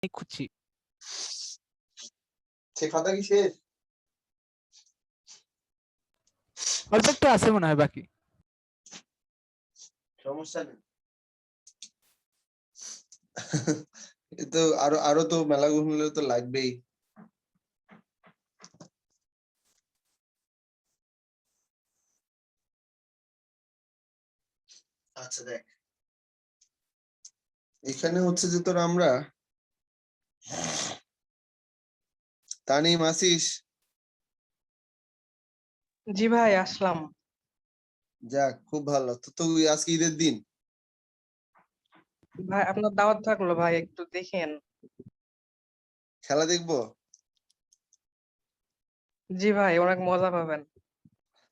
খুঁজছি। সে খাতা কি শেষ? অল্প একটু আছে মনে হয় বাকি। সমস্যা নেই। তো আরো তো মেলা ঘুরলে তো লাগবেই। আচ্ছা দেখ, এখানে হচ্ছে যে তোর আমরা তানিম আসিস? জি ভাই আসলাম। যাক, খুব ভালো। তো তুই আজকে ঈদের দিন ভাই আপনার দাওয়াত থাকলো ভাই, একটু দেখেন। খেলা দেখবো? জি ভাই, অনেক মজা পাবেন।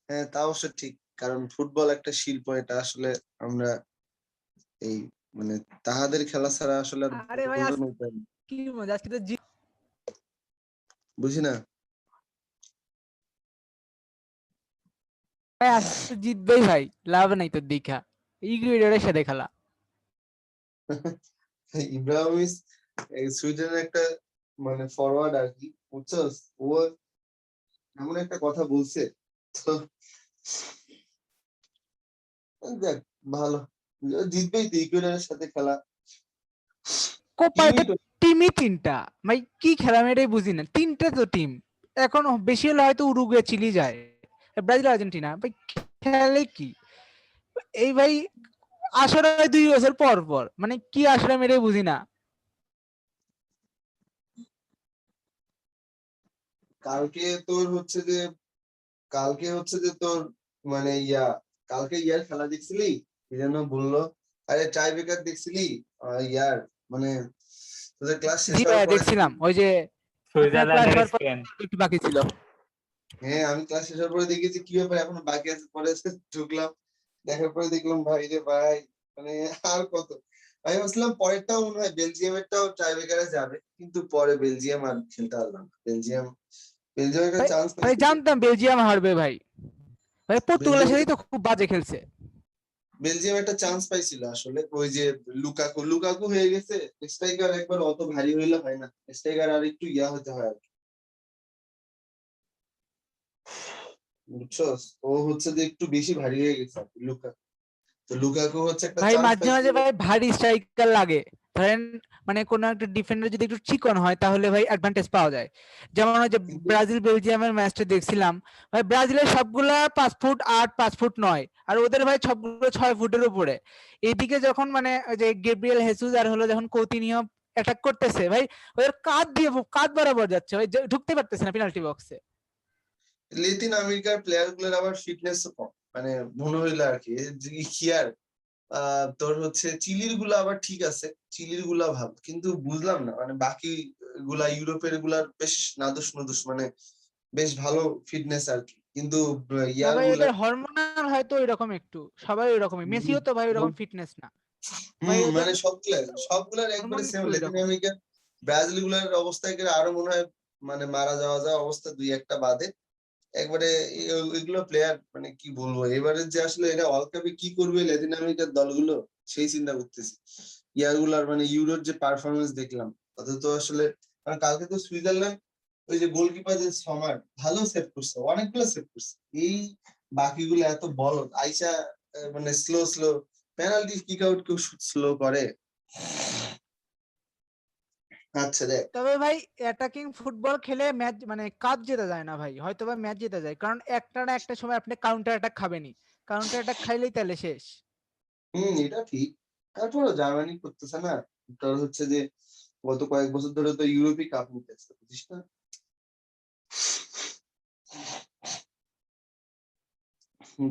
হ্যাঁ, তা অবশ্য ঠিক, কারণ ফুটবল একটা শিল্প, এটা আসলে আমরা এই মানে তাহাদের খেলা ছাড়া আসলে আর আরে ভাই আজ বোঝানো উপায় নেই। কি মজা, আজকে তো বুঝি না। ভাই আজকে তো জিতবেই ভাই, লাভ নাই তোর দেখা। ইকুয়েডরের সাথে খেলা। ইব্রাহিমোভিচ সুইডেনের একটা মানে ফরওয়ার্ড আর কি, বুঝছস? ও এমন একটা কথা বলছে, তো দেখ, ভালো, জিতবেই তো ইকুয়েডরের সাথে খেলা। কোপায় টিমই তো তো টিমই তিনটা। ভাই কি খেলা আমি এটাই বুঝি না, তিনটা তো টিম। এখন বেশি হলে হয়তো উরুগুয়ে চিলি যায়, ব্রাজিল আর্জেন্টিনা ভাই খেলে কি এই ভাই। আসলে 2 বছর পর পর মানে কি আসলে আমি এটাই বুঝি না। কালকে তোর হচ্ছে যে কালকে হচ্ছে যে তোর মানে কালকে ইয়ার খেলা দেখছিলি? কি যেন বললো, আরে টাই ব্রেকার দেখছিলি? ইয়ার মানে তোদের ক্লাস শেষ জি হওয়ার ভাই পরে। দেখছিলাম, ওই যে আপনার ক্লাস সুইজারল্যান্ডের হওয়ার পর স্পেন। একটু বাকি ছিল। হ্যাঁ, আমি ক্লাস শেষ হওয়ার পরে দেখেছি কি ব্যাপার এখনো বাকি আছে, পরে ঢুকলাম, দেখার পরে দেখলাম ভাই রে ভাই, মানে আর কত। আমি ভাবছিলাম পরেরটাও মনে হয় বেলজিয়ামেরটাও টাই ব্রেকারে যাবে, কিন্তু পরে বেলজিয়াম আর খেলতে পারলাম না। বেলজিয়াম একটা ভাই চান্স ভাই পাইছিল। জানতাম বেলজিয়াম হারবে ভাই। ভাই পর্তুগালের বেলজিয়াম সাথেই তো খুব বাজে খেলছে। বেলজিয়াম একটা চান্স পাইছিল আসলে, ওই যে লুকাকু লুকাকু হয়ে গেছে স্ট্রাইকার, একবার অত ভারী হইলে হয় না, স্ট্রাইকার আর একটু হতে হয় আর কি, বুঝছস? ও হচ্ছে যে একটু বেশি ভারী হয়ে গেছে আর কি, লুকাকু। তো লুকাকু হচ্ছে একটা ভাই চান্স মাঝে মাঝে পাইছিল। ভাই ভারী স্ট্রাইকার লাগে। ধরেন মানে কোন একটা ডিফেন্ডার যদি একটু চিকন হয় তাহলে ভাই অ্যাডভান্টেজ পাওয়া যায়। যেমন ওই যে কিন্তু ব্রাজিল বেলজিয়ামের ম্যাচটা দেখছিলাম, ভাই ব্রাজিলের সবগুলা 5 ফুট 8 5 ফুট 9, আর ওদের ভাই সবগুলো 6 ফুটের উপরে। এইদিকে যখন মানে ওই যে গেব্রিয়েল হেসুস আর হলো যখন কৌতিনিও অ্যাটাক করতেছে ভাই, ওদের কাঁধ বরাবর যাচ্ছে ভাই, ঢুকতে পারতেছে না পেনাল্টি বক্সে। লেতিন আমেরিকার প্লেয়ার গুলোর আবার ফিটনেস কম, মানে মনে হইলো আর কি, কি আর তোর হচ্ছে চিলির গুলা আবার ঠিক আছে, চিলির গুলা ভালো, কিন্তু বুঝলাম না মানে বাকি গুলা ইউরোপের গুলার বেশ নাদুস নুদুস, মানে বেশ ভালো ফিটনেস আর কি, কিন্তু না ইয়ার ভাই গুলা এদের হরমোনাল হয়তো এরকম, একটু সবাই ওইরকমই, মেসিও তো ভাই ওইরকম ফিটনেস না ভাই, ওদের মানে সবগুলার একবারে হরমোন সেম। একটু ল্যাটিন ওইরকম। আমেরিকার ব্রাজিল গুলার অবস্থা একেবারে আরো মনে হয় মানে মারা যাওয়া যাওয়া অবস্থা, দুই একটা বাদে একবারে এগুলো প্লেয়ার, মানে কি বলবো, এবারে যে আসলে এরা ওয়ার্ল্ড কাপে কি করবে ল্যাটিন আমেরিকার দলগুলো, সেই চিন্তা করতেছি। ইয়ারগুলার মানে ইউরোর যে পারফরমেন্স দেখলাম, তাতে তো আসলে মানে কালকে তো সুইজারল্যান্ড ওই যে গোলকিপার যে সমার, ভালো সেভ করছে, অনেকগুলো সেভ করছে। এই বাকিগুলো এত বল আইসা মানে slow slow penalty kick out কেউ স্লো করে? আচ্ছা দেখ, তবে ভাই অ্যাটাকিং ফুটবল খেলে ম্যাচ মানে কাপ জেতা যায় না ভাই, হয়তো বা ম্যাচ জেতা যায়, কারণ একটা না একটা সময় আপনি কাউন্টার অ্যাটাক খাবেনই, কাউন্টার অ্যাটাক খাইলেই তাহলে শেষ। এটা ঠিক। তারপরে জার্মানি করতেছে না, তোর হচ্ছে যে গত কয়েক বছর ধরে তো ইউরোপই কাপ নিতেছে, বুঝিস না?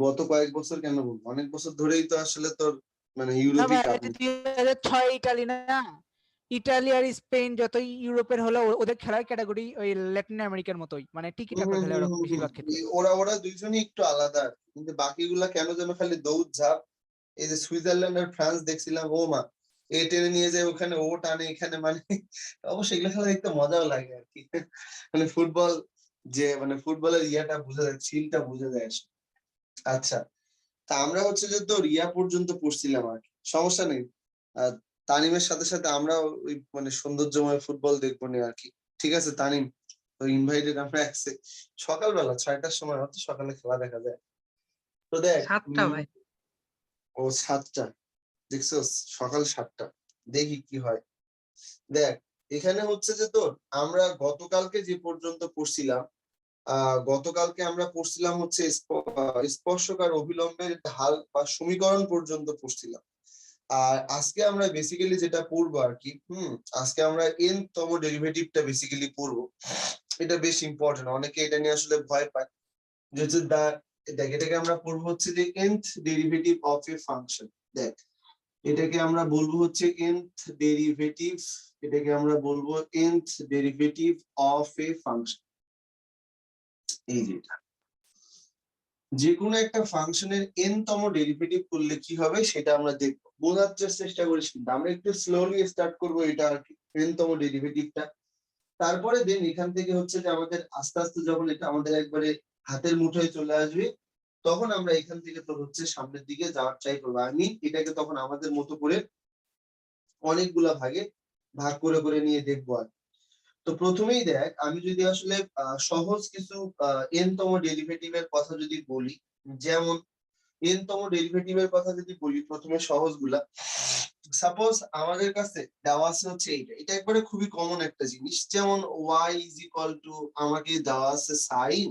গত কয়েক বছর কেন বলবো, অনেক বছর ধরেই তো আসলে তোর মানে না ইউরোপই ভাই কাপ এই যে নিচ্ছে। 2006 ইটালি না, ইটালি আর স্পেন যতই ইউরোপের হলো ওদের খেলার ক্যাটাগরি ওই ল্যাটিন আমেরিকার মতোই, মানে টিকি টাকা খেলে ওরা বেশিরভাগ ক্ষেত্রে। ওরা ওরা দুইজনই একটু আলাদা আর কি। কিন্তু বাকিগুলা কেন যেন খালি দৌড় ঝাঁপ। এই যে সুইজারল্যান্ড আর ফ্রান্স দেখছিলাম, ও মা, এ টেনে নিয়ে যায় ওখানে, ও টানে এখানে, মানে অবশ্যই এগুলো খেলা দেখতে মজাও লাগে আর কি। মানে ফুটবল যে মানে ফুটবলের ইয়াটা বোঝা যায়, ফিলটা বোঝা যায় আসলে। আচ্ছা, তা আমরা হচ্ছে যে তোর ইয়া পর্যন্ত পড়ছিলাম আর কি, সমস্যা নেই। তানিমের সাথে সাথে আমরা ওই মানে সৌন্দর্যময় ফুটবল দেখবো নি আর কি। ঠিক আছে তানিম, তো ইনভাইটেড আমরা সকালবেলা 6টার সময় হয়তো সকালে খেলা দেখা যায়। তো দেখ 7টা ভাই। ও 7টা, দেখছস সকাল 7টা, দেখি কি হয়। দেখ এখানে হচ্ছে যে তোর আমরা গতকালকে যে পর্যন্ত পড়ছিলাম, গতকালকে আমরা পড়ছিলাম হচ্ছে স্পর্শক আর অভিলম্বের ঢাল বা সমীকরণ পর্যন্ত পড়ছিলাম। আর আজকে আমরা বেসিক্যালি যেটা পড়বো আর কি, আজকে আমরা n তম ডেরিভেটিভটা বেসিক্যালি পড়বো। এটা বেশ ইম্পর্টেন্ট, অনেকে এটা নিয়ে আসলে ভয় পায়। যে হচ্ছে দেখ এটাকে আমরা পড়বো হচ্ছে যে nth derivative of A function. দেখ এটাকে আমরা বলবো হচ্ছে nth ডেরিভেটিভ, এটাকে আমরা বলবো nth derivative of A function. এই যেটা যে কোনো একটা ফাংশনের n তম ডেরিভেটিভ করলে কি হবে সেটা আমরা দেখবো, বোঝার চেষ্টা করিস। কিন্তু আমরা একটু স্লোলি স্টার্ট করবো এটা আর কি, n তম ডেরিভেটিভটা। তারপরে দেন এখান থেকে হচ্ছে যে আমাদের আস্তে আস্তে যখন এটা আমাদের একবারে হাতের মুঠোয় চলে আসবে, তখন আমরা এখান থেকে তো হচ্ছে সামনের দিকে যাওয়ার ট্রাই করবো। আমি এটাকে তখন আমাদের মতো করে অনেকগুলা ভাগে ভাগ করে করে নিয়ে দেখবো আর। তো প্রথমেই দেখ আমি যদি আসলে সহজ কিছু n তম ডেরিভেটিভের কথা যদি বলি, যেমন n তম ডেরিভেটিভের কথা যদি বলি, প্রথমে সহজগুলা। সাপোজ আমাদের কাছে দেওয়া আছে হচ্ছে এইটা, এটা একবারে খুবই কমন একটা জিনিস। যেমন y ইজ ইকুয়াল টু, আমাকে দেওয়া আছে sine,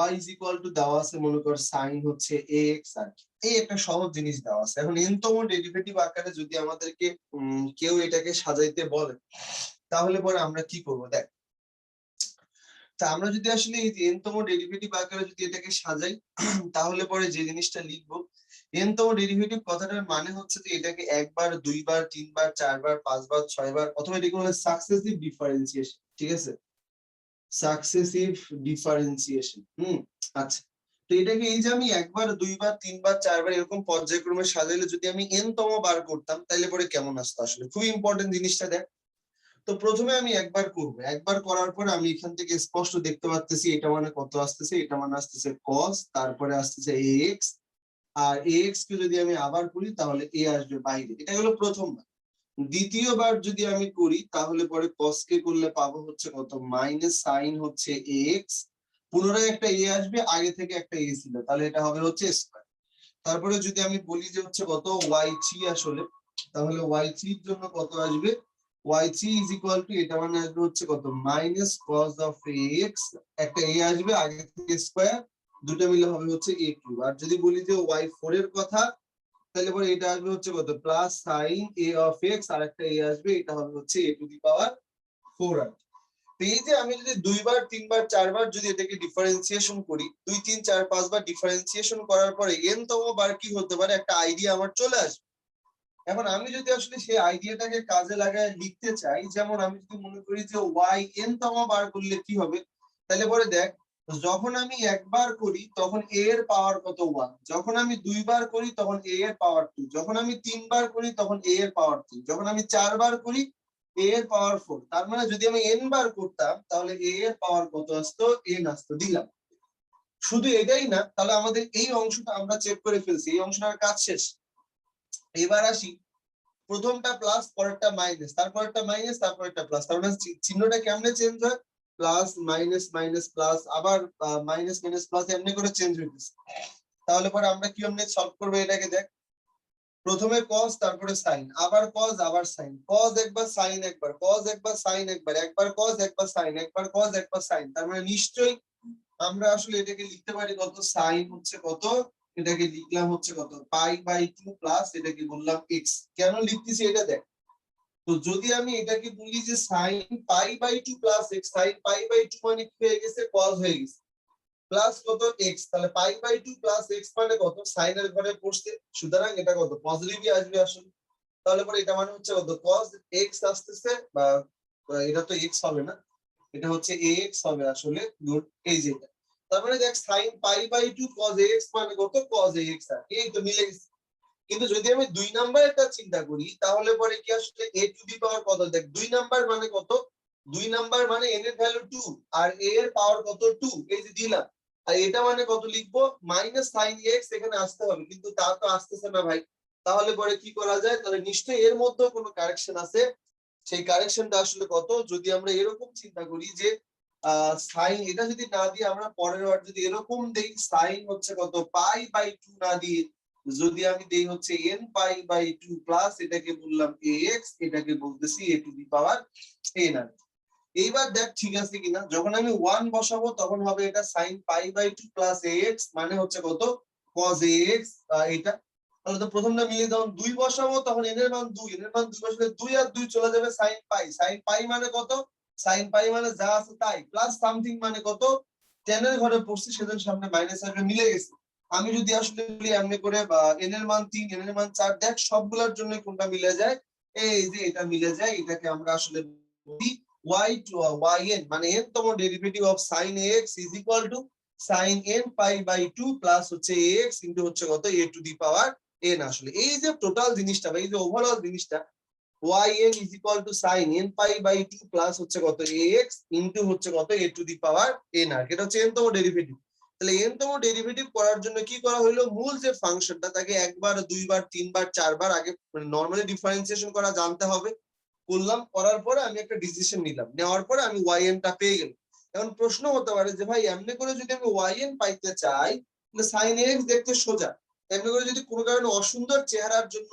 y is equal to দেওয়া আছে মনে কর সাইন হচ্ছে x আর কি। এই একটা সহজ জিনিস দেওয়া আছে। এখন n তম ডেরিভেটিভ আকারে যদি আমাদেরকে কেউ এটাকে সাজাইতে বলে, তাহলে পরে আমরা কি করবো দেখ। তা আমরা যদি আসলে এই n তম ডেরিভেটিভ আকারে যদি এটাকে সাজাই, তাহলে পরে যে জিনিসটা লিখবো, n তম ডেরিভেটিভ কথাটার মানে হচ্ছে যে এটাকে একবার, দুইবার, তিনবার, চারবার, পাঁচবার, ছয়বার, অথবা এটাকে বলে সাকসেসিভ ডিফারেন্সিয়েশন। ঠিক আছে, সাকসেসিভ ডিফারেন্সিয়েশন। আচ্ছা, তো এটাকে এই যে আমি একবার, দুইবার, তিনবার, চারবার এরকম পর্যায়ক্রমে সাজাইলে যদি আমি n তম বার করতাম, তাহলে পরে কেমন আসতো আসলে, খুবই ইম্পর্টেন্ট জিনিসটা দেখ। তো প্রথমে আমি একবার করব, একবার করার পরে আমি এখান থেকে স্পষ্ট দেখতে পাচ্ছি এটা মানে কত আসতেছে, এটা মানে আসতেছে cos, তারপরে আসতেছে ax, আর ax কে যদি আমি আবার করি তাহলে a আসবে বাইরে। এটা হলো প্রথমবার। দ্বিতীয়বার যদি আমি করি তাহলে পরে cos কে করলে পাবো হচ্ছে কত, মাইনাস সাইন হচ্ছে ax, পুনরায় একটা a আসবে, আগে থেকে একটা a ছিল, তাহলে এটা হবে হচ্ছে স্কয়ার। তারপরে যদি আমি বলি যে হচ্ছে কত y3 আসলে, তাহলে y3 এর জন্য কত আসবে, y3 ইজ ইকুয়াল টু, এটা মানে আসবে হচ্ছে কত, মাইনাস cos অফ ax, একটা a আসবে আগে থেকে স্কয়ার, দুটো মিলে হবে হচ্ছে a কিউব। আর যদি বলি যে y4 এর কথা, তাহলে পরে এটা আসবে হচ্ছে কত, plus sign a of x, আর একটা a আসবে, এটা হবে হচ্ছে a টু দি পাওয়ার 4 আর। তো এই যে আমি যদি দুইবার, তিনবার, চারবার যদি এটাকে ডিফারেন্সিয়েশন করি, 2 3 4 5 বার ডিফারেন্সিয়েশন করার পরে n তম বার কি হতে পারে একটা আইডিয়া আমার চলে আসবে। এখন আমি যদি আসলে সেই আইডিয়াটাকে কাজে লাগায় লিখতে চাই, যেমন আমি যদি মনে করি যে y n তম বার করলে কি হবে, তাহলে পরে দেখ, যখন আমি একবার করি তখন a এর পাওয়ার কত 1, যখন আমি দুইবার করি তখন a এর পাওয়ার 2, যখন আমি তিনবার করি তখন a এর পাওয়ার 3, যখন আমি চারবার করি a এর পাওয়ার 4। তার মানে যদি আমি n বার করতাম তাহলে a এর পাওয়ার কত আসতো, n আসতো, দিলাম। শুধু এটাই না, তাহলে আমাদের এই অংশটা আমরা চেক করে ফেলছি, এই অংশটার কাজ শেষ। এবার আসি, প্রথমটা প্লাস, পরেরটা মাইনাস, তারপরেরটা মাইনাস, তারপরেরটা প্লাস, তার মানে চিহ্নটা কেমনে চেঞ্জ হয়, প্লাস মাইনাস মাইনাস প্লাস, আবার মাইনাস মাইনাস প্লাস, এমনি করে চেঞ্জ হইতেছে। তাহলে পরে আমরা কি এমনি সলভ করবো এটাকে, দেখ প্রথমে cos তারপরে sin, আবার cos আবার sin, cos একবার sin একবার, cos একবার sin একবার, একবার cos একবার sin, একবার cos একবার sin, তার মানে নিশ্চয়ই আমরা আসলে এটাকে লিখতে পারি কত, sin হচ্ছে কত, এটাকে লিখলাম হচ্ছে কত π/2 প্লাস এটাকে বললাম x। কেন লিখতেছি এটা দেখ, তো যদি আমি এটাকে বলি যে sin π/2 প্লাস x, sin π/2 মানে কি হয়ে গেছে, cos হয়ে গেছে, প্লাস কত x, তাহলে π/2 প্লাস x মানে কত, sin এর ঘরে বসতে, সুতরাং এটা কত পজিটিভই আসবে আসলে। তাহলে পরে এটা মানে হচ্ছে কত, cos x আসতেছে, বা এটা তো x হবে না, এটা হচ্ছে ax হবে আসলে, গুড, এই যেটা। তার মানে দেখ sin π/2 cos ax মানে কত, cos ax, আর এই তো মিলে গেছে। কিন্তু যদি আমি 2 নাম্বারটা চিন্তা করি, তাহলে পরে কি আসলে a টু দি পাওয়ার কত, দেখ 2 নাম্বার মানে কত, 2 নাম্বার মানে n এর ভ্যালু 2 আর a এর পাওয়ার কত 2, এই যে দিলাম। আর এটা মানে কত লিখবো, মাইনাস sin x এখানে আসতে হবে, কিন্তু তা তো আসতেছে না ভাই। তাহলে পরে কি করা যায়, তাহলে নিশ্চয়ই এর মধ্যে কোনো কারেকশন আছে। সেই কারেকশনটা আসলে কত, যদি আমরা এরকম চিন্তা করি যে সাইন এটা যদি না দিয়ে আমরা পরের বার যদি এরকম দেই, সাইন হচ্ছে কত π/2 না দিয়ে যদি আমি দেই হচ্ছে n π/2 প্লাস এটাকে বললাম ax, এটাকে বলতেছি a to the power n আর। এইবার দেখ ঠিক আছে কিনা, যখন আমি 1 বসাবো তখন হবে এটা sin π/2 প্লাস ax মানে হচ্ছে কত cos ax, এটা তাহলে তো প্রথমটা মিলিয়ে যখন 2 বসাবো তখন n এর মান 2, n এর মান 2 বসালে 2 আর 2 চলে যাবে sin π মানে কত, sin π মানে যা আছে তাই প্লাস সামথিং মানে কত 10 এর ঘরে পড়ছি সেজন্য সামনে মাইনাস আসবে, মিলে গেছে। আমি যদি আসলে বলি এমনি করে বা n এর মান 3 n এর মান 4, দেখ সবগুলোর জন্য কোনটা মিলে যায়, এই যে এটা মিলে যায়, এটাকে আমরা আসলে বলি yn মানে n তম derivative of sin ax is equal to sin n π/2 plus হচ্ছে ax ইনটু হচ্ছে কত a to the power n। আসলে এই যে টোটাল জিনিসটা বা এই যে ওভারঅল জিনিসটা yn is equal to sin n π/2 plus হচ্ছে কত ax ইনটু হচ্ছে কত a to the power n আর, এটা হচ্ছে n তম ডেরিভেটিভ। তাহলে n তম ডেরিভেটিভ করার জন্য কি করা হলো, মূল যে ফাংশনটা তাকে একবার দুইবার তিনবার চারবার আগে নরমালি ডিফারেন্সিয়েশন করা জানতে হবে, করলাম, করার পরে আমি একটা ডিসিশন নিলাম, নেওয়ার পরে আমি yn টা পেয়ে গেলাম। এখন প্রশ্ন হতে পারে যে ভাই এমনি করে যদি আমি yn পাইতে চাই তাহলে sin ax দেখতে সোজা, এমনি করে যদি কোনো কারণে অসুন্দর চেহারার জন্য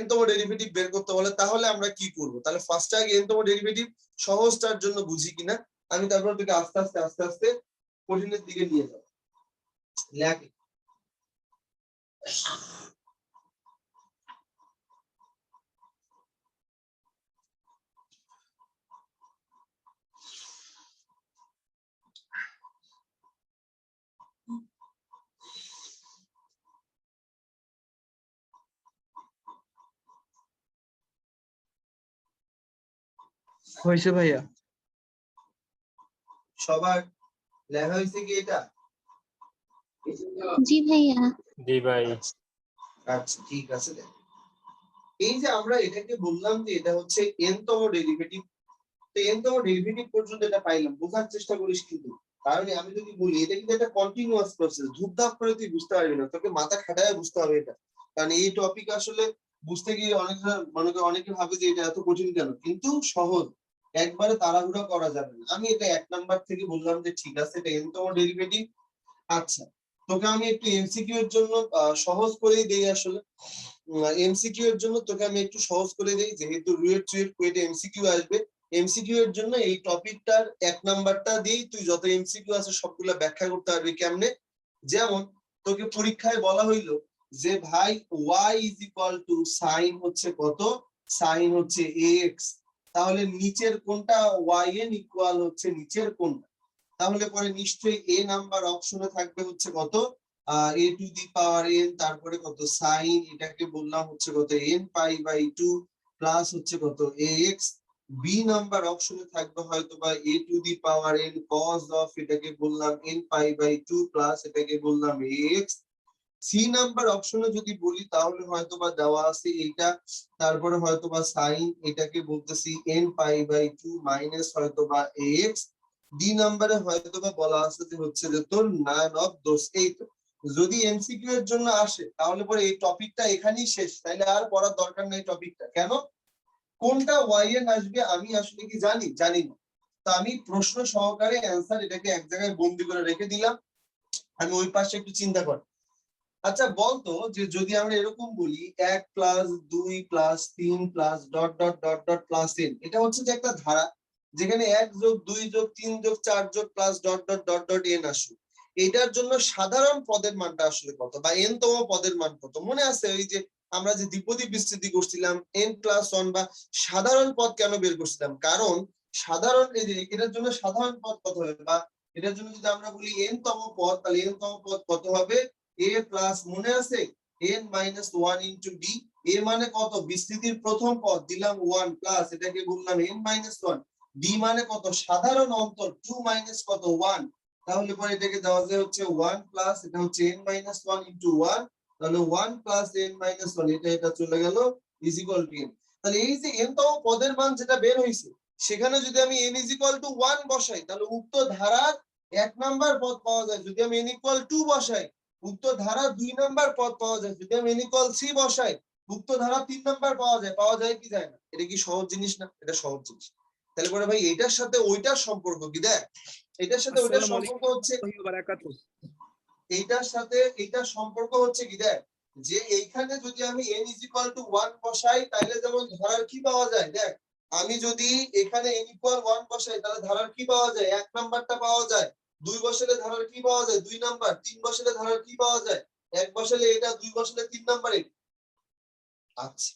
n তম ডেরিভেটিভ বের করতে বলে তাহলে আমরা কি করব, তাহলে ফার্স্টে আগে n তম ডেরিভেটিভ সহজটার জন্য বুঝি কিনা, আমি তারপর থেকে আস্তে আস্তে আস্তে আস্তে কঠিনের দিকে নিয়ে যাব। লেখে হয়েছে ভাইয়া। সবার লেখা হয়েছে কি এটা? জি ভাইয়া। জি ভাই। আচ্ছা ঠিক আছে, দেখ এই যে আমরা এটাকে বললাম যে এটা হচ্ছে n তম ডেরিভেটিভ, তো n তম ডেরিভেটিভ পর্যন্ত এটা পাইলাম, বোঝার চেষ্টা করিস কিন্তু, কারণ আমি যদি বলি এটা কিন্তু একটা কন্টিনিউয়াস প্রসেস, ধুপধাপ করে তুই বুঝতে পারবি না, তোকে মাথা খাটায় বুঝতে হবে এটা, কারণ এই টপিক আসলে বুঝতে গিয়ে অনেকে ভাবে যে এটা এত কঠিন কেন, কিন্তু সহজ, একবারে তাড়াহুড়া করা যাবে না। আমি এটা 1 নাম্বার থেকে বললাম যে ঠিক আছে এটা n তম ডেরিভেটিভ। আচ্ছা তোকে আমি একটু এমসিকিউ এর জন্য সহজ করেই দেই, আসলে এমসিকিউ এর জন্য তোকে আমি একটু সহজ করে দেই, যেহেতু রুয়েট টুয়েট কুয়েটে এমসিকিউ আসবে, এমসিকিউ এর জন্য এই টপিকটার 1 নাম্বারটা দিই, তুই যত এমসিকিউ আছে সবগুলা ব্যাখ্যা করতে পারবি কেমনে। যেমন তোকে পরীক্ষায় বলা হইলো যে ভাই y is equal to sin হচ্ছে কত, sin হচ্ছে ax, তাহলে নিচের কোনটা, yn ইকুয়াল হচ্ছে নিচের কোনটা, তাহলে পরে নিশ্চয়ই a নাম্বার অপশনে থাকবে হচ্ছে কত a to the power n, তারপরে কত sin, এটাকে বললাম হচ্ছে কত n π/2 প্লাস হচ্ছে কত ax, b নাম্বার অপশনে থাকবে হয়তো বা a to the power n cos of, এটাকে বললাম n π/2 প্লাস এটাকে বললাম ax, সি নাম্বার অপশনে যদি বলি তাহলে হয়তোবা দেওয়া আছে এইটা, তারপরে হয়তোবা সাইন, এটাকে বলতেছি n π/2 মাইনাস হয়তোবা ax, ডি নাম্বারে হয়তোবা বলা আছে যে হচ্ছে যে তোর নান অফ দোস। এই তো যদি এমসিকিউ এর জন্য আসে তাহলে পরে এই টপিকটা এখানেই শেষ, তাইলে আর পড়ার দরকার নেই টপিকটা। কেন, কোনটা yn আসবে আমি আসলে কি জানি না, তো আমি প্রশ্ন সহকারে অ্যান্সার এটাকে এক জায়গায় বন্দি করে রেখে দিলাম, আমি ওই পাশে একটু চিন্তা করি। আচ্ছা বলতো যে যদি আমরা এরকম বলি 1 plus 2 plus 3 plus dot dot dot dot plus n, এটা হচ্ছে যে একটা ধারা যেখানে 1 যোগ 2 যোগ 3 যোগ 4 যোগ plus dot dot dot dot n আসবে, এটার জন্য সাধারণ পদের মানটা আসলে কত বা n তম পদের মান কত, মনে আছে ওই যে আমরা যে দ্বিপদী বিস্তৃতি করছিলাম n প্লাস 1 বা সাধারণ পদ কেন বের করছিলাম, কারণ সাধারণ এই যে এটার জন্য সাধারণ পদ কত হবে, বা এটার জন্য যদি আমরা বলি n তম পদ তাহলে n তম পদ কত হবে a প্লাস, মনে আছে n minus 1 into d, a মানে কত বিস্তৃতির প্রথম পদ দিলাম 1 প্লাস এটাকে বললাম n মাইনাস 1, d মানে কত সাধারণ অন্তর 2 মাইনাস কত 1, তাহলে পরে এটাকে দেওয়া যায় হচ্ছে 1 প্লাস এটা হচ্ছে n মাইনাস 1 ইনটু 1, তাহলে 1 প্লাস n মাইনাস 1 এটা চলে গেল ইজ ইকুয়াল টু n। তাহলে এই যে n তম পদের মান যেটা বের হইছে সেখানে যদি আমি n ইজ ইকুয়াল টু 1 বসাই তাহলে উক্ত ধারার 1 নাম্বার পদ পাওয়া যায়, যদি আমি n ইকুয়াল 2 বসাই উক্ত ধারা 2 নাম্বার পদ পাওয়া যায়, যদি আমি n ইকুয়াল 3 বসাই গুপ্ত ধারা 3 নাম্বার পাওয়া যায় কি যায় না? এটা কি সহজ জিনিস না? এটা সহজ জিনিস। তাহলে পরে ভাই এটার সাথে ওইটার সম্পর্ক কি দেখ? এটার সাথে ওইটার সম্পর্ক হচ্ছে, এইটার সাথে এইটার সম্পর্ক হচ্ছে কি দেখ, যে এইখানে যদি আমি n = 1 বসাই তাহলে যেমন ধারার কি পাওয়া যায় দেখ, আমি যদি এখানে n = 1 বসাই তাহলে ধারার কি পাওয়া যায়? 1 নাম্বারটা পাওয়া যায়। 2 বসালে ধারার কি পাওয়া যায়? 2 নাম্বার। 3 বসালে ধারার কি পাওয়া যায়? 1 বসালে এটা, 2 বসালে 3 নাম্বার এটা। আচ্ছা,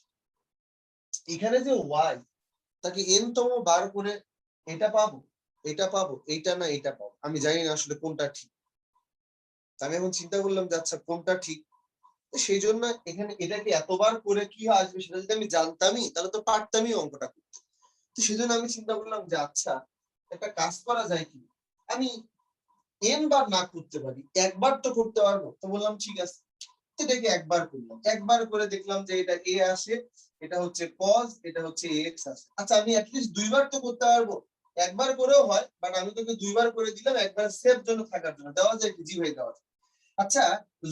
এখানে যে y তাকে n তম বার করে এটা পাবো, এটা পাবো, এইটা না এটা পাবো, আমি জানি না আসলে কোনটা ঠিক। আমি এখন চিন্তা করলাম যে আচ্ছা কোনটা ঠিক, সেই জন্য এখানে এটাকে এতবার করে কি আসবে সেটা যদি আমি জানতামই তাহলে তো পারতামই অঙ্কটা করতে। তো সেজন্য আমি চিন্তা করলাম যে আচ্ছা একটা কাজ করা যায় কি, আমি n বার না করতে পারি, একবার তো করতে পারবো। তো বললাম ঠিক আছে, এটাকে একবার করলাম, একবার করে দেখলাম যে এটা a আসে, এটা হচ্ছে cos, এটা হচ্ছে x আসে। আচ্ছা আমি অ্যাটলিস্ট দুইবার তো করতে পারবো, একবার করেও হয়, বাট আমি তোকে দুইবার করে দিলাম একবার সেফ জন্য থাকার জন্য। দেওয়া যায় কি? জি ভাই দেওয়া যায়। আচ্ছা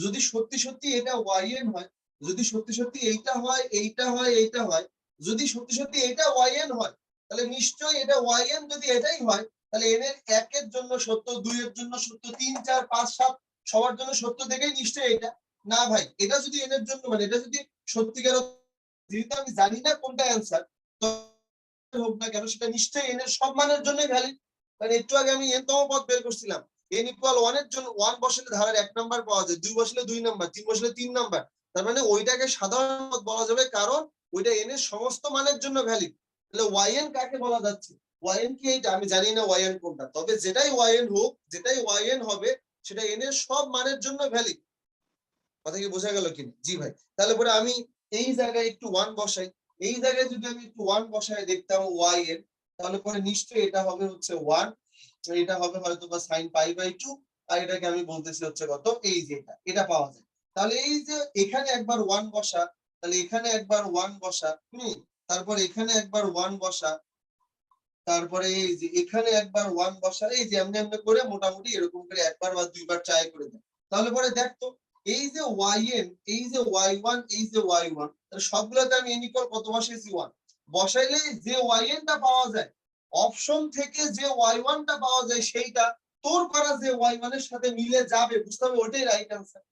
যদি সত্যি সত্যি এটা yn হয়, যদি সত্যি সত্যি এইটা হয়, এইটা হয়, এইটা হয়, যদি সত্যি সত্যি এটা yn হয়, তাহলে নিশ্চয়ই এটা yn যদি এটাই হয় তাহলে n এর 1 এর জন্য সত্য, 2 এর জন্য সত্য, 3 4 5 7 সবার জন্য সত্য দেখেই নিশ্চয়ই এটা। না ভাই, এটা যদি n এর জন্য মানে এটা যদি সত্যিকার, যেহেতু আমি জানি না কোনটা অ্যান্সার, তো হোক না কেন সেটা নিশ্চয়ই n এর সব মানের জন্যই ভ্যালিড। মানে একটু আগে আমি n তম পদ বের করছিলাম, n = 1 এর জন্য 1 বসালে ধারার 1 নাম্বার পাওয়া যায়, 2 বসালে 2 নাম্বার, 3 বসালে 3 নাম্বার। তার মানে ওইটাকে সাধারণ পদ বলা যাবে, কারণ ওইটা n এর সমস্ত মানের জন্য ভ্যালিড। তাহলে yn কাকে বলা যাচ্ছে? yn কি এইটা? আমি জানি না yn কোনটা, তবে যেটাই yn হোক, যেটাই yn হবে সেটা n এর সব মানের জন্য ভ্যালিড। কথা কি বোঝা গেল কিনা? জি ভাই। তাহলে পরে আমি এই জায়গায় একটু 1 বসাই, এই জায়গায় যদি আমি একটু 1 বসায় দেখতাম y এর, তাহলে পরে নিশ্চয়ই এটা হবে হচ্ছে 1, এটা হবে হয়তো বা sin π/2, আর এটাকে আমি বলতেছি হচ্ছে কত, এই যে এটা পাওয়া যায়। তাহলে এই যে এখানে একবার 1 বসা, তাহলে এখানে একবার 1 বসা, তারপর এখানে একবার 1 বসা, তারপরে এই যে এখানে একবার 1 বসা, এই যে এমনি এমনি করে মোটামুটি এরকম করে একবার বা দুইবার ট্রাই করে দেয়। তাহলে পরে দেখতো এই যে yn, এই যে y1, এই যে y1, তাহলে সবগুলোতে আমি n = কত বসাইছি? 1 বসাইলে যে yn টা পাওয়া যায়, অপশন থেকে যে y1 টা পাওয়া যায় সেইটা তোর করা যে y1 এর সাথে মিলে যাবে, বুঝতে হবে, ওইটাই রাইট অ্যান্সার।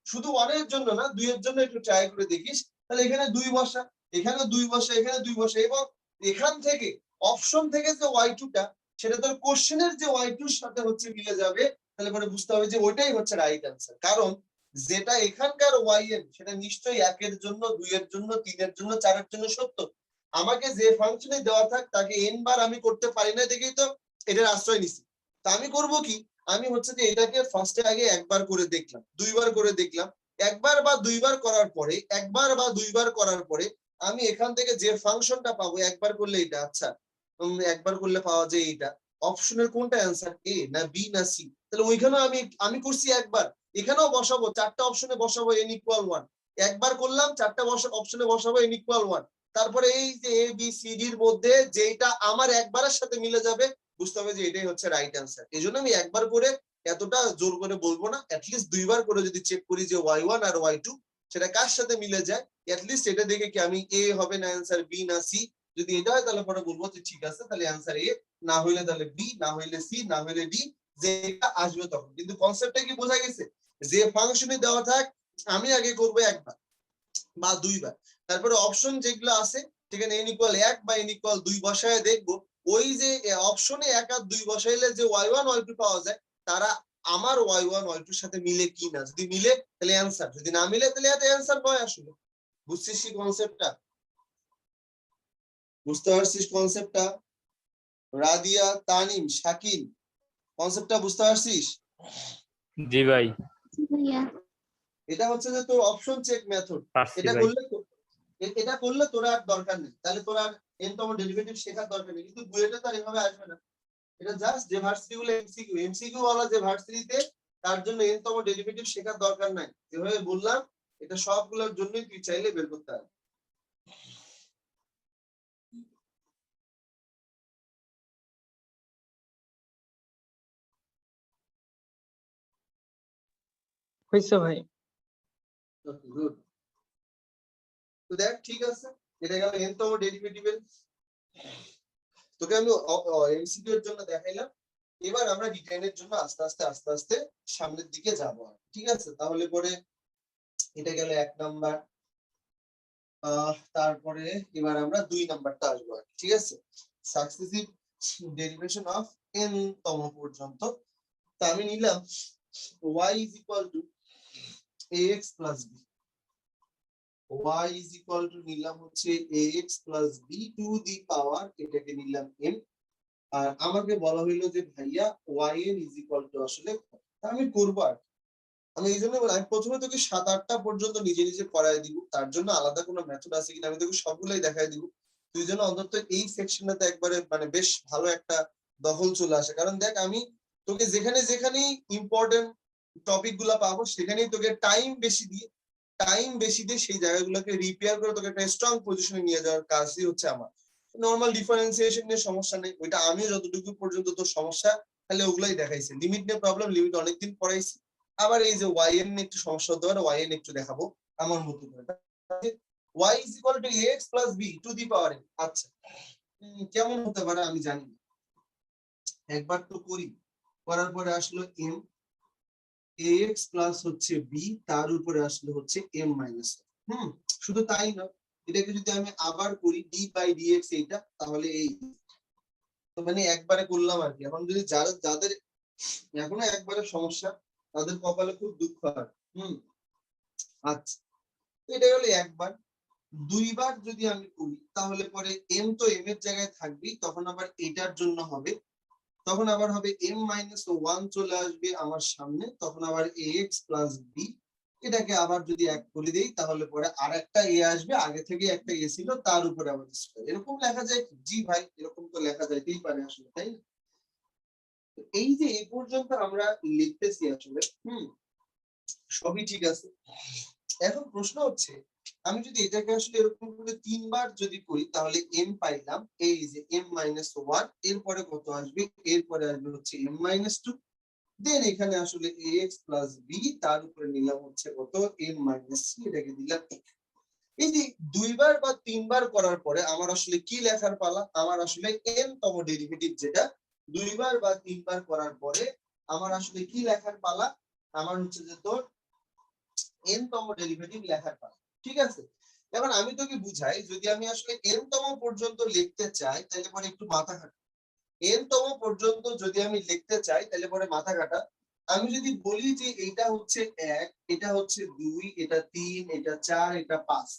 শুধু 1 এর জন্য না, 2 এর জন্য একটু ট্রাই করে দেখিস। তাহলে এখানে 2 বসা, এখানে 2 বসা, এখানে 2 বসা, এবং এখান থেকে অপশন থেকে যে y2 টা সেটা তোর কোশ্চেনের যে y2 এর সাথে হচ্ছে মিলে যাবে। তাহলে পরে বুঝতে হবে যে ওইটাই হচ্ছে রাইট অ্যান্সার, কারণ যেটা এখানকার yn সেটা নিশ্চয়ই 1 এর জন্য, 2 এর জন্য, 3 এর জন্য, 4 এর জন্য সত্য। আমাকে যে ফাংশনে দেওয়া থাক তাকে n বার আমি করতে পারি না দেখেই তো এটার আশ্রয় নিছি। তা আমি করব কি, আমি হচ্ছে যে এটাকে ফার্স্টে আগে একবার করে দেখলাম, দুইবার করে দেখলাম, একবার বা দুইবার করার পরে, একবার বা দুইবার করার পরে আমি এখান থেকে যে ফাংশনটা পাবো, একবার করলে এটা, আচ্ছা একবার করলে পাওয়া যায় এটা, অপশনের কোনটা অ্যান্সার, এ না বি না সি? তাহলে ওইখানেও আমি আমি করছি একবার, এখানেও বসাবো, চারটা অপশনে বসাবো n = 1, একবার করলাম, চারটা অপশনে বসাবো n = 1। তারপরে এই যে এ বি সি ডি এর মধ্যে যেটা আমার একবারের সাথে মিলে যাবে, বুঝতে হবে যে এটাই হচ্ছে রাইট অ্যান্সার। এই জন্য আমি একবার করে এতটা জোর করে বলবো না, অ্যাটলিস্ট দুইবার করে যদি চেক করি যে y1 আর y2 সেটা কার সাথে মিলে যায়, অ্যাটলিস্ট এটা দেখে কি আমি এ হবে না অ্যান্সার, বি না সি? যদি এটা হয় তাহলে পরে বলবো যে ঠিক আছে, তাহলে অ্যান্সার এ, না হইলে তাহলে বি, না হইলে সি, না হইলে ডি, যেটা আসবে তখন। কিন্তু কনসেপ্টটা কি বোঝা গেছে? যে ফাংশনে দেওয়া থাক আমি আগে করব একবার বা দুইবার, তারপরে অপশন যেগুলো আছে সেখানে n = 1 বা n = 2 বসায় দেখবো, ওই যে অপশনে 1 আর 2 বসাইলে যে y1 y2 পাওয়া যায় তারা আমার y1 y2 এর সাথে মিলে কিনা, যদি মিলে তাহলে অ্যান্সার, যদি না মিলে তাহলে এটা অ্যান্সার নয় আসলে। বুঝছিস কি কনসেপ্টটা? বুঝতে পারছিস কনসেপ্টটা? রাদিয়া, তানিম, শাকিল, কনসেপ্টটা বুঝতে পারছিস? জি ভাই, এটা হচ্ছে যে তোর অপশন চেক মেথড। পারছি এটা ভাই। করলে এটা করলে তোরা আর দরকার নেই, তাহলে তোরা আর n তম ডেরিভেটিভ শেখার দরকার নেই। কিন্তু বুয়েটে তো আর এভাবে আসবে না, এটা জাস্ট যে ভার্সিটি গুলো এমসিকিউ এমসিকিউ ওয়ালা যে ভার্সিটিতে, তার জন্য n তম ডেরিভেটিভ শেখার দরকার নাই। যেভাবে বললাম এটা সবগুলোর জন্যই তুই চাইলে বের করতে পারবি। হয়েছে ভাই। Okay, good. তো দেখ ঠিক আছে, এটা গেল n তম ডেরিভেটিভের। তোকে আমি এমসিকিউ এর জন্য দেখাইলাম। এবার আমরা রিটেনের জন্য আস্তে আস্তে আস্তে আস্তে সামনের দিকে যাব। ঠিক আছে, তাহলে পরে এটা গেল 1 নাম্বার। তারপরে এবার আমরা 2 নাম্বারটা আসবো। ঠিক আছে, সাকসেসিভ ডেরিভেশন অফ n তম পর্যন্ত। তা আমি নিলাম y is equal to ax plus b, y is equal to নিলাম হচ্ছে ax plus b to the power, এটাকে নিলাম m। আর আমাকে বলা হইলো যে ভাইয়া yn is equal to আসলে আমি করব। আর আমি এই জন্য আমি প্রথমে তোকে 7-8টা পর্যন্ত নিজে নিজে করাই দিব, তার জন্য আলাদা কোনো মেথড আছে কিনা আমি তোকে সবগুলাই দেখাই দিব। তুই যেন অন্তত এই সেকশনটাতে একবারে মানে বেশ ভালো একটা দখল চলে আসে। কারণ দেখ আমি তোকে যেখানে যেখানেই ইম্পর্টেন্ট টপিক গুলা পাবো সেখানেই তোকে টাইম বেশি দিয়ে সেই জায়গাগুলোকে রিপেয়ার করে তোকে একটা স্ট্রং পজিশনে নিয়ে যাওয়ার কাজই হচ্ছে আমার। নর্মাল ডিফারেন্সিয়েশন নিয়ে সমস্যা নেই, ওইটা আমিও যতটুকু পর্যন্ত তোর সমস্যা তাহলে ওগুলাই দেখাইছি। লিমিট নিয়ে প্রবলেম, লিমিট অনেকদিন পড়াইছি। আবার এই যে yn নিয়ে একটু সমস্যা হতে পারে, yn একটু দেখাবো আমার মতো করে। y is equal to ax plus b to the power n। আচ্ছা কেমন হতে পারে আমি জানি না, একবার তো করি। করার পরে আসলো m, ax প্লাস হচ্ছে b, তার উপরে আসলে হচ্ছে m মাইনাস। শুধু তাই না, এটাকে যদি আমি আবার করি d বাই dx এইটা, তাহলে এই তো মানে একবারে করলাম আর কি। এখন যদি যাদের এখনো একবারে সমস্যা তাদের কপালে খুব দুঃখ হয়। আচ্ছা, এটা হলো একবার। দুইবার যদি আমি করি তাহলে পরে m তো m এর জায়গায় থাকবেই, তখন আবার এটার জন্য হবে, তখন আবার হবে m মাইনাস 1 চলে আসবে আমার সামনে, তখন আবার ax প্লাস b। এটাকে আবার যদি এক করে দেই তাহলে পরে আর একটা a আসবে, আগে থেকে একটা a ছিল তার উপরে আবার স্কয়ার। এরকম লেখা যায় কি? জি ভাই, এরকম তো লেখা যাইতেই পারে আসলে, তাই না? এই যে এই পর্যন্ত আমরা লিখতেছি আসলে সবই ঠিক আছে। এখন প্রশ্ন হচ্ছে আমি যদি এটাকে আসলে এরকম করে 3বার যদি করি তাহলে m পাইলাম এই যে m মাইনাস 1, এরপরে কত আসবে? এরপরে আসবে হচ্ছে m মাইনাস 2, দেন এখানে আসলে ax প্লাস b, তার উপরে নিলাম হচ্ছে কত? m মাইনাস 3, এটাকে দিলাম। এই যে 2বার বা 3বার করার পরে আমার আসলে কি লেখার পালা? আমার আসলে n তম ডেরিভেটিভ, যেটা 2বার বা 3বার করার পরে আমার আসলে কি লেখার পালা? আমার হচ্ছে যে তোর n তম ডেরিভেটিভ লেখার পালা। ঠিক আছে, এখন আমি তোকে বুঝাই, যদি আমি আসলে n তম পর্যন্ত লিখতে চাই তাহলে পরে একটু মাথা খাটা। n তম পর্যন্ত যদি আমি লিখতে চাই তাহলে পরে মাথা কাটা। আমি যদি বলি যে এটা হচ্ছে 1, এটা হচ্ছে 2, এটা 3, এটা 4, এটা 5,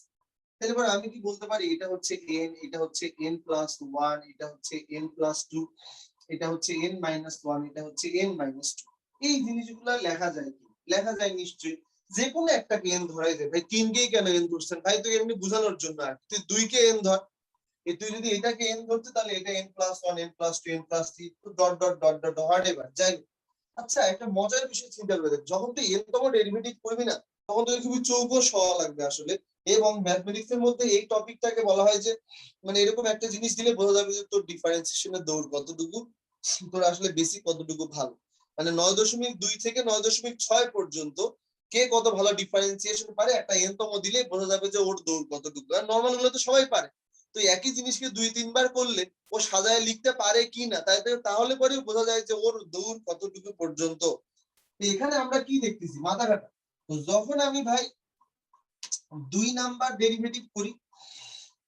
তাহলে পরে আমি কি বলতে পারি? এটা হচ্ছে n, এটা হচ্ছে n প্লাস 1, এটা হচ্ছে n প্লাস 2, এটা হচ্ছে n মাইনাস 1, এটা হচ্ছে n মাইনাস 2। এই জিনিসগুলো লেখা যায় কি? লেখা যায় নিশ্চয়ই। যে কোনো একটা n ধরাই যায়। ভাই 3 কেই কেন n ধরছেন? ভাই তো এমনি বোঝানোর জন্য, আর তুই 2 কে n ধর। তুই যদি এটাকে n ধরতে তাহলে এটা n plus 1, n plus 2, n plus 3, dot dot dot dot whatever যাই। আচ্ছা, একটা মজার বিষয় চিন্তা করে দেখ, যখন তুই n তম ডেরিভেটিভ করবি না তখন তুই খুবই চৌকস হওয়া লাগবে আসলে। এবং ম্যাথমেটিক্স এর মধ্যে এই টপিকটাকে বলা হয় যে মানে এরকম একটা জিনিস দিলে বোঝা যাবে যে তোর ডিফারেন্সিয়েশনের দৌড় কতটুকু, তোর আসলে বেসিক কতটুকু ভালো। মানে 9.2 থেকে 9.6 পর্যন্ত কে কত ভালো ডিফারেন্সিয়েশন পারে একটা n তম দিলে বোঝা যাবে যে ওর দৌড় কতটুকু। আর নরমাল গুলো তো সবাই পারে। তো একই জিনিসকে 2-3বার করলে ও সাজায় লিখতে পারে কি না, তাহলে পরে বোঝা যায় যে ওর দৌড় কতটুকু পর্যন্ত। এখানে আমরা কি দেখতেছি? মাথা কাটা। তো যখন আমি ভাই 2 নাম্বার ডেরিভেটিভ করি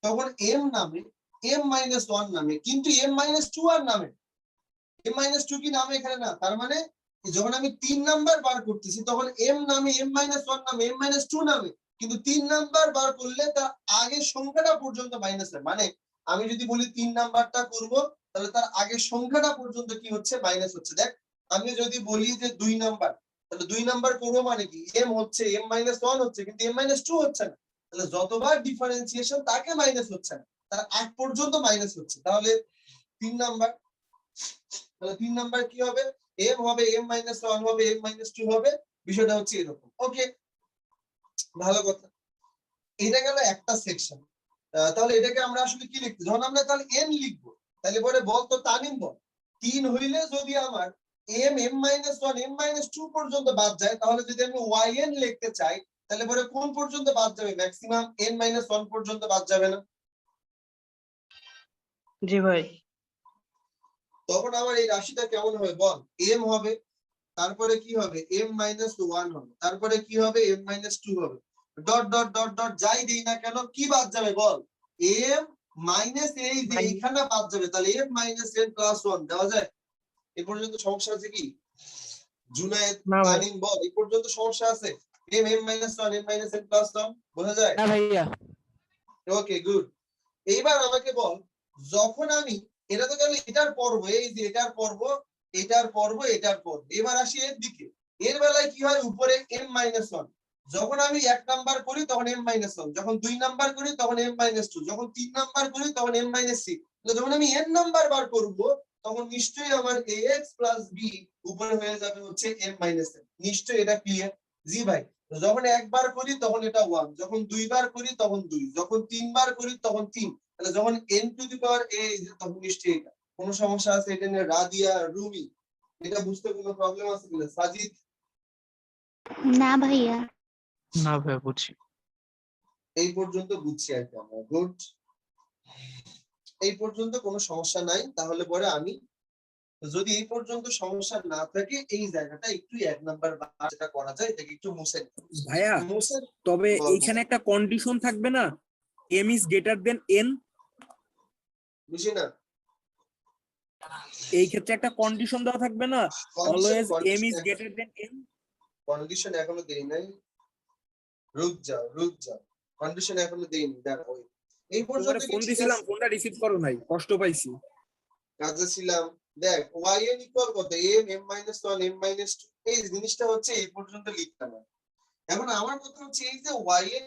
তখন m নামে, m মাইনাস 1 নামে, কিন্তু m মাইনাস 2 আর নামে। m মাইনাস 2 কি নামে এখানে? না। তার মানে যখন আমি 3 নাম্বার বার করতেছি তখন m নামে, m মাইনাস 1 নামে, m মাইনাস 2 নামে, কিন্তু 3 নাম্বার বার করলে তার আগের সংখ্যাটা পর্যন্ত মাইনাস হয়। মানে আমি যদি বলি 3 নাম্বারটা করব তাহলে তার আগের সংখ্যাটা পর্যন্ত কি হচ্ছে? মাইনাস হচ্ছে। দেখ আমি যদি বলি যে 2 নাম্বার, তাহলে 2 নাম্বার করব মানে কি? m হচ্ছে, m মাইনাস 1 হচ্ছে, কিন্তু m মাইনাস 2 হচ্ছে না। তাহলে যতবার ডিফারেন্সিয়েশন তাকে মাইনাস হচ্ছে না, তার আগ পর্যন্ত মাইনাস হচ্ছে। তাহলে 3 নাম্বার, তাহলে 3 নাম্বার কি হবে? m হবে, m মাইনাস 1 হবে, m মাইনাস 2 হবে। বিষয়টা হচ্ছে এরকম। ওকে, ভালো কথা। এটা গেল একটা সেকশন। তাহলে এটাকে আমরা আসলে কি লিখতে, যখন আমরা তাহলে n লিখবো তাহলে পরে বল তো তানিম বল 3 হইলে যদি আমার m, m minus 1, m minus 2 পর্যন্ত বাদ যায়, তাহলে যদি আমি yn লিখতে চাই তাহলে পরে কোন পর্যন্ত বাদ যাবে? ম্যাক্সিমাম n-1 পর্যন্ত বাদ যাবে না? জি ভাই। তখন আমার এই রাশিটা কেমন হবে বল? m হবে, তারপরে কি হবে? m-1 হবে, তারপরে কি হবে? m-2 হবে, ডট ডট ডট ডট যাই দিই না কেন কি বাদ যাবে বল? m মাইনাস এই যে এইখানে বাদ যাবে, তাহলে m-n+1 দেওয়া যায়? এ পর্যন্ত সমস্যা আছে কি জুনায়েদ, না ভাই। তানিম বল, এই পর্যন্ত সমস্যা আছে? m-1 m-n+1 বোঝা যায়? না ভাইয়া। Okay good. এইবার আমাকে বল, যখন আমি এটা তো গেল এটার পর্ব, এই যে এটার পর্ব, এটার পর্ব, এটার পর্ব, এবার আসি এর দিকে। এর বেলায় কি হয়? উপরে m-1, যখন আমি 1 নাম্বার করি তখন m-1, যখন 2 নাম্বার করি তখন m-2, যখন 3 নাম্বার করি তখন m-3, যখন আমি n নাম্বার বার করব তখন নিশ্চয়ই আমার ax + b উপরে হয়ে যাবে হচ্ছে m-n। নিশ্চয়ই এটা ক্লিয়ার? জি ভাই। যখন একবার করি তখন এটা 1, যখন 2 বার করি তখন 2, যখন 3 বার করি তখন 3, তাহলে যখন n⁴ তখন নিশ্চয়ই এটা। কোনো সমস্যা আছে এটা নিয়ে? রাদিয়া, রুমি, এটা বুঝতে কোনো প্রবলেম আছে কিনা? সাজিদ? না ভাইয়া। না ভাই বুঝছি। এই পর্যন্ত বুঝছি আর কি আমরা। গুড, এই পর্যন্ত কোনো সমস্যা নাই। তাহলে পরে আমি যদি এই পর্যন্ত সমস্যা না থাকে এই জায়গাটা একটু 1 নাম্বার যেটা করা যায় এটাকে একটু মুছে ভাইয়া মুছে তবে বল। এইখানে একটা কন্ডিশন থাকবে না, m is greater than n, বুঝি না এই ক্ষেত্রে একটা কন্ডিশন দেওয়া থাকবে না, always m is greater than n। Condition এখনো দেই নাই, রুক যাও, কন্ডিশন এখনো দেইনি, দেখো এই পর্যন্ত তোমারে কি ফোন ঠিক দিছিলাম, আছে? ফোনটা রিসিভ করো নাই, কষ্ট পাইছি। কাজে ছিলাম। দেখ yn ইকুয়াল কত? m-1 m-2, এই জিনিসটা হচ্ছে এই পর্যন্ত লিখতে না। এখন আমার কথা হচ্ছে এই যে yn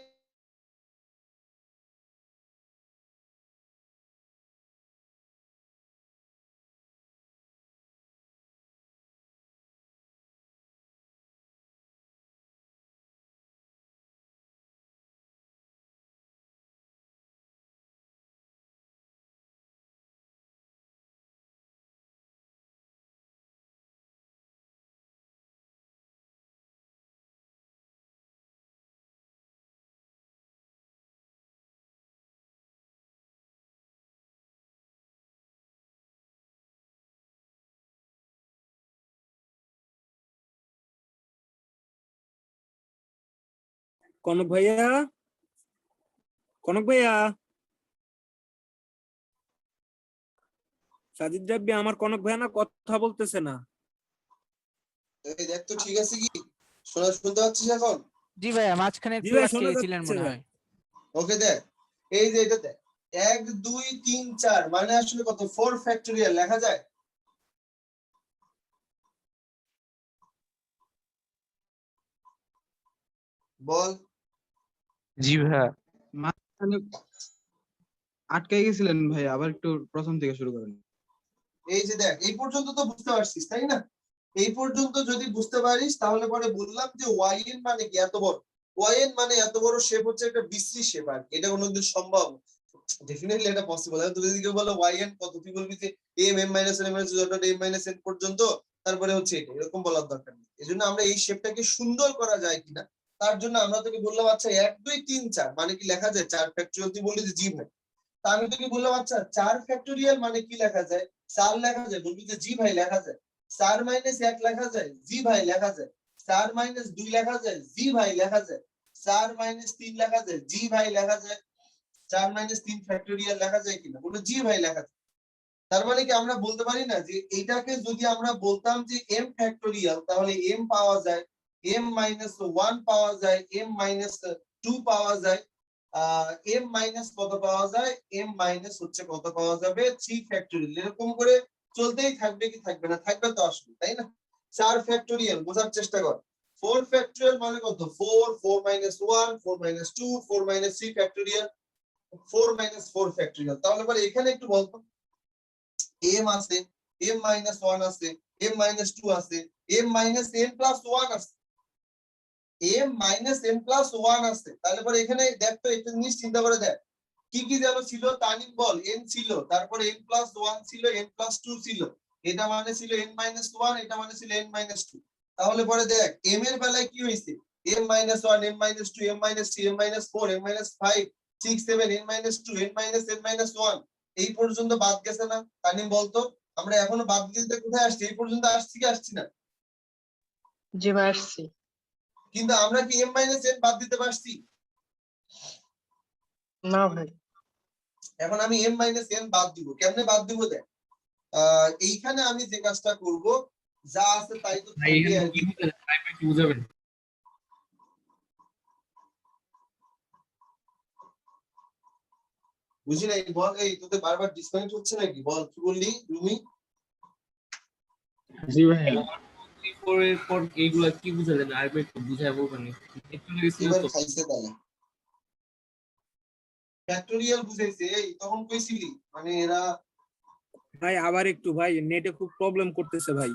কনক ভাইয়া, কনক ভাইয়া, সাজিদ রাব্বি, আমার কনক ভাইয়া না কথা বলতেছে না। এই দেখ তো ঠিক আছে কি? শুনতে পাচ্ছিস এখন? জি ভাইয়া, মাঝখানে জি একটু ভাই, আটকে শোনা গেছিলেন যাচ্ছে মনে ভাই। হয়। ওকে দেখ, এই যে এটা দেখ 1 2 3 4 মানে আসলে কত? 4 ফ্যাক্টরিয়াল লেখা যায়? বল। জি ভাইয়া। মাঝখানে আটকে গেছিলেন ভাই, আবার একটু প্রথম থেকে শুরু করেন। এই যে দেখ এই পর্যন্ত তো বুঝতে পারছিস তাই না? এই পর্যন্ত যদি বুঝতে পারিস তাহলে পরে বললাম যে yn মানে কি এত বড়, yn মানে এত বড় শেপ হচ্ছে একটা বিশ্রী শেপ, আর এটা কোনোদিন সম্ভব? ডেফিনেটলি এটা পসিবল। তুমি যদি কেউ বলো yn কত, তুই বলবি যে m-n পর্যন্ত, তারপরে হচ্ছে এটা, এরকম বলার দরকার নেই। এজন্য আমরা এই শেপটাকে সুন্দর করা যায় কিনা তার জন্য আমরা তোকে বললাম আচ্ছা 1 2 3 4 মানে কি লেখা যায় 4 ফ্যাক্টরিয়াল? তুই বললি যে জি ভাই। তা আমি তোকে বললাম আচ্ছা 4 ফ্যাক্টরিয়াল মানে কি লেখা যায়? 4 লেখা যায়? বলবি যে জি ভাই লেখা যায়। 4 - 1 লেখা যায়? জি ভাই লেখা যায়। 4 - 2 লেখা যায়? জি ভাই লেখা যায়। 4 - 3 লেখা যায়? জি ভাই লেখা যায়। 4 - 3 ফ্যাক্টরিয়াল লেখা যায় কিনা? বলবো জি ভাই লেখা যায়। তার মানে কি আমরা বলতে পারি না যে এটাকে যদি আমরা বলতাম যে m ফ্যাক্টরিয়াল তাহলে m পাওয়া যায়, m-1 পাওয়া যায়, m-2 পাওয়া যায়, m- কত পাওয়া যায়? m- হচ্ছে কত পাওয়া যাবে? 3 ফ্যাক্টরিয়াল। এরকম করে চলতেই থাকবে কি থাকবে না? থাকবে তো আসলে, তাই না? 4 ফ্যাক্টরিয়াল বোঝার চেষ্টা কর। 4 ফ্যাক্টরিয়াল মানে কত? 4 4 - 1 4 - 2 4 - 3 ফ্যাক্টরিয়াল, 4 - 4 ফ্যাক্টরিয়াল। তাহলে পরে এখানে একটু বলতো m আছে, m-1 আছে, m-2 আছে, m-n+1 আছে, m-n+1 আছে। তাহলে পরে এখানে দেখ তো একটা জিনিস চিন্তা করে দেখ, কি কি যেন ছিল? তানিম বল। n ছিল, তারপরে n+1 ছিল, n+2 ছিল, এটা মানে ছিল n-1, এটা মানে ছিল n-2। তাহলে পরে দেখ m এর বেলায় কি হয়েছে? m minus 1, m minus 2, m minus 3, m minus 4, m minus 5, 6, 7, n minus 2, n minus n minus 1 এই পর্যন্ত বাদ গেছে না? তানিম বলতো আমরা এখনো বাদ দিতে কোথায় আসছি? এই পর্যন্ত আসছি কি আসছি না? জি ভাই আসছি। কিন্তু আমরা কি m minus n বাদ দিতে পারছি? না ভাই। এখন আমি m minus n বাদ দিব। কেমনে বাদ দিব দেখ? এইখানে আমি যে কাজটা করব, যা আছে তাই তো ভাই থাকবে এখানে আর কি কি। বুঝালেন? ভাই একটু বুঝাবেন। বুঝি নাই, বল। এই তোদের বারবার ডিসকানেক্ট হচ্ছে নাকি? বল, কি বললি রুমি? জি ভাই 4 এর পর এইগুলা কি বুঝালেন? আরেকবার একটু বুঝায় বলবেন। একটু লেগেছিল এবার তো। খাইছে তাহলে ফ্যাক্টোরিয়াল বুঝাইছে। এই তখন কইছিলি মানে এরা ভাই আবার একটু ভাই, নেটে খুব প্রবলেম করতেছে ভাই।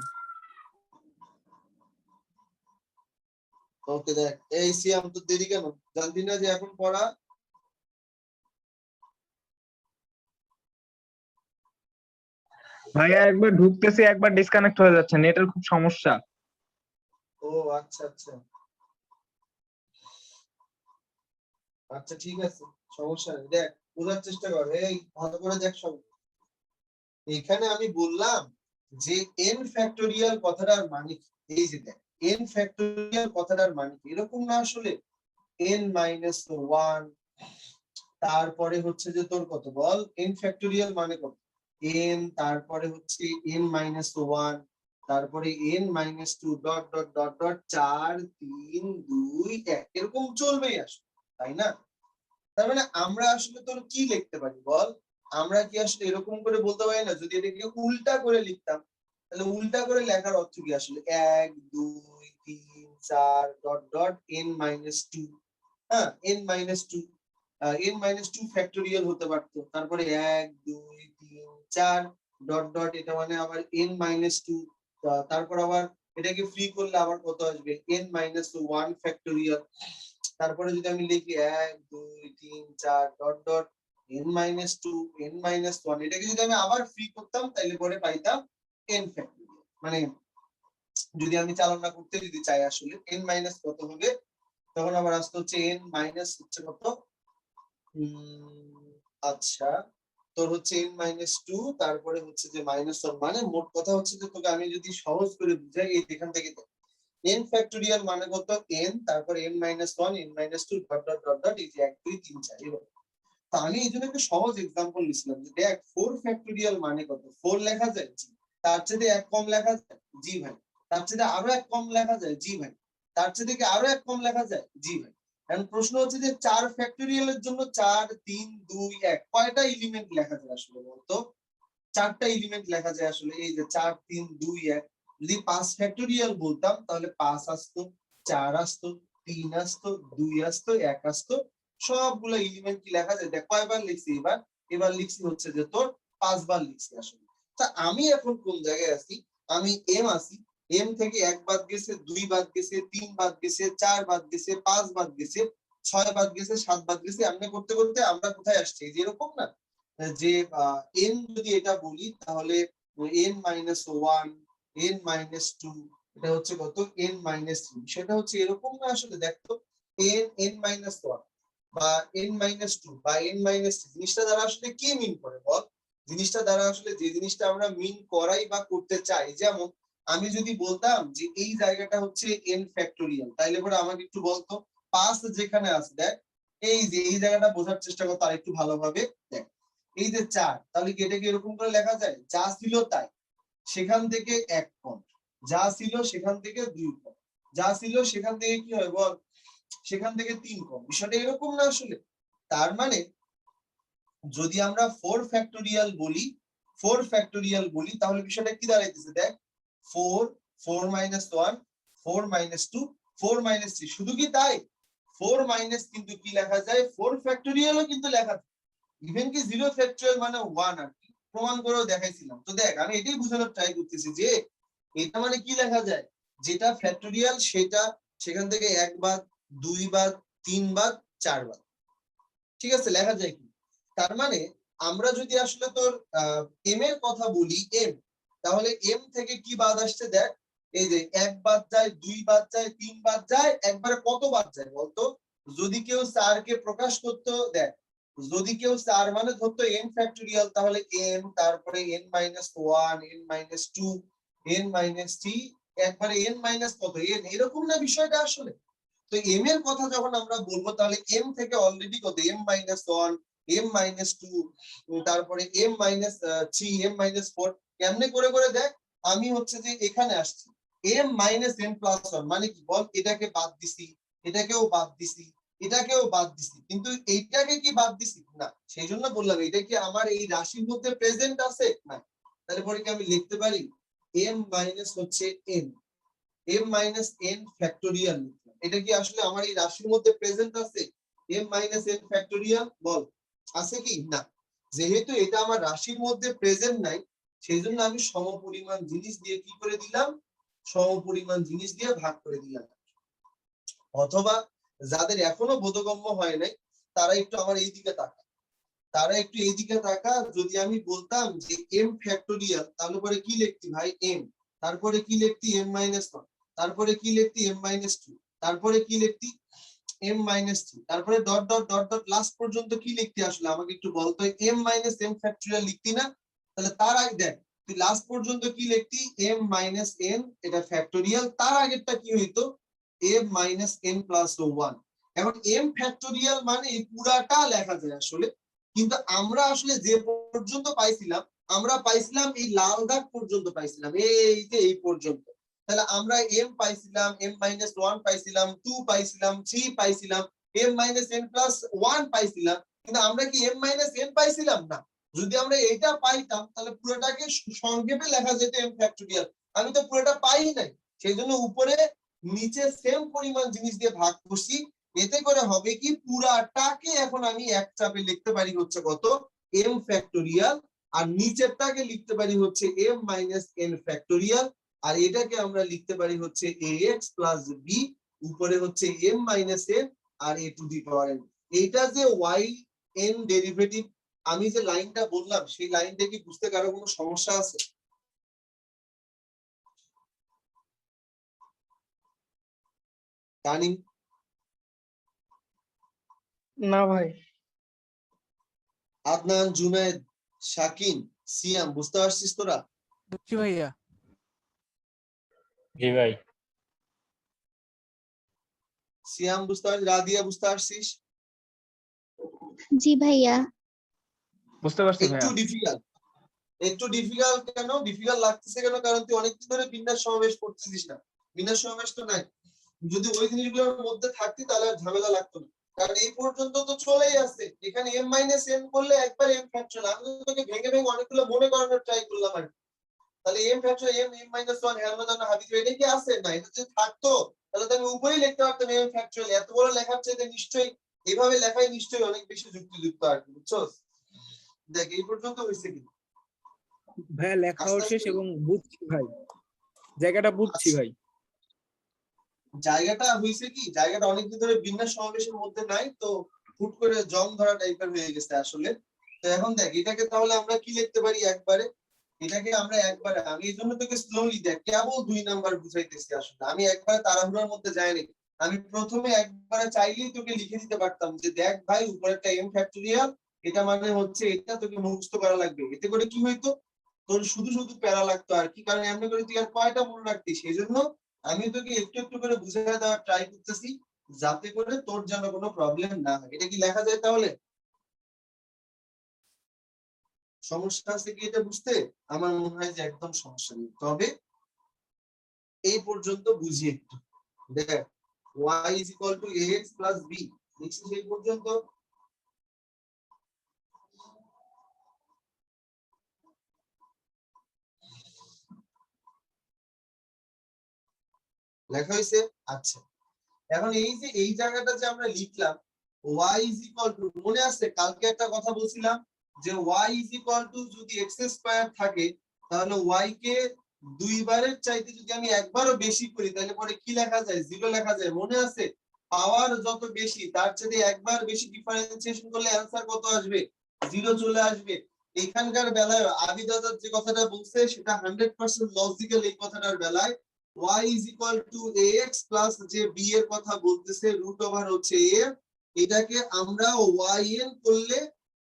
ওকে দেখ, এই সিয়াম তো দেরি কেন? জানতি না যে এখন পড়া? ভাইয়া একবার ঢুকতেছি, একবার ডিসকানেক্ট হয়ে যাচ্ছে, নেটের খুব সমস্যা। ও আচ্ছা আচ্ছা আচ্ছা, ঠিক আছে, সমস্যা নেই। দেখ, বোঝার চেষ্টা কর, এই ভালো করে দেখ সব। এখানে আমি বললাম যে n ফ্যাক্টোরিয়াল কথাটার মানে কি? এই যে দেখ, n ফ্যাক্টোরিয়াল কথাটার মানে কি? এরকম না আসলে n minus 1, তারপরে হচ্ছে যে তোর কত বল, n ফ্যাক্টোরিয়াল মানে কত? n, তারপরে হচ্ছে n minus 1, তারপরে n minus 2 dot dot dot dot 4 3 2 1 এরকম চলবেই আসলে, তাই না? তার মানে আমরা আসলে তোর কি লিখতে পারি বল? আমরা কি আসলে এরকম করে বলতে পারি না? যদি এটাকে উল্টা করে লিখতাম, তাহলে উল্টা করে লেখার অর্থ কি আসলে? 1 2 3 4 ডট ডট n minus 2, হ্যাঁ, n minus 2, n minus 2 factorial হতে পারতো। তারপরে 1 2 3 4 ডট ডট, এটা মানে আবার n minus 2, তারপর আবার এটাকে ফ্রি করলে আবার কত আসবে? n minus 1 factorial. তারপরে যদি আমি লিখি 1 2 3 4 dot dot n minus 2 n minus 1, এটাকে যদি আমি আবার ফ্রি করতাম তাহলে পরে পাইতাম n ফ্যাক্টোরিয়াল। মানে যদি আমি চালনা করতে যদি চাই আসলে n মাইনাস কত হবে, তখন আবার আসতে হচ্ছে n মাইনাস হচ্ছে কত, আচ্ছা তোর হচ্ছে n মাইনাস 2, তারপরে হচ্ছে যে মাইনাস 1। মানে মোট কথা হচ্ছে যে তোকে আমি যদি সহজ করে বুঝাই, এই এখান থেকে n ফ্যাক্টোরিয়াল মানে কত? n, তারপরে n minus 1 n minus 2 dot dot dot dot, এই যে 1 2 3 4 এরকম। তো আমি এই জন্য একটা সহজ এক্সাম্পল নিছিলাম যে দেখ 4 ফ্যাক্টোরিয়াল মানে কত? 4 লেখা যায়? জি। তার চেয়ে এক কম লেখা যায়? জি ভাই। তার চেয়ে আরো এক কম লেখা যায়? জি ভাই। তার চেয়ে কি আরো এক কম লেখা যায়? জি ভাই। এখন প্রশ্ন হচ্ছে যে 4 ফ্যাক্টোরিয়ালের জন্য 4 3 2 1 কয়টা এলিমেন্ট লেখা যায় আসলে বলতো? 4টা এলিমেন্ট লেখা যায় আসলে। এই যে 4 3 2 1, যদি 5 ফ্যাক্টোরিয়াল বলতাম তাহলে 5 আসতো, 4 আসতো, 3 আসতো, 2 আসতো, 1 আসতো, সবগুলো এলিমেন্ট কি লেখা যায়? দেখ কয়বার লিখছি এবার? এবার লিখছি হচ্ছে যে তোর 5 বার লিখছি আসলে। তা আমি এখন কোন জায়গায় আছি? আমি এম আছি। এম থেকে 1 বাদ গেছে, 2 বাদ গেছে, 3 বাদ গেছে, 4 বাদ গেছে, 5 বাদ গেছে, 6 বাদ গেছে, 7 বাদ গেছে। এমনি করতে করতে আমরা কোথায় আসছি? এই যে এরকম না যে n যদি এটা বলি তাহলে n minus 1 n minus 2, এটা হচ্ছে কত? n minus 3। সেটা হচ্ছে এরকম না আসলে? দেখতো n minus 1 বা n minus 2 বা n minus 3 জিনিসটা দ্বারা আসলে কি মিন করে বল? জিনিসটা দ্বারা আসলে যে জিনিসটা আমরা মিন করাই বা করতে চাই, যেমন আমি যদি বলতাম যে এই জায়গাটা হচ্ছে n ফ্যাক্টোরিয়াল, তাইলে পরে আমাকে একটু বলতো 5 যেখানে আছে, দেখ এই যে এই জায়গাটা বোঝার চেষ্টা কর তার একটু ভালোভাবে। দেখ এই যে 4, তাহলে কি এটাকে এরকম করে লেখা যায়? যা ছিল তাই, সেখান থেকে 1 কম, যা ছিল সেখান থেকে 2 কম, যা ছিল সেখান থেকে কি হয় বল? সেখান থেকে 3 কম। বিষয়টা এরকম না আসলে? তার মানে যদি আমরা 4 ফ্যাক্টোরিয়াল বলি, 4 ফ্যাক্টোরিয়াল বলি, তাহলে বিষয়টা কি দাঁড়াইতেছে? দেখ 4 4 minus 1 4 minus 2 4 minus 3। শুধু কি তাই? 4 মাইনাস কিন্তু কি লেখা যায়? 4 ফ্যাক্টোরিয়ালও কিন্তু লেখা যায়। ইভেন কি 0 ফ্যাক্টোরিয়াল মানে 1 আর কি, প্রমাণ করেও দেখাইছিলাম। তো দেখ আমি এটাই বোঝানোর ট্রাই করতেছি যে এটা মানে কি লেখা যায়? যেটা ফ্যাক্টোরিয়াল সেটা সেখান থেকে 1 বাদ, 2 বাদ, 3 বাদ, 4 বাদ, ঠিক আছে, লেখা যায় কি? তার মানে আমরা যদি আসলে তোর এম এর কথা বলি, এম, তাহলে এম থেকে কি বাদ আসছে? দেখ এই যে 1 বাদ যায়, 2 বাদ যায়, 3 বাদ যায়, একবারে কত বাদ যায় বলতো? যদি কেউ 4 কে প্রকাশ করতে দেয়, যদি কেউ 4 মানে ধরতো n ফ্যাক্টোরিয়াল, তাহলে n, তারপরে n-1, n-2, n-3, একবারে n- কত n, এরকম না বিষয়টা আসলে। তো m এর কথা যখন আমরা বলবো তাহলে m থেকে অলরেডি কত m-1, m-2, তারপরে m-3, m-4, কেমনে করে করে দেখ। আমি হচ্ছে যে এখানে আসছি m-n+1 মানে কি বল, এটাকে বাদ দিছি, এটাকেও বাদ দিছি, এটাকেও বাদ দিছি, কিন্তু এইটাকে কি বাদ দিছি না, সেই জন্য বললাম এটা কি আমার এই রাশির মধ্যে প্রেজেন্ট আছে না। তাহলে পরে কি আমি লিখতে পারি m-n, m-n ফ্যাক্টোরিয়াল, এটা কি আসলে আমার এই রাশির মধ্যে প্রেজেন্ট আছে? m-n ফ্যাক্টোরিয়াল বল আছে কি না? যেহেতু এটা আমার রাশির মধ্যে প্রেজেন্ট নাই, সেই জন্য আমি সমপরিমাণ জিনিস দিয়ে কি করে দিলাম, সমপরিমাণ জিনিস দিয়ে ভাগ করে দিলাম। অথবা যাদের এখনো বোধগম্য হয় নাই তারা একটু আমার এই দিকে তাকা, তারা একটু এই দিকে তাকা। যদি আমি বলতাম যে m ফ্যাক্টোরিয়াল, তাহলে পরে কি লিখতি ভাই m, তারপরে কি লিখতি m-1, তারপরে কি লিখতি m-2, তারপরে কি লিখতি m-3, তারপরে dot dot dot dot last পর্যন্ত কি লিখতি আসলে আমাকে একটু বলতো, m-n ফ্যাক্টোরিয়াল লিখতি না? তাহলে তার আগে দেখ তুই লাস্ট পর্যন্ত কি লিখতি m-n, এটা ফ্যাক্টোরিয়াল, তার আগেরটা কি হইতো m-n+1। এখন m ফ্যাক্টোরিয়াল মানে এই পুরাটা লেখা যায় আসলে, কিন্তু আমরা আসলে যে পর্যন্ত পাইছিলাম, আমরা পাইছিলাম এই লাল দাগ পর্যন্ত পাইছিলাম, এই যে এই পর্যন্ত। তাহলে আমরা m পাইছিলাম, m-1 পাইছিলাম, 2 পাইছিলাম, 3 পাইছিলাম, m-n+1 পাইছিলাম, কিন্তু আমরা কি m-n পাইছিলাম না। যদি আমরা এটা পাইতাম তাহলে পুরোটাকে সংক্ষেপে লেখা যেত m ফ্যাক্টোরিয়াল, আমি তো পুরোটা পাই নাই, সেই জন্য উপরে নিচে সেম পরিমাণ জিনিস দিয়ে ভাগ করছি। এতে করে হবে কি, পুরাটাকে এখন আমি এক চাপে লিখতে পারি হচ্ছে কত m ফ্যাক্টোরিয়াল, আর নিচেরটাকে লিখতে পারি হচ্ছে m-n ফ্যাক্টোরিয়াল, আর এটাকে আমরা লিখতে পারি হচ্ছে ax + b, উপরে হচ্ছে m-n আর a to the power n। এইটা যে y n ডেরিভেটিভ, আমি যে লাইনটা বললাম সেই লাইনটা কি বুঝতে কারো কোনো সমস্যা আছে? জানি না ভাই। আদনান, জুনায়েদ, শাকিন, সিয়াম, বুঝতে পারছিস তোরা? বুঝছি ভাইয়া। জি ভাই। সিয়াম বুঝতে পারছিস? রাদিয়া বুঝতে পারছিস? জি ভাইয়া। বুঝতে পারছি একটু ভাইয়া। ডিফিকাল্ট, একটু ডিফিকাল্ট কেন, ডিফিকাল্ট লাগতেছে কেন? কারণ তুই অনেকদিন ধরে বিন্যাস সমাবেশ করতেছিস না, বিন্যাস সমাবেশ তো নাই। যদি ওই জিনিসগুলোর মধ্যে থাকতি তাহলে আর ঝামেলা লাগতো না, কারণ এই পর্যন্ত তো চলেই আসছে। এখানে m-n করলে একবার m ফ্যাক্টর, আমি তোকে ভেঙে ভেঙে অনেকগুলো মনে করানোর ট্রাই করলাম আর কি। তাহলে m ফ্যাক্টর m-1 হেলমেদান হাবিজ, এটা কি আছে না? এটা যদি থাকতো তাহলে তো আমি উপরেই লিখতে পারতাম m ফ্যাক্টর। এত বড় লেখার চাইতে নিশ্চয়ই এভাবে লেখাই নিশ্চয়ই অনেক বেশি যুক্তিযুক্ত আর কি, বুঝছস? দেখ এই পর্যন্ত হয়েছে কি ভাইয়া লেখাও আস্তে শেষ আস্তে এবং বুঝছি ভাই, জায়গাটা বুঝছি ভাই। জায়গাটা হয়েছে কি, জায়গাটা অনেকদিন ধরে বিন্যাস সমাবেশের মধ্যে নাই তো, হুট করে জং ধরা টাইপের হয়ে গেছে আসলে। তো এখন দেখ এটাকে তাহলে আমরা কি লিখতে পারি একবারে, এটাকে আমরা একবারে, আমি এই জন্য তোকে স্লোলি দেখ কেবল 2 নাম্বার বুঝাইতেছি আসলে, আমি একবারে তাড়াহুড়োর মধ্যে যাইনি। আমি প্রথমে একবারে চাইলেই তোকে লিখে দিতে পারতাম যে দেখ ভাই উপরে একটা m ফ্যাক্টোরিয়াল, এটা মানে হচ্ছে এটা, তোকে মুখস্থ করা লাগবে। এতে করে কি হইতো, তোর শুধু শুধু প্যারা লাগতো আর কি, কারণ এমনি করে তুই আর কয়টা মনে রাখতিস। সেই জন্য আমি তোকে একটু একটু করে বুঝিয়ে দেওয়ার ট্রাই করতেছি, যাতে করে তোর যেন কোনো প্রবলেম না হয়। এটা কি লেখা যায় তাহলে? সমস্যা আছে কি এটা বুঝতে? আমার মনে হয় যে একদম সমস্যা নেই, তবে এই পর্যন্ত বুঝি একটু। দেখ y = ax + b, দেখছিস এই পর্যন্ত? লেখা হয়েছে? আচ্ছা, এখন এই যে এই জায়গাটা যে আমরা লিখলাম y = মনে আছে কালকে একটা কথা বলছিলাম যে y = যদি x² থাকে তাহলে y কে 2 বারের চাইতে যদি আমি একবারও বেশি করি তাহলে পরে কি লেখা যায়, 0 লেখা যায়, মনে আছে? পাওয়ার যত বেশি তার চেয়ে একবার বেশি ডিফারেন্সিয়েশন করলে অ্যানসার কত আসবে, 0 চলে আসবে। এখানকার বেলায় আবিদ আজাদ যে কথাটা বলছে সেটা 100% লজিক্যাল। এই কথাটার বেলায় y is equal to ax plus যে b এর কথা বলতেছে রুট ওভার হচ্ছে a, এটাকে আমরা yn করলে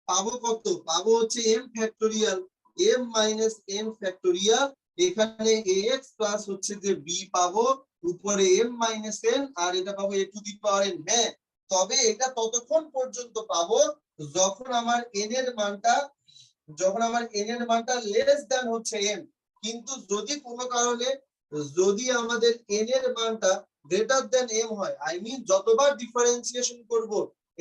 পাবো কত? পাবো হচ্ছে m factorial, m minus m factorial, এখানে ax প্লাস হচ্ছে যে b পাবো, উপরে m মাইনাস n, আর এটা পাবো a to the power n। হ্যাঁ, তবে এটা ততক্ষণ পর্যন্ত পাবো যখন আমার n এর মানটা লেস দ্যান হচ্ছে m। কিন্তু যদি কোনো কারণে যদি আমাদের n এর মানটা গ্রেটার দ্যান m হয়, আই মিন যতবার ডিফারেন্সিয়েশন করব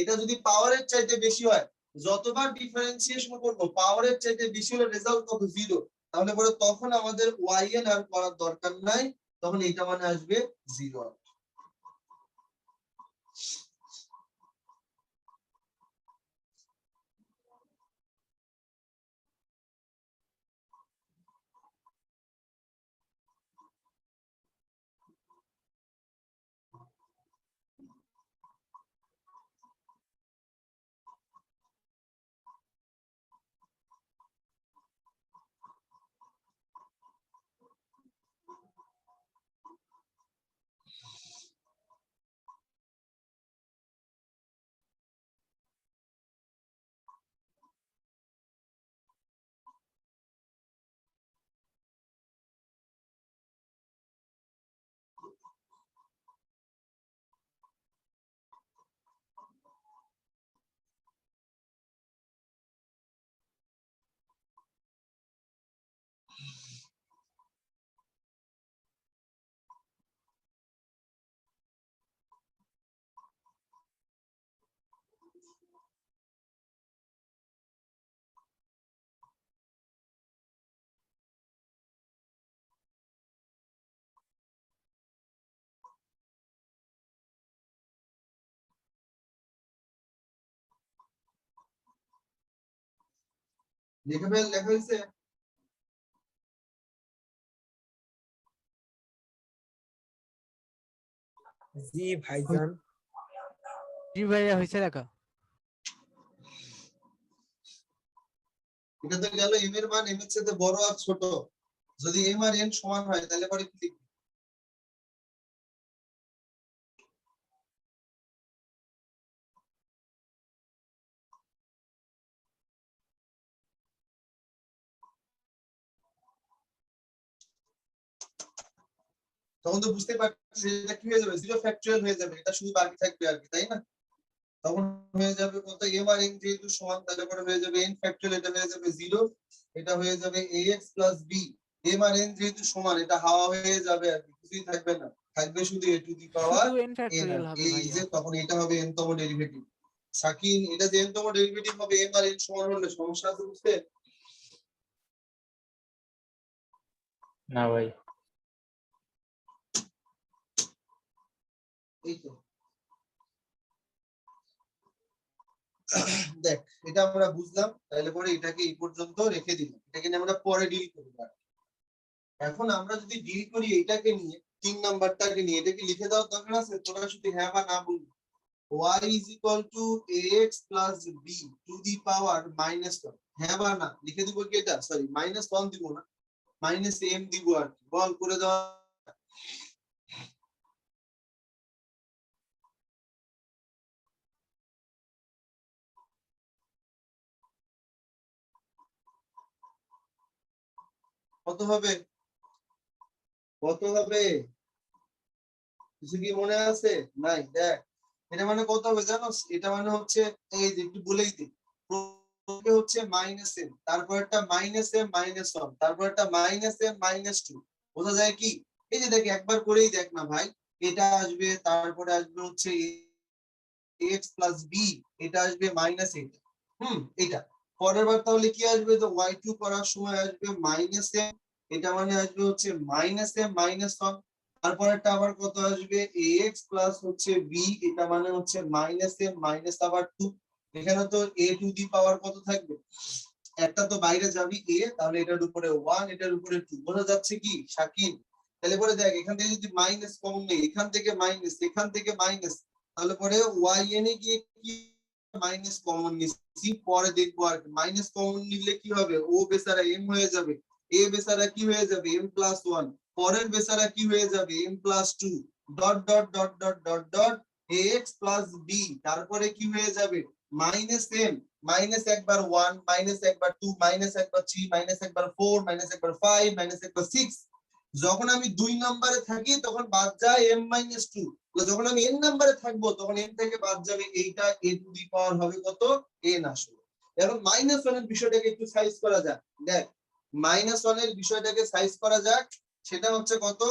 এটা যদি পাওয়ারের চাইতে বেশি হয়, যতবার ডিফারেন্সিয়েশন করব পাওয়ারের চাইতে বেশি হলে রেজাল্ট কত? 0। তাহলে পরে তখন আমাদের yn আর করার দরকার নাই, তখন এটা মানে আসবে 0। লেখা হয়েছে? জি ভাইজান। জি ভাইয়া হয়েছে লেখা। এটা তো গেল m এর মান m এর চেয়ে বড় আর ছোট, যদি m আর n সমান হয় তাহলে পরে কি লিখব? তখন তো বুঝতে পারছি এটা কি হয়ে যাবে, 0 ফ্যাক্টরিয়াল হয়ে যাবে, এটা শুধু বাকি থাকবে আর কি, তাই না? তখন হয়ে যাবে কত? m আর n যেহেতু সমান তাহলে পরে হয়ে যাবে n ফ্যাক্টরিয়াল, এটা হয়ে যাবে 0, এটা হয়ে যাবে ax প্লাস b। m আর n যেহেতু সমান এটা হাওয়া হয়ে যাবে আর কি, কিছুই থাকবে না, থাকবে শুধু a টু দি পাওয়ার শুধু n n। ফ্যাক্টোরিয়াল হবে এই ভাইয়া। যে তখন এটা হবে n তম ডেরিভেটিভ। সাকিন, এটা যে n তম ডেরিভেটিভ হবে m আর n সমান হলে সমস্যা আছে বুঝতে? না ভাই। এই তো দেখ, এটা আমরা বুঝলাম, তাহলে পরে এটাকে এই পর্যন্ত রেখে দিলাম, এটাকে নিয়ে আমরা পরে ডিল করব। এখন আমরা যদি ডিল করি এটাকে নিয়ে, 3 নাম্বারটাকে নিয়ে, এটাকে লিখে দেওয়ার দরকার আছে? তোরা শুধু হ্যাঁ বা না বলবি। y is equal to ax plus b to the power -1, হ্যাঁ বা না লিখে দিব কি? এটা সরি -1 দিব না, -m দিব আর কি। বল করে দেওয়া। কত হবে? কত হবে? কিছু কি মনে আছে? নাই। দেখ এটা মানে কত হবে জানোস? এটা মানে হচ্ছে এই যে একটু বলেই দিই, প্রথমে হচ্ছে -m, তারপর একটা -m-1, তারপর একটা -m-2। বোঝা যায় কি? এই যে দেখ একবার করেই দেখ না ভাই, এটা আসবে, তারপরে আসবে হচ্ছে ax প্লাস b, এটা আসবে -8। এটা পরের বার তাহলে কি আসবে? তো y2 করার সময় আসবে -m, এটা মানে আসবে হচ্ছে -m-1। তারপরেরটা আবার কত আসবে? ax প্লাস হচ্ছে b, এটা মানে হচ্ছে -m মাইনাস আবার 2। এখানে তো a টু দি পাওয়ার কত থাকবে? একটা তো বাইরে যাবি a, তাহলে এটার উপরে 1, এটার উপরে 2। বোঝা যাচ্ছে কি শাকিন? তাহলে পরে দেখ এখান থেকে যদি মাইনাস কমন নেই, এখান থেকে মাইনাস, এখান থেকে মাইনাস, তাহলে পরে yn এ গিয়ে কি মাইনাস কমন নিচ্ছি, পরে দেখবো আর মাইনাস কমন নিলে কি হবে? ও বেচারা m হয়ে যাবে, এ বেসারা কি হয়ে যাবে m প্লাস 1, পরের বেসারা কি হয়ে যাবে m plus 2, dot dot dot dot dot dot ax plus b, তারপরে কি হয়ে যাবে মাইনাস m, মাইনাস একবার 1, মাইনাস একবার 2, মাইনাস একবার 3, মাইনাস একবার 4, মাইনাস একবার 5, মাইনাস একবার 6। যখন আমি 2 নম্বরে থাকি তখন বাদ যায় m মাইনাস 2, যখন আমি n নম্বরে থাকবো তখন n থেকে বাদ যাবে এইটা, a টু দি পাওয়ার হবে কত n আসলে। এখন মাইনাস 1 এর বিষয়টাকে একটু সাইজ করা যাক, দেখ মাইনাস 1 এর বিষয়টাকে সাইজ করা যাক, সেটা হচ্ছে কত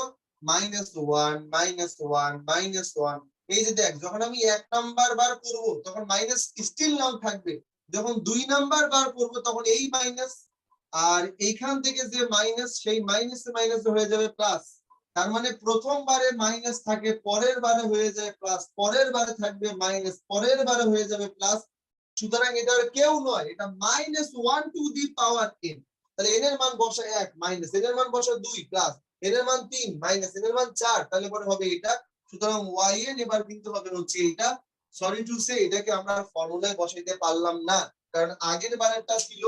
মাইনাস 1, মাইনাস 1, মাইনাস 1। এই যে দেখ যখন আমি 1 নাম্বার বার করব তখন মাইনাস স্টিল নাও থাকবে, যখন 2 নাম্বার বার করব তখন এই মাইনাস, আর এইখান থেকে যে মাইনাস সেই মাইনাসে মাইনাস হয়ে যাবে প্লাস। তার মানে প্রথমবারে মাইনাস থাকে, পরের বারে হয়ে যায় প্লাস, পরের বারে থাকবে মাইনাস, পরের বারে হয়ে যাবে প্লাস। সুতরাং এটা কেউ নয়, এটা minus 1 two the power n। তাহলে n এর মান বসা 1, মাইনাস n এর মান বসা 2, প্লাস n এর মান 3, মাইনাস n এর মান 4, তাহলে পরে হবে এটা। সুতরাং yn এবার কিন্তু হবে হচ্ছে এটা। সরি টু সে এটাকে আমরা ফর্মুলায় বসাইতে পারলাম না, কারণ আগের বারেরটা ছিল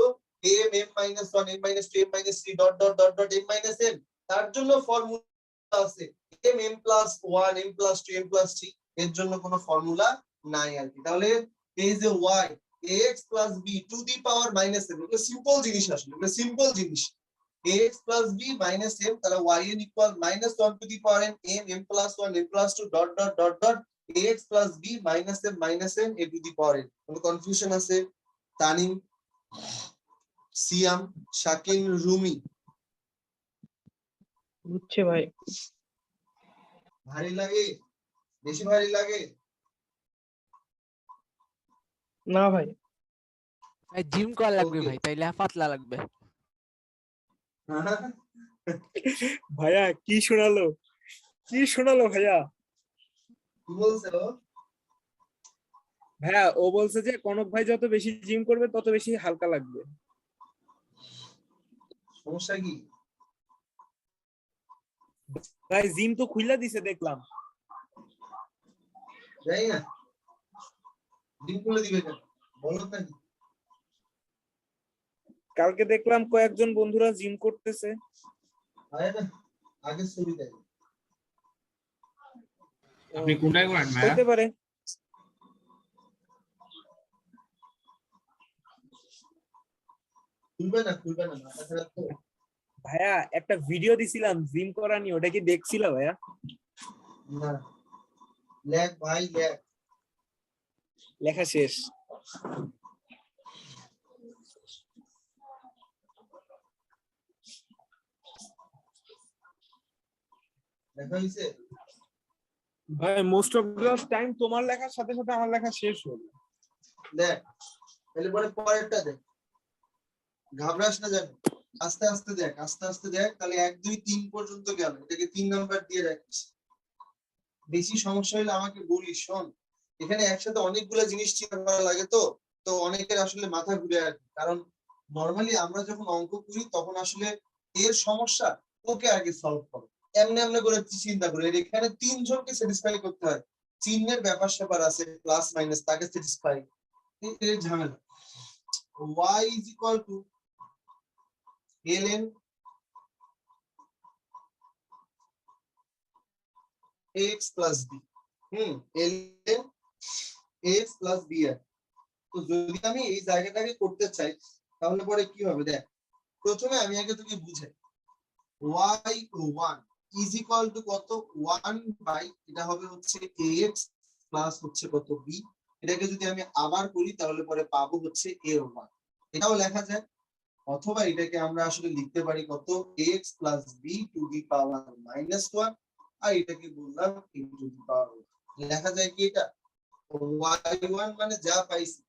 m m minus 1 m minus 2 m minus 3 dot dot dot dot m minus n, তার জন্য ফর্মুলা আছে m m plus 1 m plus 2 m plus 3, এর জন্য কোনো ফর্মুলা নাই আর কি। তাহলে এই যে y ax plus b two the power minus m, এটা সিম্পল জিনিস, আসলে এটা সিম্পল জিনিস। ax plus b minus m, তাহলে yn equal minus 1 to the power n m m plus 1 m plus 2 dot dot dot dot ax plus b minus m a to the power n। কোনো confusion আছে? তানিম, সিয়াম, শাকিল, রুমি, বুঝছে ভাই। ভারী লাগে? বেশি ভারী লাগে? না ভাই। ভাই জিম করা লাগবে Okay. ভাই, তাইলে পাতলা লাগবে। ভাইয়া কি শোনালো, কি শোনালো ভাইয়া? কি বলছে ও? ভাইয়া ও বলছে যে কনক ভাই যত বেশি জিম করবে তত বেশি হালকা লাগবে। সমস্যা কি? ভাই জিম তো খুইলা দিছে দেখলাম। জানি না, দিন খুলে দিবে কেন বলো নাকি? কালকে দেখলাম কয়েকজন বন্ধুরা জিম করতেছে। আরে না, আগের ছবি দেখ। আপনি কোনটাই করেন ভাইয়া? হইতে পারে। খুলবে না, মাথা খারাপ তো। ভাইয়া একটা ভিডিও দিছিলাম জিম করা নিয়ে, ওটা কি দেখছিলা ভাইয়া? না, লেখ ভাই লেখ। লেখা শেষ। লেখা হইছে? ভাই মোস্ট অফ দ্য টাইম তোমার লেখার সাথে সাথে আমার লেখা শেষ হলো। দেখ, তাহলে পরে পরেরটা দেখ, ঘাবড়াস না জানি, আস্তে আস্তে দেখ, আস্তে আস্তে দেখ। তাহলে 1 2 3 পর্যন্ত গেল, এটাকে 3 নাম্বার দিয়ে রাখিস। বেশি সমস্যা হলে আমাকে বলিস। শোন, এখানে একসাথে অনেকগুলা জিনিস চিন্তা করা লাগে, তো তো অনেকের আসলে মাথা ঘুরে আর কি। কারণ নরমালি আমরা যখন অঙ্ক করি তখন আসলে এর সমস্যা ওকে আগে সলভ করো, এমনি এমনি করে চিন্তা করে। এখানে 3 জনকে স্যাটিসফাই করতে হয়, চিহ্নের ব্যাপার স্যাপার আছে, প্লাস মাইনাস, তাকে স্যাটিসফাই, এই ঝামেলা। y is equal to ln x plus b, ln x plus b। তো যদি আমি এই জায়গাটাকে করতে চাই তাহলে পরে কি হবে দেখ, প্রথমে আমি আগে তোকে বুঝাই। y1 is equal to কত, 1 বাই এটা হবে হচ্ছে ax প্লাস হচ্ছে কত b। এটাকে যদি আমি আবার করি তাহলে পরে পাবো হচ্ছে a1, এটাও লেখা যায়। অথবা এটাকে আমরা আসলে লিখতে পারি কত, x plus b to the power -1, আর এটাকে বললাম a to the power 1। লেখা যায় কি এটা? y1 মানে যা পাইছি,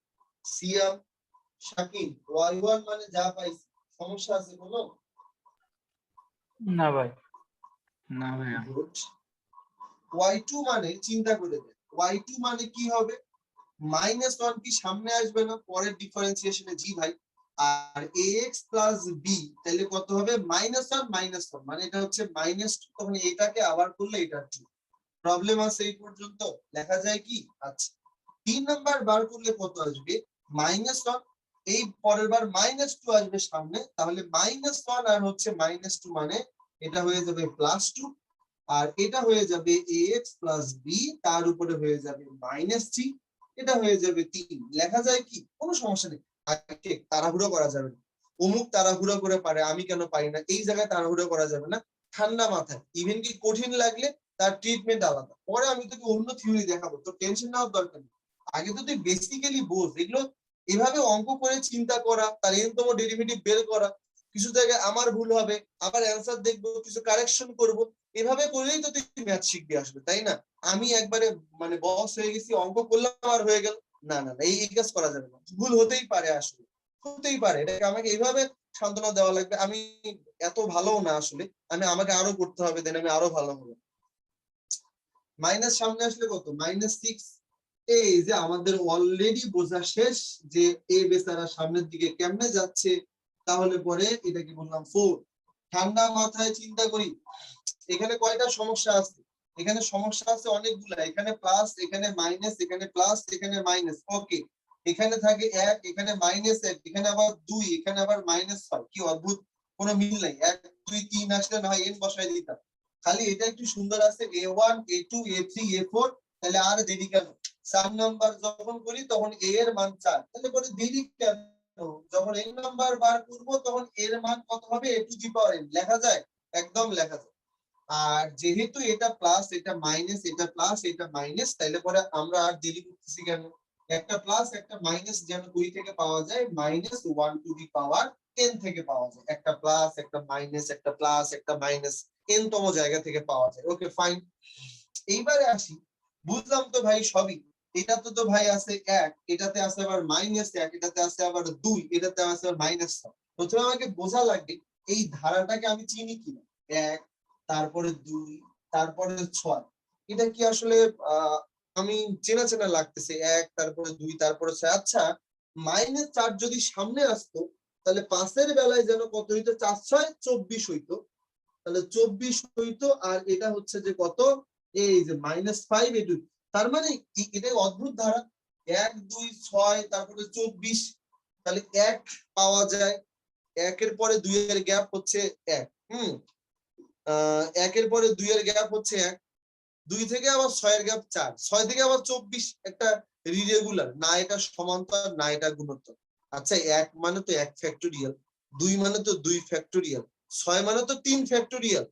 সিয়াম, শাকিল, y1 মানে যা পাইছি। সমস্যা আছে কোনো? না ভাই, না ভাইয়া। Good. y2 মানে চিন্তা করে দেখ, y2 মানে কি হবে, -1 কি সামনে আসবে না পরের ডিফারেন্সিয়েশনে? জি ভাই। আর ax plus b তাহলে কত হবে, -1 মানে এটা হচ্ছে -2, তখন এটাকে আবার করলে এটা 2। প্রবলেম আছে এই পর্যন্ত? লেখা যায় কি? আচ্ছা, 3 নাম্বার বার করলে কত আসবে, -1 এই পরের বার -2 আসবে সামনে, তাহলে -1 আর হচ্ছে -2 মানে এটা হয়ে যাবে +2, আর এটা হয়ে যাবে ax + b, তার উপরে হয়ে যাবে -3, এটা হয়ে যাবে 3। লেখা যায় কি? কোনো সমস্যা নেই, আগে তাড়াহুড়ো করা যাবে না। অমুক তাড়াহুড়ো করে পারে, আমি কেন পারি না, এই জায়গায় তাড়াহুড়ো করা যাবে না। ঠান্ডা মাথায়, ইভেন কি কঠিন লাগলে তার ট্রিটমেন্ট আলাদা, পরে আমি তোকে অন্য থিওরি দেখাবো, তো টেনশন নেওয়ার দরকার নেই। আগে তো তুই বেসিক্যালি বোঝ এগুলো। এভাবে অঙ্ক করে চিন্তা করা, তার এনতম ডেরিভেটিভ বের করা, কিছু জায়গায় আমার ভুল হবে, আবার অ্যান্সার দেখবো, কিছু কারেকশন করব, এভাবে করলেই তো তুই ম্যাথ শিখবি আসবে, তাই না? আমি একবারে মানে বস হয়ে গেছি, অঙ্ক করলাম আর হয়ে গেল, না না না, এই কাজ করা যাবে না। ভুল হতেই পারে, আসলে হতেই পারে, এটাকে আমাকে এইভাবে সান্ত্বনা দেওয়া লাগবে, আমি এত ভালো না আসলে, আমাকে আরো করতে হবে, দেন আমি আরো ভালো হবো। মাইনাস সামনে আসলে কত? -6। এই যে আমাদের অলরেডি বোঝা শেষ যে এ বেচারা সামনের দিকে কেমনে যাচ্ছে, তাহলে পরে এটাকে বললাম 4। ঠান্ডা মাথায় চিন্তা করি, এখানে কয়টা সমস্যা আছে? এখানে সমস্যা আছে অনেকগুলা, এখানে প্লাস, এখানে মাইনাস, এখানে প্লাস, এখানে মাইনাস, ওকে। এখানে থাকে 1, এখানে -1, এখানে আবার 2, এখানে আবার -6। কি অদ্ভুত, কোনো মিল নাই। 1 2 3 আসলে না হয় n বসাই দিতাম, খালি এটা একটু সুন্দর আছে, a1 a2 a3 a4, তাহলে আর দেরি কেন? 4 নাম্বার যখন করি তখন a এর মান 4, তাহলে পরে দেরি কেন? যখন n নাম্বার বার করব তখন এর মান কত হবে? a to the power n। লেখা যায়? একদম লেখা যায়। আর যেহেতু এটা প্লাস, এটা মাইনাস, এটা প্লাস, এটা মাইনাস, তাইলে পরে আমরা আর দেরি করতেছি কেন? একটা প্লাস একটা মাইনাস যেন 2 থেকে পাওয়া যায়, -1 টু দি পাওয়ার n থেকে পাওয়া যায়। একটা প্লাস, একটা মাইনাস, একটা প্লাস, একটা মাইনাস n তম জায়গা থেকে পাওয়া যায়। Okay fine. এইবারে আসি, বুঝলাম তো ভাই সবই। এটাতে তো ভাই আছে 1, এটাতে আছে আবার -1, এটাতে আছে আবার 2, এটাতে আছে আবার -6। প্রথমে আমাকে বোঝা লাগবে এই ধারাটাকে আমি চিনি কিনা। 1, তারপরে 2, তারপরে 6, এটা কি আসলে আমি চেনা চেনা লাগতেছে। 1, তারপরে 2, তারপরে 6। আচ্ছা, -4 যদি সামনে আসতো, তাহলে 5 এর বেলায় যেন কত হইতো? 4 6 24 হইতো, তাহলে 24 হইতো। আর এটা হচ্ছে যে কত? এই যে -5 এটু। তার মানে এটাই অদ্ভুত ধারা। 1 2 6, তারপরে 24, তাহলে 1 পাওয়া যায়। 1 এর পরে 2 এর গ্যাপ হচ্ছে 1। 1 এর পরে 2 এর গ্যাপ হচ্ছে 1, 2 থেকে আবার 6 এর গ্যাপ 4, 6 থেকে আবার 24, একটা রিরেগুলার না, এটা সমান্তরাল না, এটা গুণোত্তর। আচ্ছা, 1 মানে তো 1 ফ্যাক্টোরিয়াল, 2 মানে তো 2 ফ্যাক্টোরিয়াল, 6 মানে তো 3 ফ্যাক্টোরিয়াল,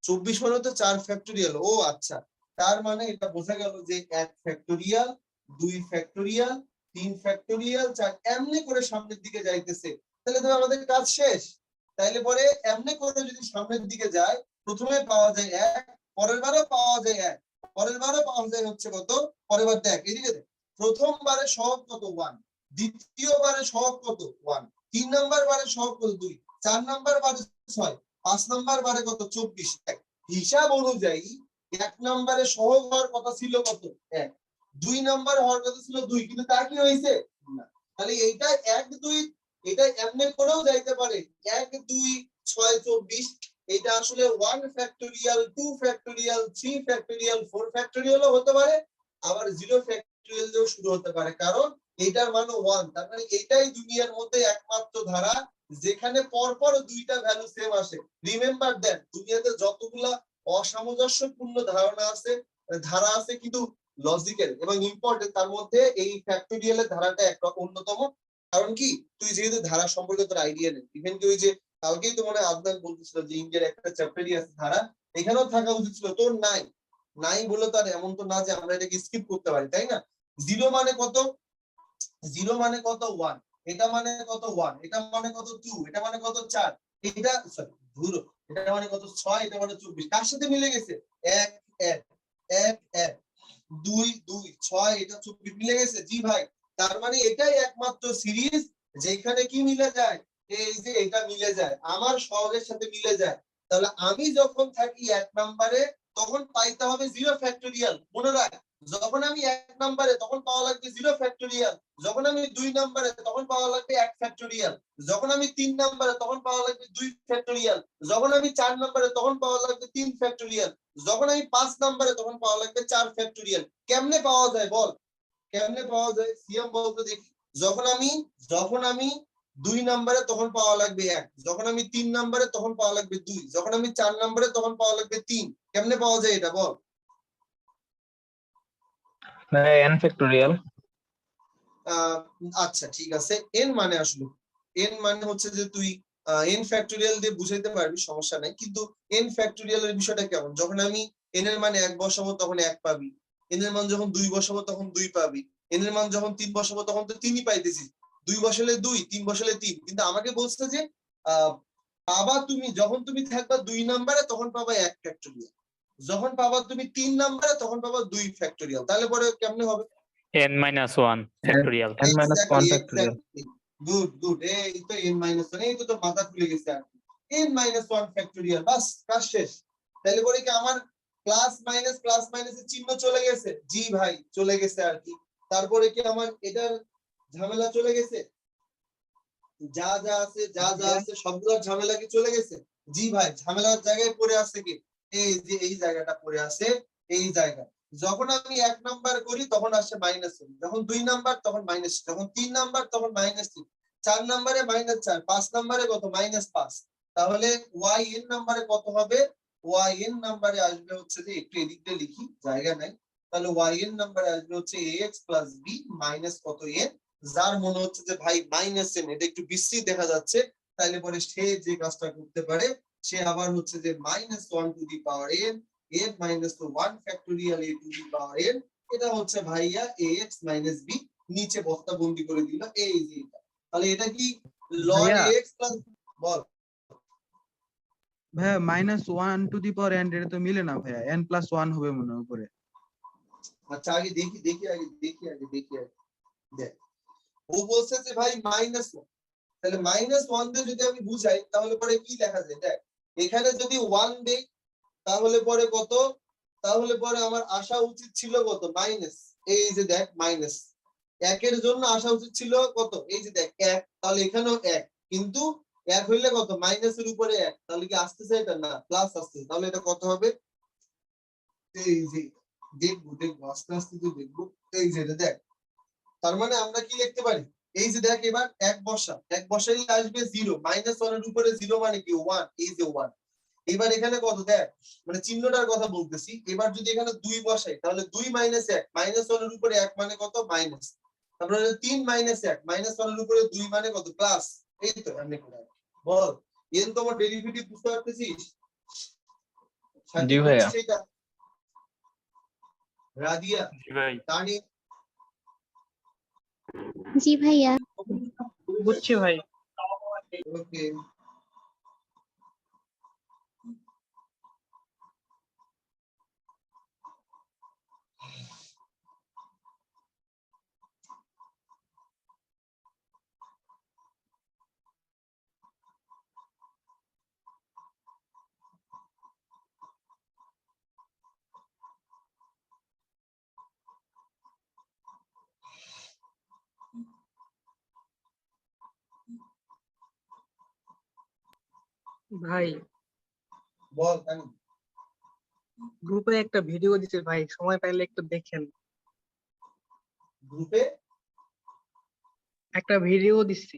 24 মানে তো 4 ফ্যাক্টোরিয়াল। ও আচ্ছা, তার মানে এটা বোঝা গেল যে 1 ফ্যাক্টোরিয়াল, 2 ফ্যাক্টোরিয়াল, 3 ফ্যাক্টোরিয়াল, 4, এমনি করে সামনের দিকে যাইতেছে। তাহলে তো আমাদের কাজ শেষ। তাইলে পরে এমনি করে যদি সামনের দিকে যায়, প্রথমে পাওয়া যায় 1, পরের বারও পাওয়া যায় 1, পরের বারও পাওয়া যায় হচ্ছে কত? পরের বার দেখ, এদিকে দেখ, প্রথমবারে সহগ কত? 1, দ্বিতীয়বারে সহগ কত? 1, 3 নাম্বার বারে সহগ কত? 2, 4 নাম্বার বারে 6, 5 নাম্বার বারে কত? 24। হিসাব অনুযায়ী 1 নম্বরে সহগ হওয়ার কথা ছিল কত? 1, 2 নাম্বার হওয়ার কথা ছিল 2, কিন্তু তা কি হয়েছে? না। তাহলে এইটা 1 2, এটা এমনি করেও যাইতে পারে, 1 2 6 24, এটা আসলে 1 ফ্যাক্টোরিয়াল, 2 ফ্যাক্টোরিয়াল, 3 ফ্যাক্টোরিয়াল, 4 ফ্যাক্টোরিয়ালও হতে পারে, আবার 0 ফ্যাক্টোরিয়াল দিয়েও শুরু হতে পারে, কারণ এটার মান 1। তার মানে এটাই দুনিয়ার মধ্যে একমাত্র ধারা যেখানে পরপর দুইটা ভ্যালু সেম আসে। রিমেম্বার দ্যাট, দুনিয়াতে যতগুলা অসামঞ্জস্যপূর্ণ ধারা আছে কিন্তু লজিক্যাল এবং ইম্পর্টেন্ট, তার মধ্যে এই ফ্যাক্টোরিয়ালের ধারাটা একটা অন্যতম। কারণ কি, তুই যেহেতু ধারা সম্পর্কে তোর আইডিয়া নেই, ইভেন কি ওই যে কালকেই তো মনে হয় আদনান বলতেছিল যে ইন্ডিয়ার একটা চ্যাপ্টারই আছে ধারা, এখানেও থাকা উচিত ছিল, তোর নাই। নাই বলে তো আর এমন তো না যে আমরা এটাকে স্কিপ করতে পারি, তাই না? 0 মানে কত? 0 মানে কত? 1। এটা মানে কত? 1। এটা মানে কত? 2। এটা মানে কত? 4। এটা সরি ধুরো, এটা মানে কত? 6। এটা মানে 24। কার সাথে মিলে গেছে? 1 1 1 1 2 2 6, এটা 24 মিলে গেছে। জি ভাই, তার মানে এটাই একমাত্র সিরিজ যেখানে কি মিলে যায়? এই যে এটা মিলে যায়, আমার সহগের সাথে মিলে যায়। তাহলে আমি যখন থাকি 1 নম্বরে, তখন পাইতে হবে 0 ফ্যাক্টোরিয়াল। মনে রাখ, যখন আমি 1 নম্বরে তখন পাওয়া লাগবে 0 ফ্যাক্টোরিয়াল, যখন আমি 2 নম্বরে তখন পাওয়া লাগবে 1 ফ্যাক্টোরিয়াল, যখন আমি 3 নম্বরে তখন পাওয়া লাগবে 2 ফ্যাক্টোরিয়াল, যখন আমি 4 নম্বরে তখন পাওয়া লাগবে 3 ফ্যাক্টোরিয়াল, যখন আমি 5 নম্বরে তখন পাওয়া লাগবে 4 ফ্যাক্টোরিয়াল। কেমনে পাওয়া যায় বল? কেমনে পাওয়া যায়? সিএম বলতে দেখি। যখন আমি 2 নম্বরে তখন পাওয়া লাগবে 1, যখন আমি 3 নম্বরে তখন পাওয়া লাগবে 2, যখন আমি 4 নম্বরে তখন পাওয়া লাগবে 3। কেমনে পাওয়া যায় এটা বল? ভাই n ফ্যাক্টোরিয়াল। আচ্ছা ঠিক আছে, n মানে আসলে n মানে হচ্ছে যে তুই n ফ্যাক্টোরিয়াল দিয়ে বুঝাইতে পারবি, সমস্যা নাই। কিন্তু n ফ্যাক্টোরিয়াল এর বিষয়টা কেমন, যখন আমি n এর মান 1 বসাবো তখন 1 পাবি, n এর মান যখন 2 বসাবো তখন 2 পাবি, n এর মান যখন 3 বসাবো তখন তো 3ই পাইতেছিস। 2 বসালে 2, 3 বসালে 3। কিন্তু আমাকে বলছে যে পাবা তুমি যখন তুমি থাকবা 2 নম্বরে তখন পাবা 1 ফ্যাক্টোরিয়াল, যখন পাবা তুমি 3 নম্বরে তখন পাবা 2 ফ্যাক্টোরিয়াল। তাহলে পরে কেমনে হবে? n - 1 factorial. n - 1 factorial. Good, এই তো n-1, এই তো তোর মাথা খুলে গেছে আর কি। n-1 ফ্যাক্টোরিয়াল, বাস কাজ শেষ। তাহলে পরে কি আমার প্লাস মাইনাস এর চিহ্ন চলে গেছে? জি ভাই চলে গেছে আর কি। তারপরে কি আমার এটার ঝামেলা চলে গেছে? যা আছে সবগুলোর ঝামেলা কি চলে গেছে? জি ভাই, ঝামেলার জায়গায় পড়ে আছে কি? এই যে এই জায়গাটা পড়ে আছে, এই জায়গা। যখন আমি 1 নাম্বার করি তখন আসে -1, যখন 2 নাম্বার তখন মাইনাস, যখন 3 নাম্বার তখন -3, 4 নাম্বারে -4, 5 নাম্বারে কত? -5। তাহলে yn নাম্বারে কত হবে? yn নাম্বারে আসবে হচ্ছে যে, একটু এদিক দিয়ে লিখি, জায়গা নাই। তাহলে yn নাম্বারে আসবে হচ্ছে ax + b মাইনাস কত n, যার মনে হচ্ছে যে ভাই মাইনাস n, এটা একটু বিশ্রী দেখা যাচ্ছে, তাহলে পরে সে যে কাজটা করতে পারে, সে আবার হচ্ছে যে -1 two the power n, n minus 1 factorial a to the power n, এটা হচ্ছে ভাইয়া ax - b, নিচে বস্তাবন্দি করে দিল এই যে এটা। তাহলে এটা কি ln ভাইয়া ax প্লাস, বল। ভাইয়া -1 টু দি পাওয়ার n, এটা তো মিলে না ভাইয়া, n+1 হবে মনে হয় উপরে। আচ্ছা আগে দেখি দেখ, ও বলছে যে ভাই -1, তাহলে -1 দিয়ে যদি আমি বুঝাই তাহলে পরে কি লেখা যায়? দেখ, এখানে যদি 1 দেই তাহলে পরে কত? তাহলে পরে আমার আসা উচিত ছিল কত? মাইনাস। এই যে দেখ মাইনাস, 1 এর জন্য আসা উচিত ছিল কত? এই যে দেখ 1, তাহলে এখানেও 1, কিন্তু 1 হইলে কত? মাইনাসের উপরে 1, তাহলে কি আসতেছে এটা? না, প্লাস আসতেছে। তাহলে এটা কত হবে? এই যে দেখবো আস্তে আস্তে তো দেখবো। এই যে এটা দেখ, তার মানে আমরা কি লিখতে পারি? এই যে দেখ, এবার 1 বসাইলে আসবে 0, -1 এর উপরে 0 মানে কি? 1, এই যে 1। এবার এখানে কত দেখ, মানে চিহ্নটার কথা বলতেছি। এবার যদি এখানে 2 বসাই তাহলে 2 - 1, -1 এর উপরে 1 মানে কত? মাইনাস। তারপরে 3 - 1, -1 এর উপরে 2 মানে কত? প্লাস। এই তো এমনি করে বল। এন তোমার ডেরিভেটিভ বুঝতে পারতেছিস? জি সাকিব ভাইয়া। বুঝছিস এটা? রাদিয়া, জি ভাই। তানি, জি ভাইয়া। বুঝছি ভাই। ওকে। ভাই বল তানি। গ্রুপে একটা ভিডিও দিতে ভাই, সময় পাইলে একটু দেখেন। গ্রুপে একটা ভিডিও দিচ্ছি।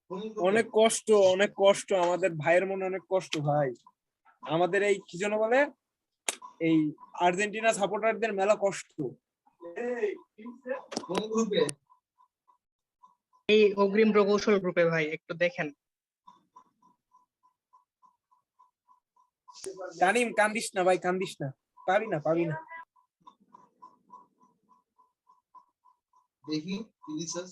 কোন গ্রুপে? অনেক কষ্ট আমাদের ভাইয়ের মনে অনেক কষ্ট ভাই। আমাদের এই কি যেন বলে, এই আর্জেন্টিনা সাপোর্টারদের মেলা কষ্ট। কোন গ্রুপে? এই অগ্রিম প্রকৌশল গ্রুপে ভাই, একটু দেখেন। তানিম কান্দিস না ভাই, কান্দিস না, পাবি না। দেখি ইলিশাস।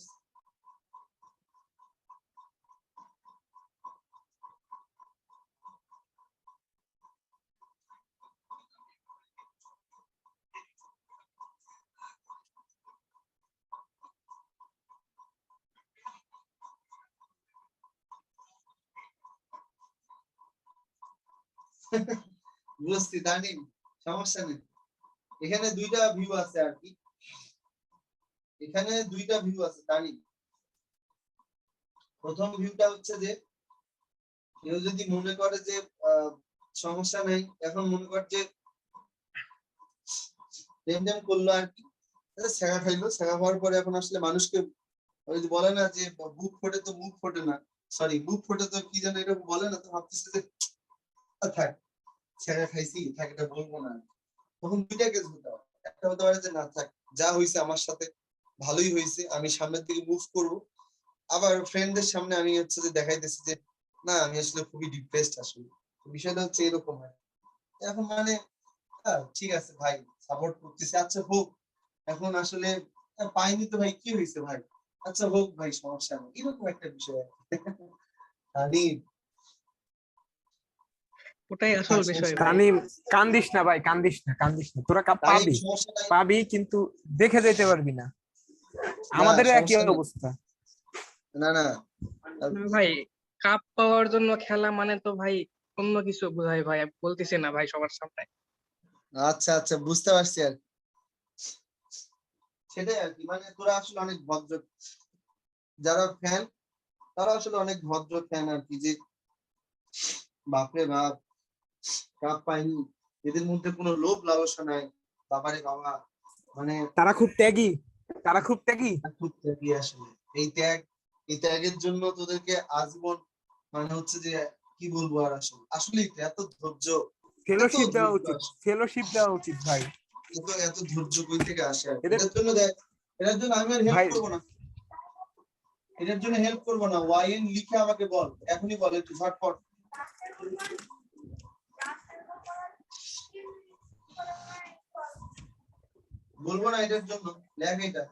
বুঝছি তানিম, সমস্যা নেই। এখানে 2টা ভিউ আছে আর কি, এখানে 2টা ভিউ আছে তানিম। প্রথম ভিউটা হচ্ছে যে, কেউ যদি মনে করে যে সমস্যা নেই, এখন মনে কর যে লেনদেন করলো আর কি, ছেঁড়া খাইলো, ছেঁড়া হওয়ার পরে এখন আসলে মানুষকে ওই যে বলে না যে বুক ফোটে তো মুখ ফোটে না, সরি বুক ফোটে তো কি যেন এরকম বলে না, তো ভাবতেছে যে থাক ছেঁড়া খাইছি, থাক এটা বলবো না। তখন দুইটা কেস হতে পারে, একটা হতে পারে যে না থাক যা হয়েছে আমার সাথে ভালোই হয়েছে, আমি সামনের দিকে মুভ করবো। আবার ফ্রেন্ডদের সামনে আমি হচ্ছে যে দেখাইতেছি যে না আমি আসলে খুবই ডিপ্রেসড, আসলে বিষয়টা হচ্ছে এরকম হয়। এখন মানে ঠিক আছে ভাই, সাপোর্ট করতেছি, আচ্ছা হোক। এখন আসলে পাইনি তো ভাই, কি হয়েছে ভাই, আচ্ছা হোক ভাই, সমস্যা নেই, এরকম একটা বিষয় আমি ওটাই আসল বিষয় ভাই। তামিম, কান্দিস না ভাই, কান্দিস না, কান্দিস না, তোরা কাপ পাবি, সমস্যা নাই। পাবি কিন্তু দেখে যেতে পারবি না, আমাদের একই সমস্যা নেই। অবস্থা। না না না ভাই, কাপ পাওয়ার জন্য খেলা মানে তো ভাই অন্য কিছু বোঝায় ভাই, আমি বলতেছি না ভাই সবার সামনে। আচ্ছা আচ্ছা বুঝতে পারছি আর কি। সেটাই আর কি, মানে তোরা আসলে অনেক ভদ্র, যারা ফ্যান তারা আসলে অনেক ভদ্র ফ্যান আর কি, যে বাপরে বাপ কাপ পাইনি, এদের মধ্যে কোনো লোভ লালসা নাই, বাবারে বাবা, মানে তারা খুব ত্যাগী, তারা খুব ত্যাগী। খুব ত্যাগী আসলে। এই ত্যাগের জন্য তোদেরকে আজীবন মানে হচ্ছে যে কি বলবো আর, আসলে আসলে এত ধৈর্য, ফেলোশিপ দেওয়া ধৈর্য উচিত, আসলে। ফেলোশিপ দেওয়া উচিত ভাই। এত ধৈর্য কই থেকে আসে আর কি। এদের এটার জন্য দেখ, এটার জন্য আমি আর হেল্প ভাই করবো না, এটার জন্য হেল্প করবো না, ওয়াইএন লিখে আমাকে বল, এখনই বল একটু ঝটপট। বলবো না এটার জন্য, লেখ এটা।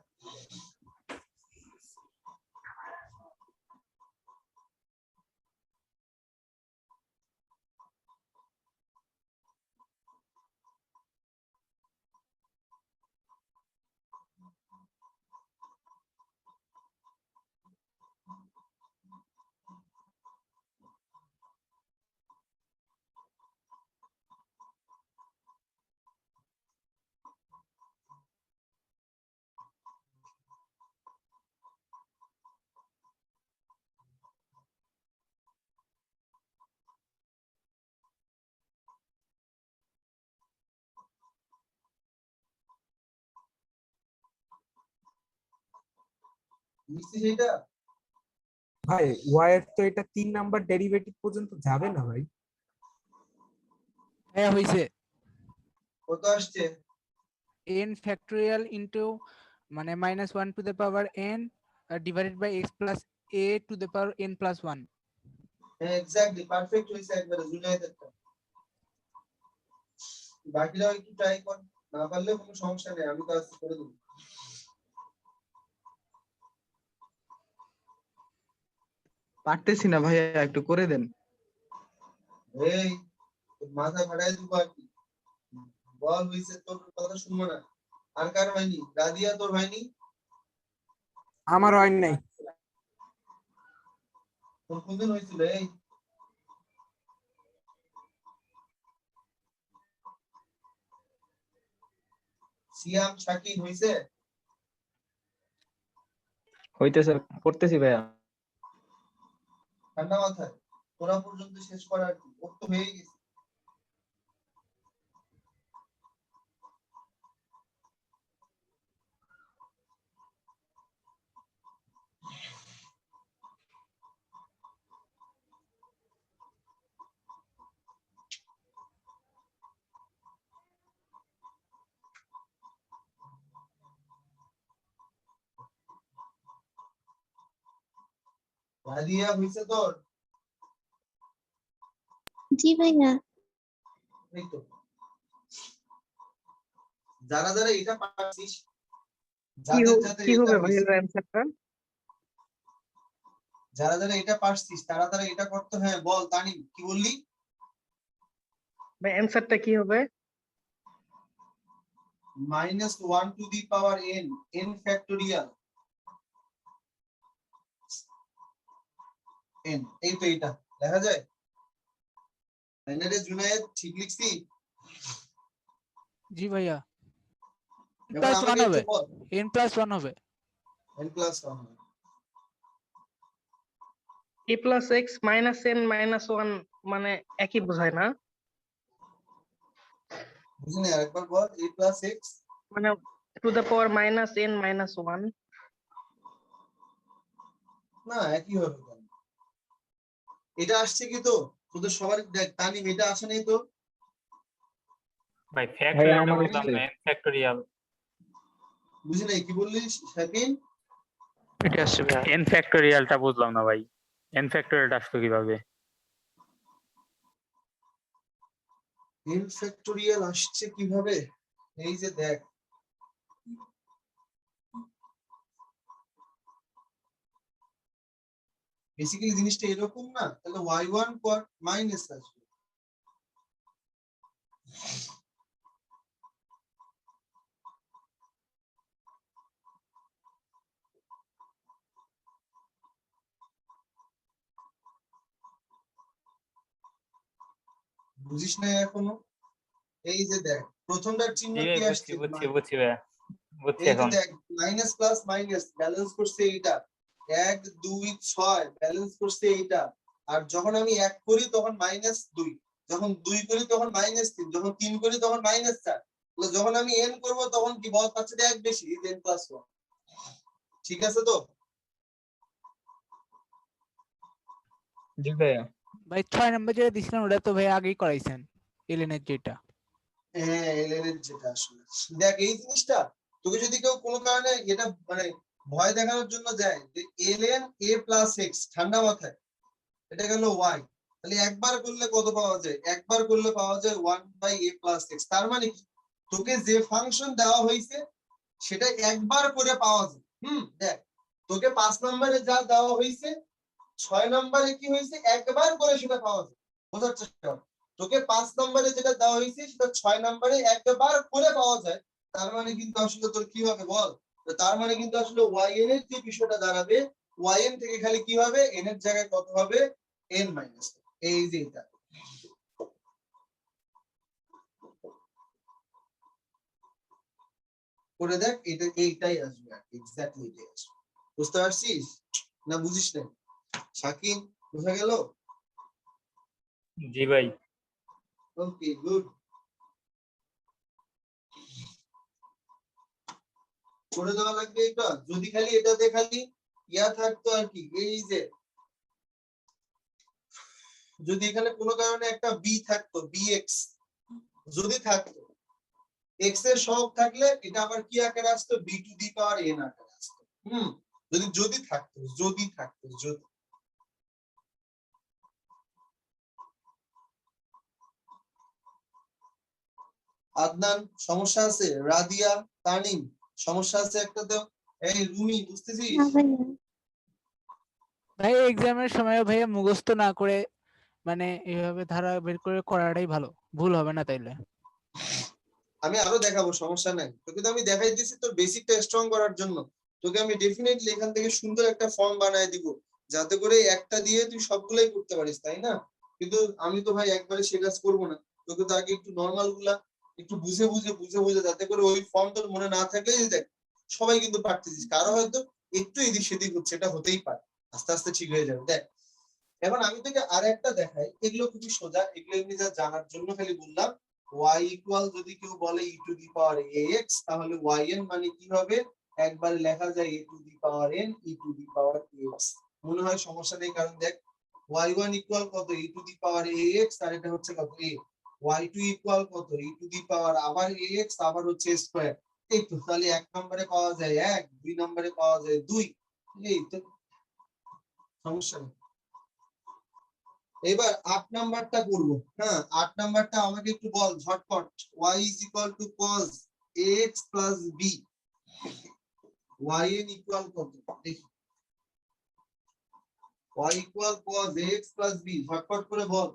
লিখছিস এটা? ভাই ওয়াইয়ের তো এটা 3 নাম্বার ডেরিভেটিভ পর্যন্ত যাবে না ভাই। হ্যাঁ হইছে। কত আসছে? n factorial into মানে -1 to the power n divided by x plus a to the power n plus 1. হ্যাঁ এক্স্যাক্টলি পারফেক্ট হইছে একবারে, জুনায়েদেরটা। বাকিরাও একটু ট্রাই কর, না পারলেও কোনো সমস্যা নেই, আমি কাজ করে দেবো। পারতেছি না ভাইয়া, একটু করে দেন। এই তোর মাথা ফাটাই দিব আর কি, বল হইছে, তোর কথা শুনবো না। আর কার হয়নি? রাদিয়া তোর হয়নি? আমার হয় নাই। তোর কোনদিন হয়েছিল? এই সিয়াম শাকিন হইছে? হইতেছে, করতেছি ভাইয়া। ঠান্ডা মাথায় তোরা পর্যন্ত শেষ করার কি, ওর তো হয়ে গেছে। রাদিয়া হইছে তোর? জি ভাইয়া। এই তো, যারা যারা এটা পারছিস, যাদের যাদের কি এটা হবে হইছে, ভাইয়া অ্যান্সারটা? যারা যারা এটা পারছিস তারা তারা এটা করতে। হ্যাঁ বল তানিম, কি বললি? ভাই অ্যান্সারটা কি হবে? -1 to the power n, n factorial n, এই তো এটা দেখা যায়। ফাইনালে জুনায়েদ ঠিক লিখছি? জি ভাইয়া। n এখন plus 1 আমাকে হবে, একটু বল। n plus 1 হবে। n plus 1 a plus x minus n minus 1 মানে একই বোঝায় না? বুঝিনি, আরেকবার বল। a plus x মানে to the power minus n minus 1। না একই হবে কেন? এটা আসছে কি তো তোদের সবার দেখ তানিম এটা আসে নাই তো? ভাই ভাই ফ্যাক্টরিয়ালটা আমার বুঝলাম আসছে। না, n ফ্যাক্টরিয়াল। বুঝি নাই কি বললি শাকিন? এটা আসছে ভাইয়া। n ফ্যাক্টরিয়ালটা বুঝলাম না ভাই, n ফ্যাক্টরিয়ালটা আসতো কিভাবে? n ফ্যাক্টোরিয়াল আসছে কিভাবে? এই যে দেখ বেসিক্যালি জিনিসটা এরকম না, তাহলে y1 মাইনাস আসবে। বুঝিস না এখনো? এই যে দেখ প্রথমটার চিহ্ন জি কি ভাই, বুঝছি আসছে? বুঝছি বুঝছি ভাই, বুঝছি এই যে এখন। দেখ মাইনাস প্লাস মাইনাস ব্যালেন্স করছে এইটা, 1 2 6 ব্যালেন্স করছে এইটা। আর যখন আমি 1 করি তখন -2, যখন 2 করি তখন -3, যখন 3 করি তখন -4। তাহলে যখন আমি n করব তখন কি বল পাচ্ছে 1 বেশি, n + 1। ঠিক আছে তো? জি ভাইয়া। ভাই 6 নম্বর যেটা দিছিলেন ওটা তো ভাই আগেই করাইছেন, এলেনের যেটা। হ্যাঁ এলএন এর যেটা আসলে দেখ এই জিনিসটা তোকে যদি কেউ কোনো কারণে এটা মানে ভয় দেখানোর জন্য যায় যে এলএন a + x ঠান্ডা মাথায় এটা গেল y, তাহলে একবার করলে কত পাওয়া যায়? একবার করলে পাওয়া যায় 1/a + x। তার মানে কি তোকে যে ফাংশন দেওয়া হয়েছে সেটা একবার করে পাওয়া যায়। দেখ তোকে 5 নম্বরে যা দেওয়া হয়েছে 6 নম্বরে কি হয়েছে একবার করে সেটা পাওয়া যায়। বোঝার চেষ্টা কর, তোকে 5 নম্বরে যেটা দেওয়া হয়েছে সেটা 6 নম্বরে একবার করে পাওয়া যায়। তার মানে কিন্তু আসলে তোর কি হবে বল? তার মানে কিন্তু আসলে yn এর যে বিষয়টা দাঁড়াবে, yn থেকে খালি কি হবে n এর জায়গায় কত হবে n মাইনাস। এই যে এটা করে দেখ, এটা এইটাই আসবে এক্স্যাক্টলি এটাই আসবে। বুঝতে পারছিস না বুঝিস না শাকিন? বোঝা গেল? জি ভাই। Okay good. করে দেওয়া লাগবে এটা, যদি খালি এটাতে খালি ইয়া থাকতো আর কি, এই যে যদি এখানে কোনো কারণে একটা বি থাকতো, bx যদি থাকতো, x এর সহগ থাকলে এটা আবার কি আকারে আসতো? b⁴n আকারে আসতো। যদি থাকতো, যদি আদনান সমস্যা আছে? রাদিয়া, তানিম সমস্যা আছে একটা তো? এই রুমি বুঝতেছিস? না ভাইয়া। ভাই এক্সামের সময় ভাইয়া মুখস্থ না করে মানে এইভাবে ধারা বের করে করাটাই ভালো, ভুল হবে না তাইলে। আমি আরো দেখাবো, সমস্যা নাই। তোকে তো আমি দেখাই দিয়েছি তোর বেসিকটা স্ট্রং করার জন্য। তোকে আমি ডেফিনেটলি এখান থেকে সুন্দর একটা ফর্ম বানায় দিব, যাতে করে একটা দিয়ে তুই সবগুলাই করতে পারিস, তাই না? কিন্তু আমি তো ভাই একবারে সে কাজ করবো না। তোকে তো আগে একটু নর্মাল গুলা একটু বুঝে যাতে করে ওই ফর্ম তোর মনে না থাকলেই দেখ সবাই কিন্তু পারতেছিস, কারো হয়তো একটু এদিক সেদিক হচ্ছে, এটা হতেই পারে, আস্তে আস্তে ঠিক হয়ে যাবে। দেখ এখন আমি তোকে আর একটা দেখাই, এগুলো খুবই সোজা, এগুলো এমনি যা জানার জন্য খালি বললাম। y ইকুয়াল যদি কেউ বলে e⁴ax, তাহলে yn মানে কি হবে? একবার লেখা যায় a⁴n e⁴x। মনে হয় সমস্যা নেই, কারণ দেখ y1 ইকুয়াল কত? e⁴ax, আর এটা হচ্ছে কত a। y2 ইকুয়াল কত? আবার ax আবার হচ্ছে স্কয়ার। এই তো, তাহলে 1 নম্বরে পাওয়া যায় 1, 2 নম্বরে পাওয়া যায় 2। এই তো সমস্যা নেই। এবার 8 নাম্বারটা করব। হ্যাঁ 8 নাম্বারটা আমাকে একটু বল ঝটপট। y cos ax b, yn equal কত দেখি? y cos ax b ঝটপট করে বল।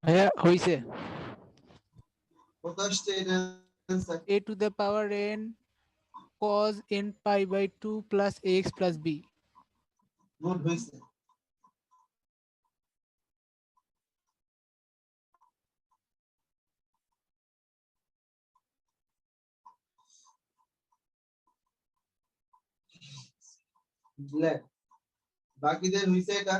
ভাইয়া হইছে কত আসছে এটা answer? a to the power n cos n pi by 2 plus ax plus b note হয়েছে বুঝলে বাকিদের হয়েছে এটা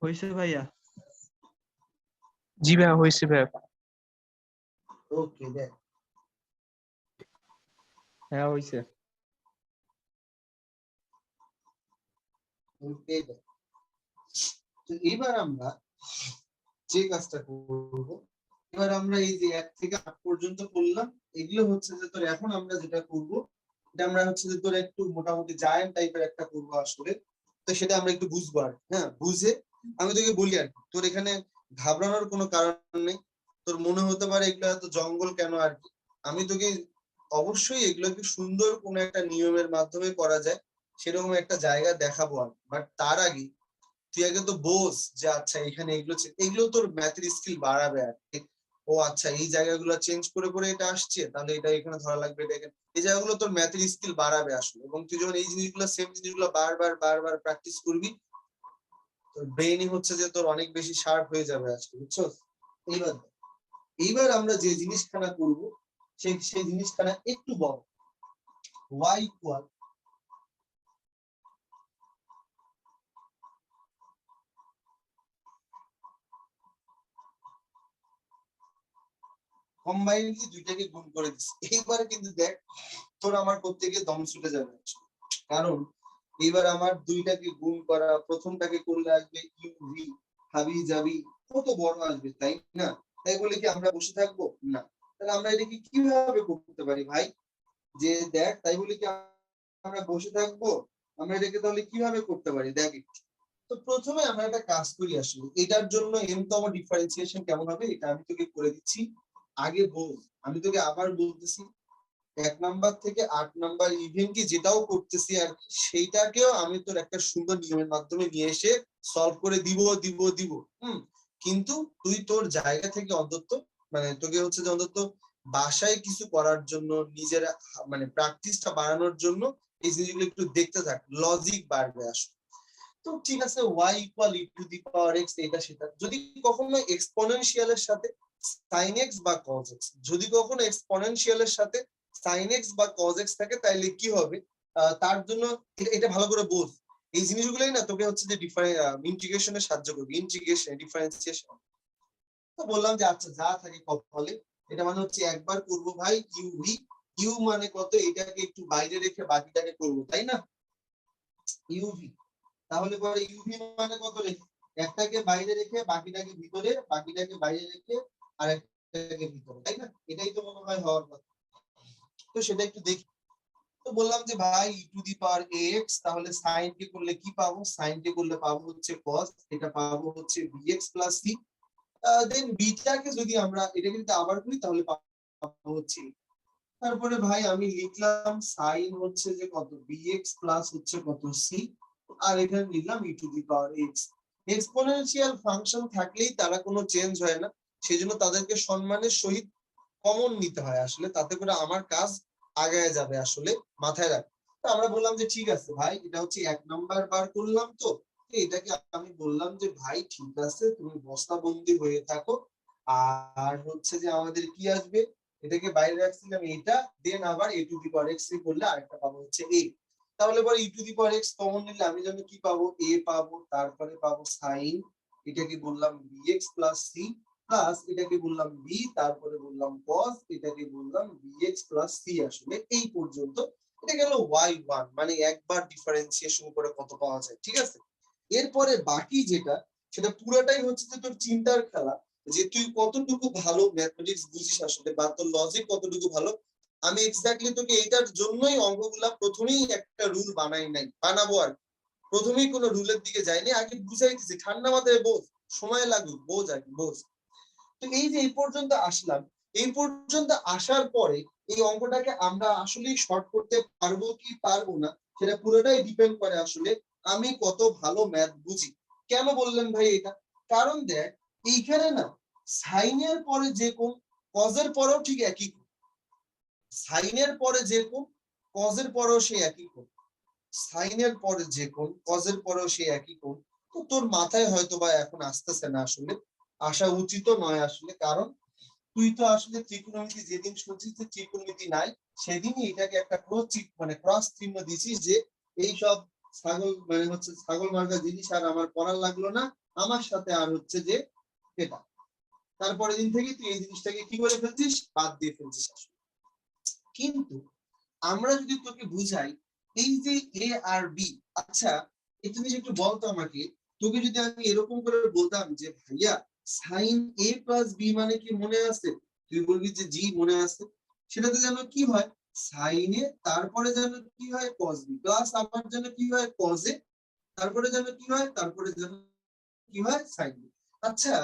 হয়েছে ভাইয়া? জি ভাইয়া হয়েছে ভাইয়া। ওকে দেখ হ্যাঁ হয়েছে। ওকে দেখ তো এবার আমরা যে কাজটা করব এবার আমরা এই যে 1 থেকে 8 পর্যন্ত করলাম এগুলো হচ্ছে যে তোর এখন আমরা যেটা করব এটা আমরা হচ্ছে যে তোর একটু মোটামুটি জায়ান্ট টাইপের একটা করব আসলে তো সেটা আমরা একটু বুঝবো আর হ্যাঁ বুঝে আমি তোকে বলি আর কি, তোর এখানে ঘাবড়ানোর কোনো কারণ নেই তোর মনে হতে পারে এগুলো এত জঙ্গল কেন আর কি আমি তোকে অবশ্যই এগুলোকে সুন্দর কোনো একটা নিয়মের মাধ্যমে করা যায় সেরকম একটা জায়গা দেখাবো আমি বাট তার আগে তুই আগে তো বোঝ যে আচ্ছা এখানে এগুলো তোর ম্যাথের স্কিল বাড়াবে আর কি। ও আচ্ছা এই জায়গাগুলো চেঞ্জ করে করে এটা আসছে তাহলে এটা এখানে ধরা লাগবে এটা এখানে এই জায়গাগুলো তোর ম্যাথের স্কিল বাড়াবে আসলে এবং তুই যখন এই জিনিসগুলো সেম জিনিসগুলো বারবার বারবার প্র্যাকটিস করবি তোর ব্রেনই হচ্ছে যে তোর অনেক বেশি শার্প হয়ে যাবে আজকে বুঝছো এইবার এইবার আমরা যে জিনিসখানা করব সেই জিনিসখানা একটু বড় y ইকুয়াল কম্বাইনলি দুইটাকে গুণ করে দিচ্ছি এইবারে কিন্তু দেখ তোর আমার করতে গিয়ে দম ছুটে যাবে কারণ এইবার আমার দুইটাকে গুণ করা প্রথমটাকে করলে আসবে ইউভি হাবি যাবি কত বড় আসবে তাই না তাই বলে কি আমরা বসে থাকবো না তাহলে আমরা এটাকে কিভাবে করতে পারি ভাই যে দেখ তাই বলে কি আমরা বসে থাকবো আমরা এটাকে তাহলে কিভাবে করতে পারি দেখ একটু তো প্রথমে আমরা একটা কাজ করি আসলে এটার জন্য এমতম ডিফারেন্সিয়েশন কেমন হবে এটা আমি তোকে করে দিচ্ছি আগে বল আমি তোকে আবার বলতেছি 1 নাম্বার থেকে 8 নাম্বার ইভেন কি যেটাও করতেছি আর সেইটাকেও আমি তোর একটা সুন্দর নিয়মের মাধ্যমে নিয়ে এসে সলভ করে দিব কিন্তু তুই তোর জায়গা থেকে অন্তত মানে তোকে হচ্ছে যে অন্তত বাসায় কিছু করার জন্য নিজের মানে প্র্যাকটিসটা বাড়ানোর জন্য এই জিনিসগুলো একটু দেখতে থাক লজিক বাড়বে আসলে তো ঠিক আছে y equal e to the power x এটা সেটা যদি কখনো এক্সপোনেনশিয়ালের সাথে sin x বা cos x যদি কখনো এক্সপোনেনশিয়ালের সাথে sin x বা cos x থাকে তাহলে কি হবে তার জন্য এটা ভালো করে বোঝ এই জিনিসগুলোই না তোকে হচ্ছে যে ইন্টিগ্রেশনে সাহায্য করবে ইন্টিগ্রেশন ডিফারেন্সিয়েশন তো বললাম যে আচ্ছা যা থাকে কপালে এটা মানে হচ্ছে একবার করব ভাই ইউভি ইউ মানে কত এটাকে একটু বাইরে রেখে বাকিটাকে করব তাই না ইউভি তাহলে পরে ইউভি মানে কত রেখে একটাকে বাইরে রেখে বাকিটাকে ভিতরে বাকিটাকে বাইরে রেখে আর একটাকে ভিতরে তাই না এটাই তো মনে হয় হওয়ার কথা তো সেটা একটু দেখি তো বললাম যে ভাই ই টু দি পাওয়ার এক্স তাহলে সাইন কে করলে কি পাবো সাইন কে করলে পাবো হচ্ছে cos এটা পাবো হচ্ছে bx প্লাস c দেন বিটাকে যদি আমরা এটা কিন্তু আবার করি তাহলে পাবো হচ্ছে তারপরে ভাই আমি লিখলাম সাইন হচ্ছে যে কত bx প্লাস হচ্ছে কত c আর এখানে নিলাম e to the power x exponential function থাকলেই তারা কোনো চেঞ্জ হয় না সেজন্য তাদেরকে সম্মানের সহিত কমন নিতে হয় আসলে তাতে করে আমার কাজ আগায় যাবে আসলে মাথায় রাখ তো আমরা বললাম যে ঠিক আছে ভাই এটা হচ্ছে 1 নাম্বার বার করলাম তো এটাকে আমি বললাম যে ভাই ঠিক আছে তুমি বস্তাবন্দি হয়ে থাকো আর হচ্ছে যে আমাদের কি আসবে এটাকে বাইরে রাখছিলাম এটা দেন আবার a to the power x করলে আরেকটা পাবো হচ্ছে a তাহলে পরে e to the power x common নিলে আমি জানি কি পাবো a পাবো তারপরে পাবো sin এটাকে বললাম bx প্লাস c প্লাস এটাকে বললাম b তারপরে বললাম cos এটাকে বললাম bx প্লাস c আসলে এই পর্যন্ত এটা গেল y1 মানে একবার ডিফারেন্সিয়েশন করে কত পাওয়া যায় ঠিক আছে এরপরে বাকি যেটা সেটা পুরোটাই হচ্ছে যে তোর চিন্তার খেলা যে তুই কতটুকু ভালো ম্যাথমেটিক্স বুঝিস আসলে বা তোর লজিক কতটুকু ভালো আমি এক্স্যাক্টলি তোকে এটার জন্যই অঙ্কগুলা প্রথমেই একটা রুল বানাবো আর প্রথমেই কোনো রুলের দিকে যাইনি আগে বুঝাই দিছি ঠান্ডা মাথায় বোঝ সময় লাগুক বোঝ আর বোঝ তো এই যে এই পর্যন্ত আসলাম এই পর্যন্ত আসার পরে এই অঙ্কটাকে আমরা আসলে শর্ট করতে পারবো কি পারবো না সেটা পুরোটাই ডিপেন্ড করে আসলে আমি কত ভালো ম্যাথ বুঝি। কেন বললেন ভাই এটা? কারণ দেখ এইখানে না সাইনের পরে যে কোণ, কজের পরেও ঠিক একই কোণ। সাইনের পরে যে কোণ, কজের পরেও সেই একই কোণ। সাইনের পরে যে কোণ, কজের পরেও সেই একই কোণ। তো তোর মাথায় হয়তো বা এখন আসতেছে না, আসলে আসা উচিত নয় আসলে, কারণ তুই তো আসলে ত্রিকোণমিতি যেদিন শুনছিস যে ত্রিকোণমিতি নাই, সেদিনই এটাকে একটা ক্রস চিহ্ন দিছিস যে এইসব ছাগল হচ্ছে ছাগল মার্কা জিনিস আর আমার পড়ার লাগলো না, আমার সাথে আর হচ্ছে যে এটা। তারপরের দিন থেকে তুই এই জিনিসটাকে কি করে ফেলছিস, বাদ দিয়ে ফেলছিস আসলে। কিন্তু আমরা যদি তোকে বুঝাই এই যে এ আর বি, আচ্ছা তুমি একটু বলতো আমাকে, তোকে যদি আমি এরকম করে বলতাম যে ভাইয়া সাইন এ প্লাস বি মানে কি মনে আছে, তুই বলবি যে জি মনে আছে। সেটাতে যেন কি হয়, সাইন এ তারপরে যেন কি হয় কস বি, প্লাস আবার যেন কি হয় কস এ, তারপরে যেন কি হয়, তারপরে যেন কি হয় সাইন বি। আচ্ছা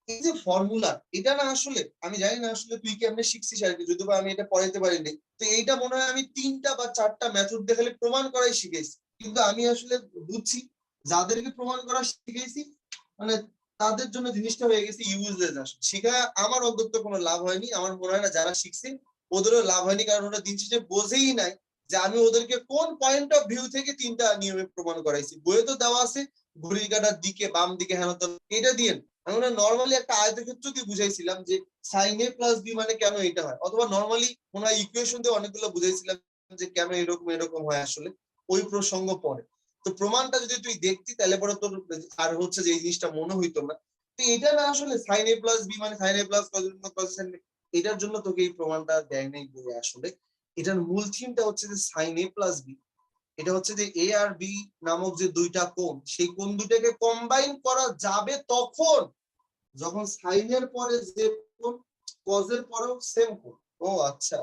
এই যে ফর্মুলা, এটা না আসলে আমি জানি না আসলে তুই কেমনে শিখছিস আর কি, যদিও আমি এটা পড়াইতে পারিনি। তো এইটা মনে হয় আমি 3টা বা 4টা মেথড দেখালে প্রমাণ করাই শিখেছি, কিন্তু আমি আসলে বুঝছি যাদেরকে প্রমাণ করা শিখেছি মানে তাদের জন্য জিনিসটা হয়ে গেছে ইউজলেস। আসলে শিখা আমার অন্তত কোনো লাভ হয়নি, আমার মনে হয় না যারা শিখছে ওদেরও লাভ হয়নি, কারণ ওরা দিন শেষে বোঝেই নাই যে আমি ওদেরকে কোন পয়েন্ট অফ ভিউ থেকে 3টা নিয়মে প্রমাণ করাইছি। বইয়ে তো দেওয়া আছে ঘড়ির কাঁটার দিকে বাম দিকে হেন এটা দিয়ে আমরা নরমালি একটা আয়তক্ষেত্র দিয়ে বুঝাইছিলাম যে সাইন এ প্লাস বি মানে কেন এটা হয়, অথবা নরমালি ওনার ইকুয়েশন দিয়ে অনেকগুলো বুঝাইছিলাম যে কেন এরকম এরকম হয় আসলে, ওই প্রসঙ্গ পরে। তো প্রমাণটা যদি তুই দেখতি তাহলে পরে তোর আর হচ্ছে যে এই জিনিসটা মনে হইতো না। তো এটা না আসলে সাইন এ প্লাস বি মানে সাইন এ প্লাস কজ সাইন, এটার জন্য তোকে এই প্রমাণটা দেয় নাই বলে আসলে। এটার মূল থিমটা হচ্ছে যে সাইন এ প্লাস বি, এটা হচ্ছে যে এ আর বি নামক যে দুইটা কোণ, সেই কোণ দুটাকে কম্বাইন করা যাবে তখন যখন সাইনের পরে যে কোণ, কজের পরেও সেম কোণ। ও আচ্ছা,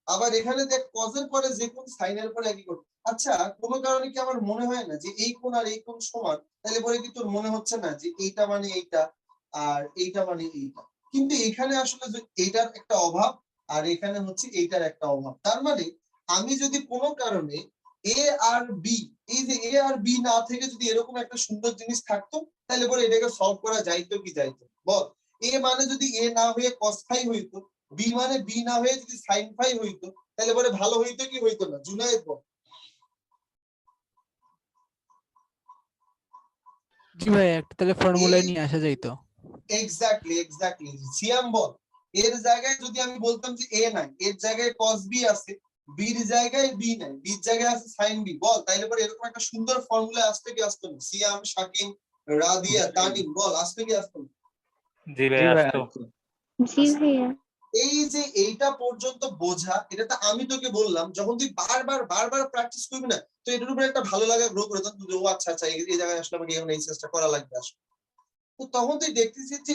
আবার এখানে দেখ কজের পরে যে কোণ সাইনের পরে একই কোণ। আচ্ছা কোনো কারণে কি আমার মনে হয় না যে এই কোণ আর এই কোণ সমান, তাহলে পরে কি তোর মনে হচ্ছে না যে এইটা মানে এইটা আর এইটা মানে এইটা, কিন্তু এখানে আসলে এইটার একটা অভাব আর এখানে হচ্ছে এইটার একটা অভাব। তার মানে আমি যদি কোনো কারণে এ আর বি, এই যে এ আর বি না থেকে যদি এরকম একটা সুন্দর জিনিস থাকতো, তাহলে পরে এটাকে সলভ করা যাইতো কি যাইতো বল। এ মানে যদি এ না হয়ে কস ফাই হইতো, বি মানে বি না হয়ে যদি সাইন ফাই হইতো, তাহলে পরে ভালো হইতো কি হইতো না, জুনায়েদ বল। জি ভাই, একটা তাহলে ফর্মুলায় নিয়ে আসা যাইতো। এক্স্যাক্টলি সিয়াম বল। এর জায়গায় যদি আমি বলতাম যে এ নাই, এর জায়গায় কস বি আছে, বির জায়গায় বি নাই, বির জায়গায় আছে সাইন বি, বল তাইলে পরে এরকম একটা সুন্দর ফর্মুলা আসতে কি আসতো না? সিয়াম, শাকিন, রাদিয়া, তানিম বল আসতে কি আসতো না? জি ভাই জি ভাই আসতো। আসতো। জি ভাইয়া। এই যে এইটা পর্যন্ত বোঝা, এটা তো আমি তোকে বললাম, যখন তুই বারবার বারবার প্র্যাকটিস করবি না, তো এটার উপরে একটা ভালো লাগা গ্রো করে তখন তুই ও আচ্ছা আচ্ছা এই জায়গায় আসলে আমাকে এই চেষ্টা করা লাগবে আসলে। তো তখন তুই দেখতেছিস যে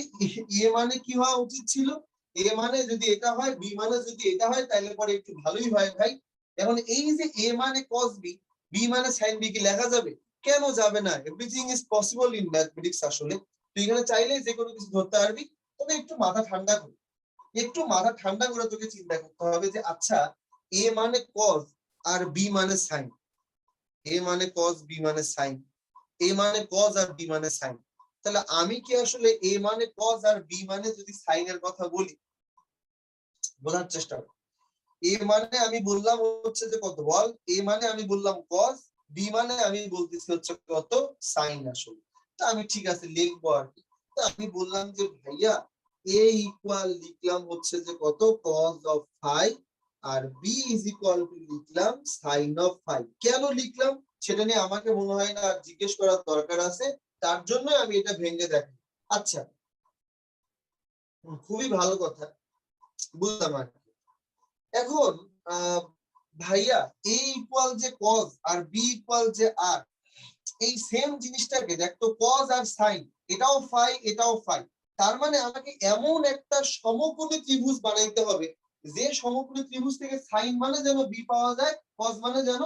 এ মানে কি হওয়া উচিত ছিল, এ মানে যদি এটা হয়, বি মানে যদি এটা হয়, তাহলে পরে একটু ভালোই হয় ভাই। এখন এই যে এ মানে কস বি, বি মানে সাইন বি কি লেখা যাবে? কেন যাবে না? Everything is possible in mathematics আসলে। তুই এখানে চাইলে যে কোনো কিছু ধরতে পারবি, তবে একটু মাথা ঠান্ডা করে, একটু মাথা ঠান্ডা করে তোকে চিন্তা করতে হবে যে আচ্ছা এ মানে কস আর বি মানে সাইন, এ মানে কস বি মানে সাইন, এ মানে কজ আর বি মানে সাইন, তাহলে আমি কি আসলে এ মানে কজ আর বি মানে যদি সাইনের কথা বলি, বোঝার চেষ্টা কর। এ মানে আমি বললাম হচ্ছে যে কত বল, এ মানে আমি বললাম কজ, বি মানে আমি বলতেছি হচ্ছে কত সাইন আসলে। তা আমি ঠিক আছে লিখবো আর কি। তা আমি বললাম যে ভাইয়া এ ইকুয়াল লিখলাম হচ্ছে যে কত কজ অফ ফাই, আর বি ইজ ইকুয়াল টু লিখলাম সাইন অফ ফাই। কেন লিখলাম সেটা নিয়ে আমাকে মনে হয় না জিজ্ঞেস করার দরকার আছে, তার জন্য আমি এটা ভেঙে দেখি। আচ্ছা খুবই ভালো কথা, বুঝলাম আর কি। এখন ভাইয়া এ ইকুয়াল যে কজ আর বি ইকুয়াল যে আর, এই সেম জিনিসটাকে দেখতো কজ আর সাইন, এটাও ফাই এটাও ফাই। তার মানে আমাকে এমন একটা সমকোণী ত্রিভুজ বানাইতে হবে যে সমকোণী ত্রিভুজ থেকে সাইন মানে যেন বি পাওয়া যায়, কজ মানে যেন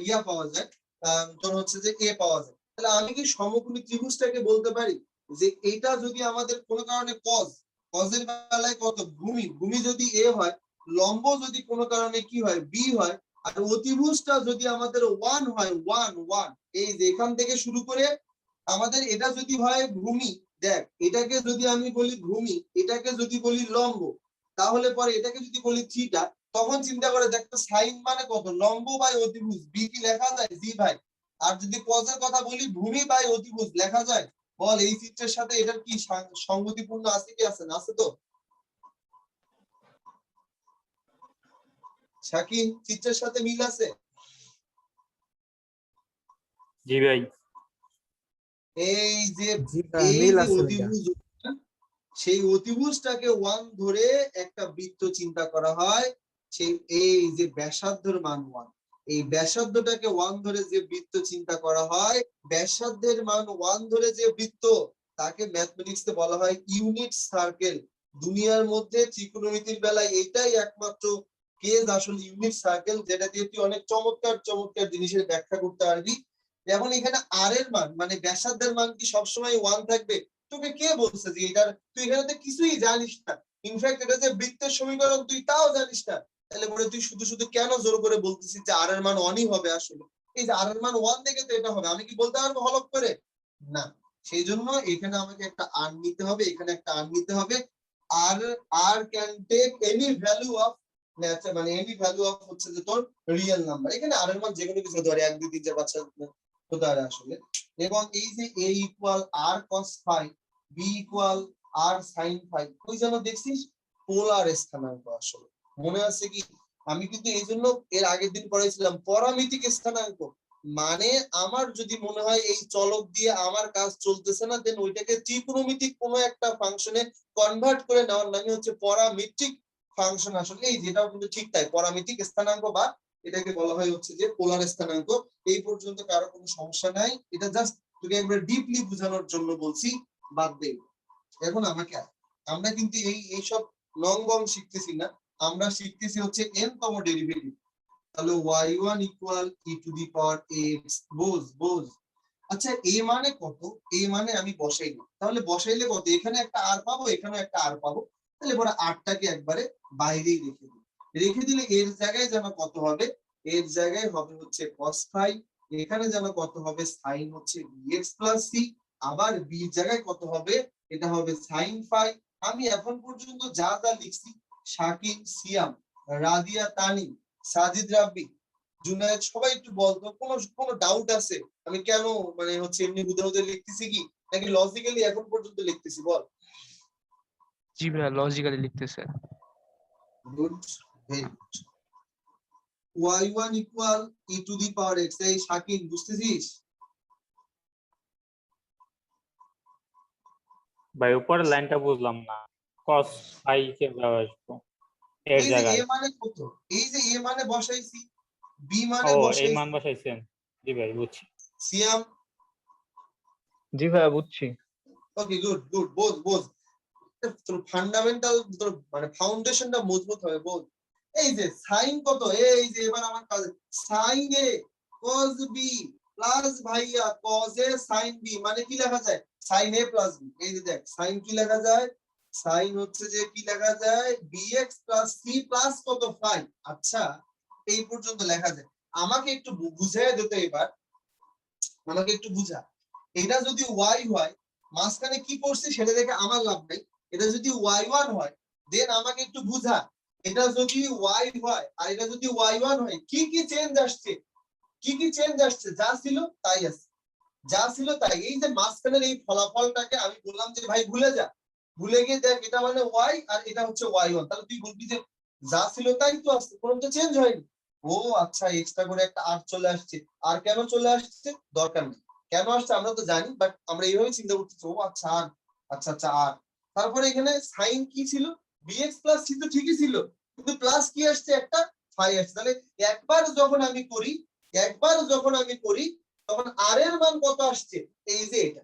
ইয়া পাওয়া যায়, তোর হচ্ছে যে এ পাওয়া যায়। তাহলে আমি কি সমকোণী ত্রিভুজটাকে বলতে পারি যে এটা যদি আমাদের কোনো কারণে কজ, কজের বেলায় কত ভূমি, ভূমি যদি এ হয়, লম্ব যদি কোনো কারণে কি হয় বি হয়, আর অতিভুজটা যদি আমাদের 1 হয় 1 1, এই যে এখান থেকে শুরু করে আমাদের এটা যদি হয় ভূমি, দেখ এটাকে যদি আমি বলি ভূমি, এটাকে যদি বলি লম্ব, তাহলে পরে এটাকে যদি বলি থিটা, তখন চিন্তা করে দেখতো সাইন মানে কত, লম্ব বাই অতিভুজ, বি কি লেখা যায়? জি ভাই। আর যদি কজের কথা বলি ভূমি বাই অতিভুজ লেখা যায়? বল এই চিত্রের সাথে এটার কি সঙ্গতিপূর্ণ আছে কি আছে না? আছে তো শাকিন, চিত্রের সাথে মিল আছে? জি ভাই। এই যে জি ভাই, মিল আছে ভাইয়া। অতিভুজ, সেই অতিভুজটাকে 1 ধরে একটা বৃত্ত চিন্তা করা হয়, সেই এই যে ব্যাসার্ধের মান 1, এই ব্যাসার্ধটাকে 1 ধরে যে বৃত্ত চিন্তা করা হয়, ব্যাসার্ধের মান 1 ধরে যে বৃত্ত, তাকে ম্যাথমেটিক্সে বলা হয় ইউনিট সার্কেল। দুনিয়ার মধ্যে ত্রিকোণমিতির বেলায় এটাই একমাত্র কেস আসলে ইউনিট সার্কেল, যেটা দিয়ে তুই অনেক চমৎকার চমৎকার জিনিসের ব্যাখ্যা করতে পারবি। যেমন এখানে আর এর মান মানে ব্যাসার্ধের মান কি সবসময় 1 থাকবে? তোকে কে বলছে যে এটার, তুই এখানে তো কিছুই জানিস না, ইনফ্যাক্ট এটা যে বৃত্তের সমীকরণ তুই তাও জানিস না, তাহলে পরে তুই শুধু শুধু কেন জোর করে বলতেছিস যে আর এর মান 1ই হবে? আসলে এই যে আর এর মান 1 দেখে তো এটা হবে, আমি কি বলতে পারবো হলপ করে? না। সেই জন্য এখানে আমাকে একটা আর নিতে হবে, এখানে একটা আর নিতে হবে। আর r can take any value of মানে এনি ভ্যালু অফ হচ্ছে যে তোর রিয়েল নাম্বার, এখানে আর এর মান যে কোনো কিছু হতে পারে, 1 2 3 4 5 6 হতে পারে আসলে। এবং এই যে a equal R cos phi, b equal R sin phi, ওই জন্য দেখছিস পোলার স্থানাঙ্ক। আসলে মনে আছে কি? আমি কিন্তু এই জন্য এর আগের দিন পড়াইছিলাম পরামিতিক স্থানাঙ্ক, মানে আমার যদি মনে হয় এই চলক দিয়ে আমার কাজ চলতেছে না, দেন ওইটাকে ত্রিকোণমিতিক কোনো একটা ফাংশনে কনভার্ট করে নেওয়ার নামই হচ্ছে পরামিতিক ফাংশন। আসলে এই যেটাও কিন্তু ঠিক তাই, পরামিতিক স্থানাঙ্ক বা এটাকে বলা হয় হচ্ছে যে পোলার স্থানাঙ্ক। এই পর্যন্ত কারো কোনো সমস্যা নাই, এটা জাস্ট তোকে একবার ডিপলি বোঝানোর জন্য বলছি, বাদ দে। এখন আমাকে আমরা কিন্তু এইসব লং বং শিখতেছি না, আমরা শিখতেছি হচ্ছে n তম ডেরিভেটিভ। তাহলে y1 equal e to the power x, বোঝ। আচ্ছা a মানে কত? a মানে আমি বসাই না, তাহলে বসাইলে কত? এখানে একটা r পাবো, এখানে একটা r পাবো, তাহলে পরে rটাকে একবারে বাইরেই রেখে দিলে এর জায়গায় যেন কত হবে? এর জায়গায় হবে হচ্ছে cos phi, এখানে যেন কত হবে? sin হচ্ছে bx plus c, আবার b এর জায়গায় কত হবে? এটা হবে sin phi। আমি এখন পর্যন্ত যা যা লিখছি, শাকিন, সিয়াম, রাদিয়া, তানিম, সাজিদ, রাব্বি, জুনায়েদ, সবাই একটু বলতো কোনো ডাউট আছে আমি কেন মানে হচ্ছে এমনি হুদে লিখতেছি কি নাকি লজিক্যালি এখন পর্যন্ত লিখতেছি? বল। জি ভাইয়া, লজিক্যালি লিখতেছে। Good, very good. y1 equal e to the power x, এই শাকিন বুঝতেছিস? ভাই উপরের লাইনটা বুঝলাম না, cos phi কে আসবো এর এই যে জায়গায়? a মানে কত, এই যে a মানে বসাইছি, b ও মানে এই বসাইছি। মান বসাইছেন? জি ভাই বুঝছি। সিয়াম, জি ভাইয়া, বুঝছি। ওকে গুড গুড, বোঝ তোর ফান্ডামেন্টাল, তোর মানে ফাউন্ডেশনটা মজবুত হবে, বোঝ। এই যে সাইন কত, এই যে এবার আমার কাজ, সাইন এ cos b প্লাস ভাইয়া cos a sin b, মানে কি লেখা যায়? sin a plus b। এই যে দেখ সাইন কি লেখা যায়? সাইন হচ্ছে যে কি লেখা যায়? bx প্লাস c প্লাস কত? phi। আচ্ছা এই পর্যন্ত লেখা যায়, আমাকে একটু বুঝাই দিতে এবার, আমাকে একটু বুঝা। এটা যদি y হয়, মাঝখানে কি করছি সেটা দেখে আমার লাভ নাই, এটা যদি y1 হয় দেন আমাকে একটু বুঝা, এটা যদি y হয় আর এটা যদি y1 হয় কি কি চেঞ্জ আসছে? কি কি চেঞ্জ আসছে? যা ছিল তাই আছে, যা ছিল তাই। এই যে মাঝখানের এই ফলাফলটাকে আমি বললাম যে ভাই ভুলে যা, ভুলে গিয়ে দেখ এটা মানে y আর এটা হচ্ছে y1, তাহলে তুই বলবি যে যা ছিল তাই তো আছে, কোনো তো চেঞ্জ হয়নি। ও আচ্ছা, এক্সট্রা করে একটা আর চলে আসছে, আর কেন চলে আসছে দরকার নেই, কেন আসছে আমরা তো জানি, বাট আমরা এইভাবে চিন্তা করতেছি। ও আচ্ছা আর, আচ্ছা আচ্ছা আর, তারপরে এখানে সাইন কি ছিল? bx প্লাস c তো ঠিকই ছিল, কিন্তু প্লাস কি আসছে? একটা ফাই আসছে। তাহলে একবার যখন আমি করি তখন আর এর মান কত আসছে? এই যে এটা,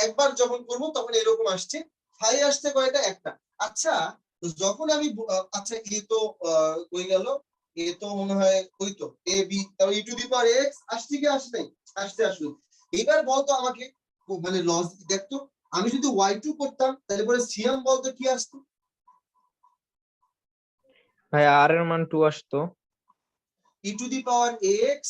একবার যখন করব তখন এরকম আসছে, ফাই আসছে কয়টা? একটা। আচ্ছা যখন আমি আচ্ছা এ তো কই গেল, এ তো মনে হয় ওই তো এ বি, তাহলে ই টু দি পাওয়ার এক্স আসছে কি আসছে নাই? আসছে। এবার বলতো আমাকে, মানে লজিক দেখতো, আমি যদি y2 করতাম তাহলে পরে সিয়াম বলতো কি আসতো? ভাই আর এর মান 2 আসতো। ই টু দি পাওয়ার এক্স,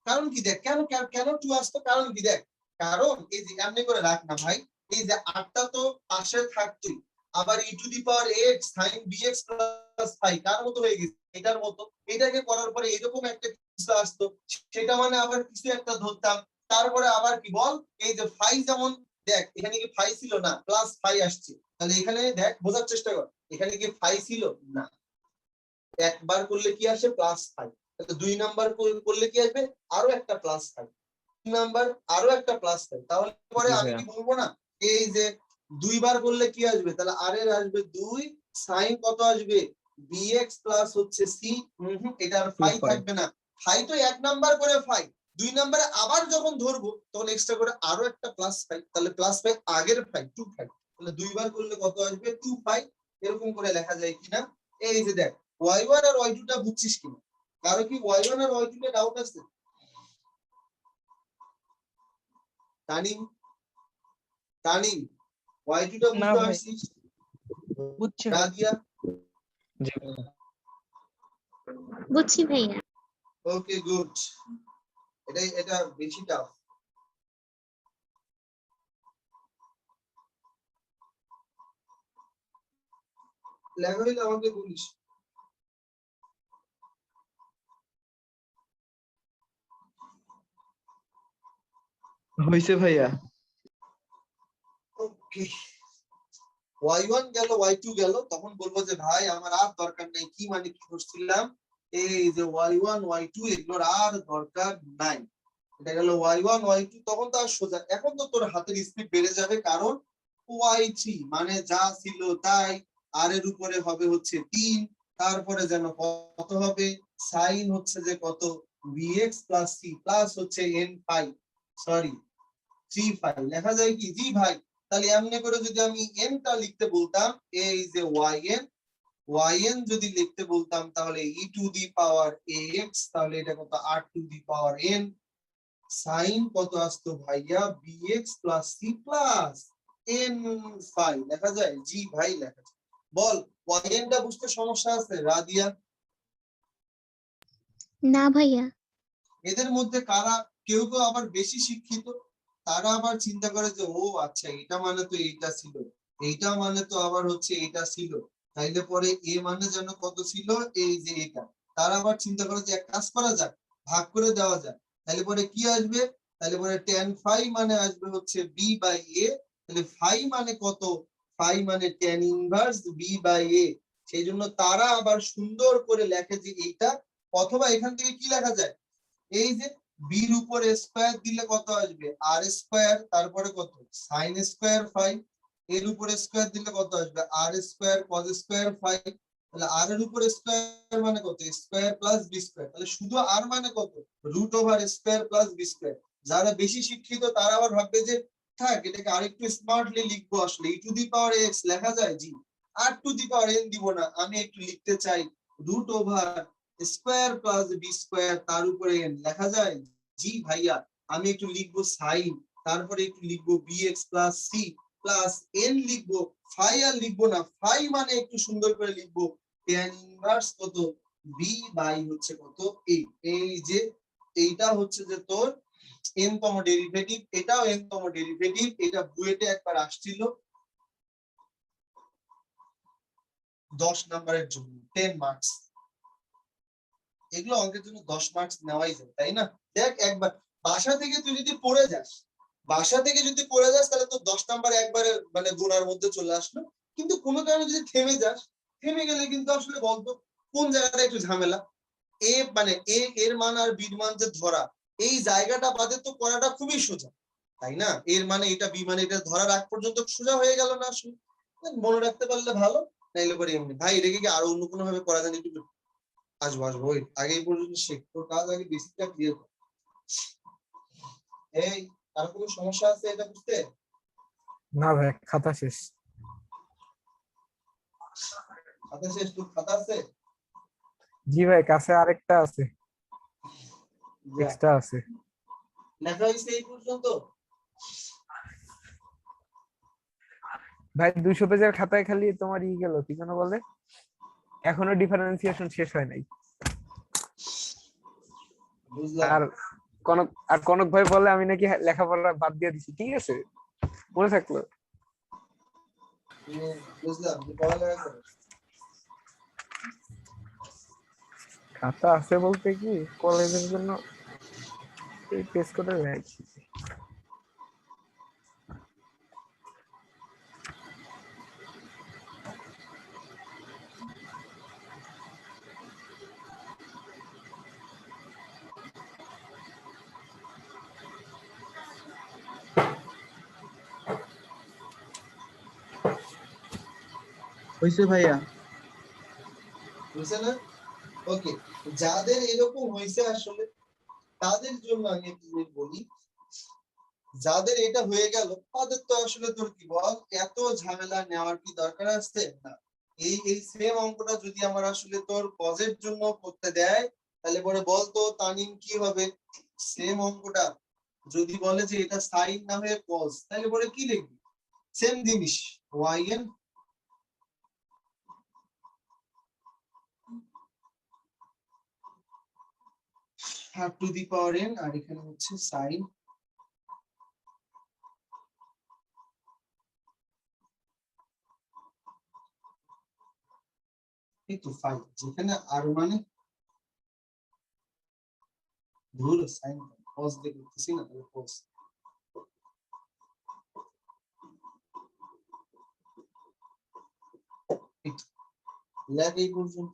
কারণ কি দেখ, কেন কেন কেন 2 আসতো, কারণ কি দেখ, কারণ এই যে এমনি করে রাখ না ভাই, এই যে 8টা তো পাশে থাকতোই, আবার e to the power x sine bx plus phi কার মতো হয়ে গেছে, এটার মতো। এটাকে করার পরে এরকম একটা কিছু আসতো, সেটা মানে আবার কিছু একটা ধরতাম, তারপরে আবার কি বল, এই যে ফাই যেমন দেখ, এখানে কি ফাই ছিল না, প্লাস ফাই আসছে, তাহলে এখানে দেখ বোঝার চেষ্টা কর, এখানে কি ফাই ছিল না, একবার করলে কি আসে প্লাস ফাই, তাহলে 2 নাম্বার করলে কি আসবে আরো একটা প্লাস ফাই, 3 নাম্বার আরো একটা প্লাস ফাই, তাহলে পরে জি আমি ভাইয়া। কি বলবো না, এই যে 2 বার করলে কি আসবে, তাহলে আর এর আসবে 2 সাইন কত আসবে বিএক্স প্লাস হচ্ছে সি, এটা আর ফাই 2 থাকবে না, ফাই তো 1 নাম্বার করে ফাই, 2 নাম্বারে আবার যখন ধরবো তখন এক্সট্রা করে আরো একটা প্লাস ফাই, তাহলে প্লাস ফাই আগের ফাই 2 ফাই, তাহলে 2 বার করলে কত আসবে 2 ফাই, এরকম করে লেখা যায় কিনা। এই যে দেখ y1 আর y2 টা বুঝছিস কিনা, কারো কি y1 আর y2 তে ডাউট আছে? তানিম, তানিম y2 টা না বুঝতে ভাই। পারছিস? বুঝছি ভাই। রাদিয়া, জি ভাইয়া। বুঝছি ভাইয়া। ওকে গুড, এটা বেশি টাফ। লেখা হইলে আমাকে বলিস। হয়েছে ভাইয়া। ওকে, y1 গেল y2 গেল, তখন বলবো যে ভাই আমার আর দরকার নাই, কি মানে কি করছিলাম, এই যে y1 y2 এগুলোর আর দরকার নাই, এটা গেল y1 y2, তখন তো আর সোজা, এখন তো তোর হাতের স্পিড বেড়ে যাবে, কারণ y3 মানে যা ছিল তাই, আর এর উপরে হবে হচ্ছে 3, তারপরে যেন কত হবে সাইন হচ্ছে যে কত bx প্লাস c প্লাস হচ্ছে n ফাই, সরি 3 ফাই, লেখা যায় কি জি ভাই, তাহলে এমনি করে যদি আমি n টা লিখতে বলতাম, এই যে yn যদি লিখতে বলতাম, তাহলে ই টু দি পাওয়ার ax, তাহলে এটা কত r to the power n sine কত আসতো ভাইয়া bx plus c plus n phi, লেখা যায় জি ভাই লেখা যায়। বল yn টা বুঝতে সমস্যা আছে রাদিয়া? না ভাইয়া। এদের মধ্যে কারা কেউ কেউ আবার বেশি শিক্ষিত, তারা আবার চিন্তা করে যে ও আচ্ছা এটা মানে তো এইটা ছিল, এইটা মানে তো আবার হচ্ছে এটা ছিল, তাইলে পরে এ মানে যেন কত ছিল এই যে এটা, তারা আবার চিন্তা করে যে এক কাজ করা যাক, ভাগ করে দেওয়া যায়, তাহলে পরে কি আসবে, তাহলে পরে tan ফাই মানে আসবে হচ্ছে b বাই a, তাহলে ফাই মানে কত, ফাই মানে tan inverse b by a, সেই জন্য তারা আবার সুন্দর করে লেখে যে এইটা, অথবা এখান থেকে কি লেখা যায়, এই যে বি এর উপর স্কয়ার দিলে কত আসবে আর স্কয়ার, তারপরে কত সাইন স্কয়ার ফাই, এর উপর স্কয়ার দিলে কত আসবে আর স্কয়ার কজ স্কয়ার ফাই, তাহলে আর এর উপর স্কয়ার মানে কত স্কয়ার প্লাস বি স্কয়ার, তাহলে শুধু আর মানে কত root over square plus B square. যারা বেশি শিক্ষিত তারা আবার ভাববে যে থাক এটাকে আরেকটু স্মার্টলি লিখবো, আসলে ই টু দি পাওয়ার এক্স লেখা যায় জি, আর টু দি পাওয়ার এন দিব না, আমি একটু লিখতে চাই root over square plus B square, তার উপরে এন লেখা যায় জি ভাইয়া, আমি একটু লিখবো সাইন, তারপরে একটু লিখবো bx plus C plus N লিখবো, ফাই আর লিখবো না, ফাই মানে একটু সুন্দর করে লিখবো tan ইনভার্স কত b বাই হচ্ছে কত a, এই যে এইটা হচ্ছে যে তোর n তম ডেরিভেটিভ, এটাও n তম ডেরিভেটিভ, এটা বুয়েটে একবার আসছিল 10 নম্বরের জন্য 10 মার্কস, এগুলো অঙ্কের জন্য 10 মার্কস নেওয়াই যায় তাই না। দেখ একবার বাসা থেকে তুই যদি পড়ে যাস, বাসা থেকে যদি পড়ে যাস তাহলে তো 10 নাম্বার একবারে মানে গোনার মধ্যে চলে আসলো, কিন্তু কোনো কারণে যদি থেমে যাস, থেমে গেলে কিন্তু আসলে বলতো কোন জায়গাটা একটু ঝামেলা, এ মানে এ এর মান আর বি মান যে ধরা, এই জায়গাটা বাদে তো করাটা খুবই সোজা তাই না, এর মানে এটা বি মানে এটা ধরার আগ পর্যন্ত সোজা হয়ে গেল না, আসলে মনে রাখতে পারলে ভালো, নাইলে পরে এমনি ভাই এটাকে কি আরো অন্য কোনো ভাবে করা যায় একটু আসবো আসবো, ওই আগে এই পর্যন্ত শেখ, তোর কাজ আগে বেসিকটা ক্লিয়ার কর। এই আর কোনো সমস্যা আছে এটা বুঝতে? না ভাই খাতা শেষ। খাতা শেষ, তোর খাতা আছে? জি ভাই কাছে আরেকটা আছে, যা, এক্সট্রা আছে। লেখা হয়েছে এই পর্যন্ত? ভাই 200 পেজের খাতায় খালি তোমার ই গেল কি যেন বলে, এখনো ডিফারেন্সিয়েশন শেষ হয় নাই। বুঝলাম আর কনক ভাই বলে আমি নাকি লেখাপড়া বাদ দিয়ে দিছি, ঠিক আছে, মনে থাকলো। বুঝলাম তুই পড়ালেখা করো। খাতা আছে বলতে কি কলেজের জন্য এই টেস্ট করে রাখছি। হয়েছে ভাইয়া। বুঝছে না? ওকে, যাদের এরকম হয়েছে আসলে তাদের জন্য আমি একটা জিনিস বলি, যাদের এটা হয়ে গেল তাদের তো আসলে তোর কি বল এত ঝামেলা নেওয়ার কি দরকার আছে না। এই সেম অঙ্কটা যদি আমার আসলে তোর কজের জন্য করতে দেয় তাহলে পরে বলতো তানিম কি হবে, সেম অঙ্কটা যদি বলে যে এটা সাইন না হয়ে কজ তাহলে পরে কি লিখবি, সেম জিনিস y n half to the power n, আর এখানে হচ্ছে সাইন এই তো 5, যেখানে আর মানে ধুর সাইন কজ দিয়ে করতেছি না, তাহলে কজ লেখ এই পর্যন্ত।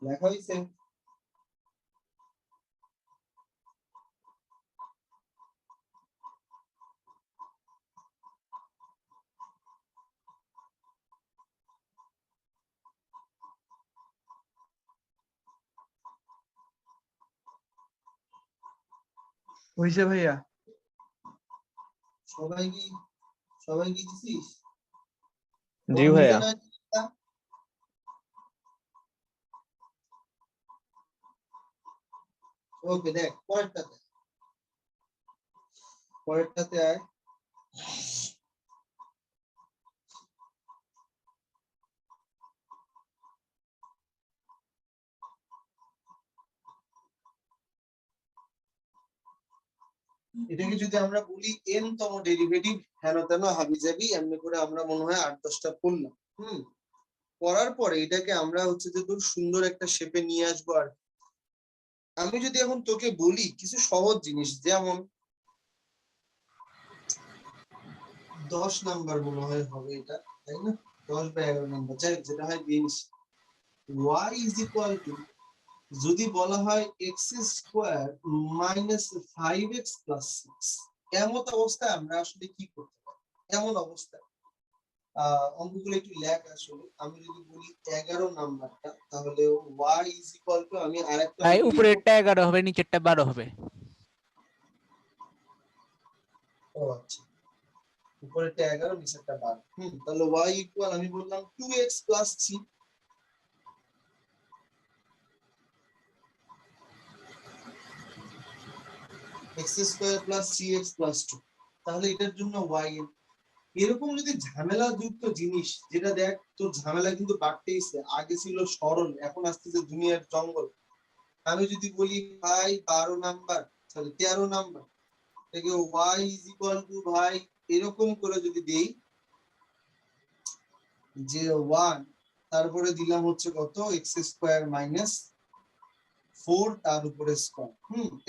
লেখা হয়েছে? হয়েছে ভাইয়া। সবাই কি দিছিস? জি ভাইয়া। ওকে দেখ পরেরটাতে আয়। এটাকে যদি আমরা বলি n তম ডেরিভেটিভ হেন তেন হাবি যাবি এমনি করে আমরা মনে হয় 8-10টা পড়লাম। পড়ার পরে এটাকে আমরা হচ্ছে যে তোর সুন্দর একটা শেপে নিয়ে আসবো। আর আমি যদি এখন তোকে বলি কিছু সহজ জিনিস, যেমন 10 নাম্বার মনে হয় হবে এটা, তাই না? 10 বা 11 নাম্বার যাই যেটা হয় বিএনস y ইজ ইকুয়াল টু, যদি বলা হয় x square minus 5x plus 6, এমন অবস্থায় আমরা আসলে কি করতে পারি? এমন অবস্থায় অঙ্কগুলো একটু লেখ আসলে। আমি যদি বলি 11 নাম্বারটা, তাহলে y ইজ ইকুয়াল টু, আমি আরেকটা ভাই উপরেরটা 11 হবে, নিচেরটা 12 হবে। ও আচ্ছা, উপরেরটা 11 নিচেরটা 12। তাহলে y ইকুয়াল আমি বললাম 2x plus 3, x square plus 3x plus 2, তাহলে এটার জন্য y এর এরকম যদি ঝামেলা যুক্ত জিনিস, যেটা দেখ তোর ঝামেলা কিন্তু বাড়তেইছে, আগে ছিল সরল এখন আসতেছে দুনিয়ার জঙ্গল। আমি যদি বলি ভাই 12 নাম্বার সরি 13 নাম্বার থেকে y ইজ ইকুয়াল টু ভাই এরকম করে যদি দেই যে 1 তারপরে দিলাম হচ্ছে কত x স্কয়ার মাইনাস 4 তার উপরে স্কয়ার,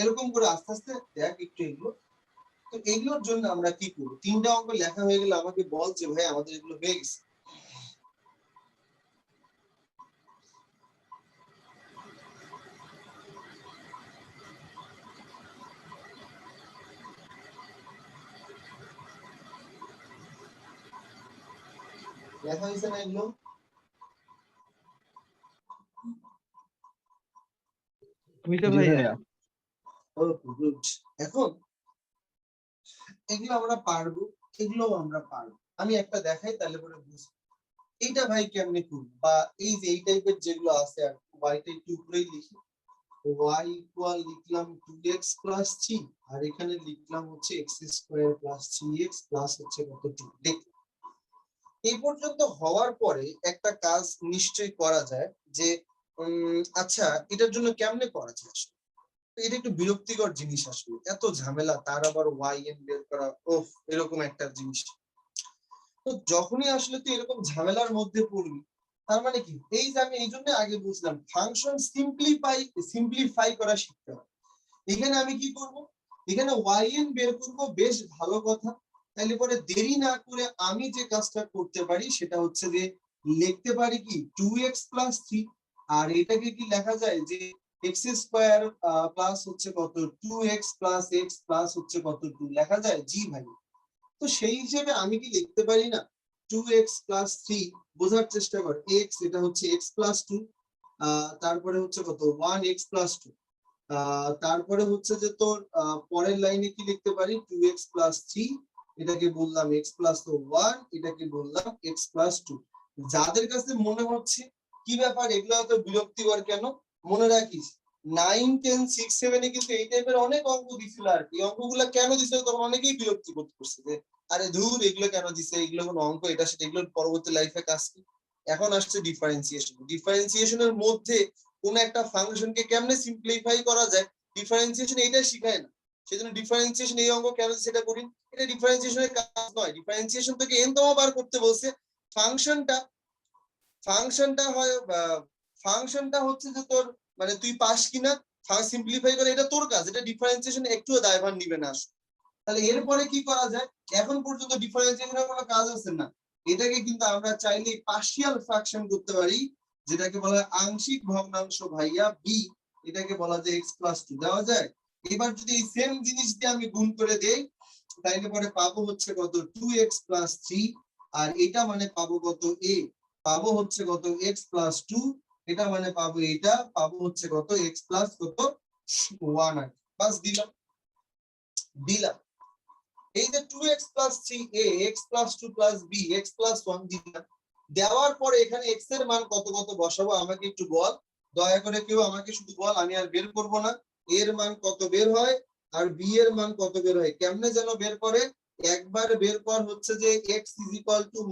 এরকম করে আস্তে আস্তে দেখ একটু এগুলো। তো এগুলোর জন্য আমরা কি করব, তিনটা অঙ্ক লেখা হয়ে গেলে আমাকে বল যে ভাই আমাদের এগুলো হয়ে গেছে। লেখা হয়েছে না এগুলো? হয়েছে ভাইয়া। গুড। এখন এগুলো আমরা পারবো, এগুলোও আমরা পারবো। আমি একটা দেখাই তাহলে পরে বুঝবো এইটা ভাই কেমনে করবো। বা এই যে এই টাইপের যেগুলো আছে, আর ওয়াইটা একটু উপরেই লিখি, y ইকুয়াল লিখলাম 2x প্লাস 3, আর এখানে লিখলাম হচ্ছে x square plus 3x plus হচ্ছে কত 2। দেখ এই পর্যন্ত হওয়ার পরে একটা কাজ নিশ্চয়ই করা যায় যে আচ্ছা এটার জন্য কেমনে করা যায় আসলে? এটা একটু বিরক্তিকর জিনিস আসলে, এত ঝামেলা, তার আবার ওয়াই-এন বের করা, ওফ, এরকম একটা জিনিস। তো যখনই আসলে তুই এরকম ঝামেলার মধ্যে পড়বি, তার মানে কি, এই যে আমি এই জন্য আগে বুঝলাম ফাংশন সিম্পলিফাই করা শিখতে হবে। এখানে আমি কি করব, এখানে ওয়াই-এন বের করব, বেশ ভালো কথা। তাহলে পরে দেরি না করে আমি যে কাজটা করতে পারি সেটা হচ্ছে যে লিখতে পারি কি 2x + 3, আর এটাকে কি লেখা যায় যে x² প্লাস হচ্ছে কত 2x + x প্লাস হচ্ছে কত 2 লেখা যায়? জি ভাই। তো সেই হিসেবে আমি কি লিখতে পারি না 2x + 3, বোঝার চেষ্টা কর, x এটা হচ্ছে x + 2, তারপরে হচ্ছে কত 1x + 2, তারপরে হচ্ছে যে তোর পরের লাইনে কি লিখতে পারি 2x + 3, এটাকে বললাম x + 1, এটাকে বললাম x + 2। যাদের কাছে মনে হচ্ছে কি ব্যাপার এগুলো এত বিরক্তিকর কেন, মনে রাখিস 9, 10, 6, 7 এ কিন্তু এই টাইপের অনেক অঙ্ক দিছিল, আর এই অঙ্কগুলো কেন দিছিল তখন অনেকেই বিরক্তি বোধ করছে যে আরে ধুর এগুলো কেন দিছে, এগুলো কোন অঙ্ক, এটা সেটা, এগুলোর পরবর্তী লাইফে কাজ কি। এখন আসছে ডিফারেন্সিয়েশনের মধ্যে কোন একটা ফাংশনকে কেমনে সিম্পলিফাই করা যায়, ডিফারেন্সিয়েশন এইটা শিখায় না। সেজন্য ডিফারেন্সিয়েশন এই অঙ্ক কেন সেটা করি, এটা ডিফারেন্সিয়েশনের কাজ নয়। ডিফারেন্সিয়েশন থেকে n তম বার করতে বলছে। ফাংশনটা হয় ফাংশনটা হচ্ছে যে তোর মানে তুই পাস কিনা সিম্পলিফাই করে, এটা তোর কাজ, এটা ডিফারেন্সিয়েশন একটুও দায়ভার নিবে না আসলে। তাহলে এরপরে কি করা যায়, এখন পর্যন্ত ডিফারেন্সিয়েশনের কোনো কাজ আছে না, এটাকে কিন্তু আমরা চাইলে পার্শিয়াল ফ্র্যাকশন করতে পারি, যেটাকে বলা হয় আংশিক ভগ্নাংশ ভাইয়া বি, এটাকে বলা যায় x + 2 দেওয়া যায়। এবার যদি এই সেম জিনিস দিয়ে আমি গুণ করে দেই তাইলে পরে পাবো হচ্ছে কত 2x + 3, আর এটা মানে পাবো কত a, পাবো হচ্ছে কত x + 2, এটা মানে পাবো এটা, পাবো হচ্ছে কত x + কত 1, আর বাস দিলাম। এই যে 2x + 3a, x + 2 + b, x + 1 দিলাম। দেওয়ার পরে এখানে x এর মান কত কত বসাবো আমাকে একটু বল, দয়া করে কেউ আমাকে শুধু বল, আমি আর বের করব না। এর মান কত বের হয় আর b এর মান কত বের হয়, কেমনে যেন বের করে, একবার বের কর হচ্ছে যে x =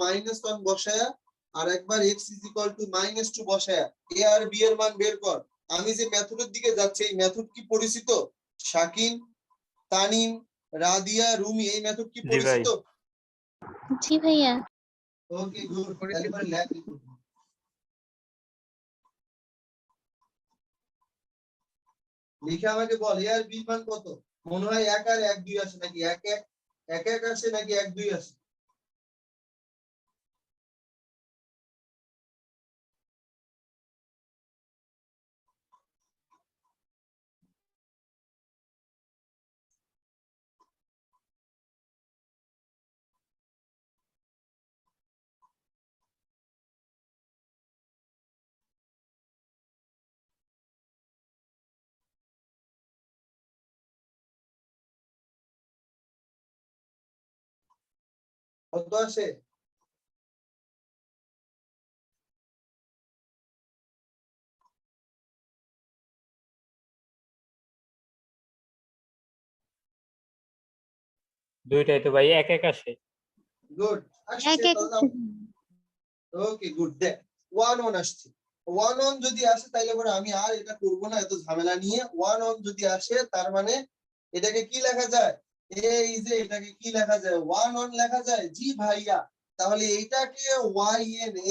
-1 বসায়া, আর একবার x = -2 বসায়া a আর b এর মান বের কর। আমি যে মেথডের দিকে যাচ্ছি এই মেথড কি পরিচিত? শাকিন, তানিম, রাদিয়া, রুমি, এই মেথড কি জি ভাই। পরিচিত? জি ভাইয়া। ওকে গুড, তাহলে পরে লেখ, লিখে আমাকে বল এ আর বি মান কত, মনে হয় 1 আর 1 2 আসে নাকি 1 1 1 1 আসে নাকি 1 2 আসে? কত আসে? দুইটাই তো ভাই 1 1 আসে। গুড, আসছে এক এক তাহলে। ওকে গুড, দেখ 1 1 আসছে। 1 1 যদি আসে তাহলে পরে আমি আর এটা করব না এত ঝামেলা নিয়ে। 1 1 যদি আসে তার মানে এটাকে কি লেখা যায়, এই যে এটাকে কি লেখা যায় 1 1 লেখা যায়। জি ভাইয়া, তাহলে এইটাকে y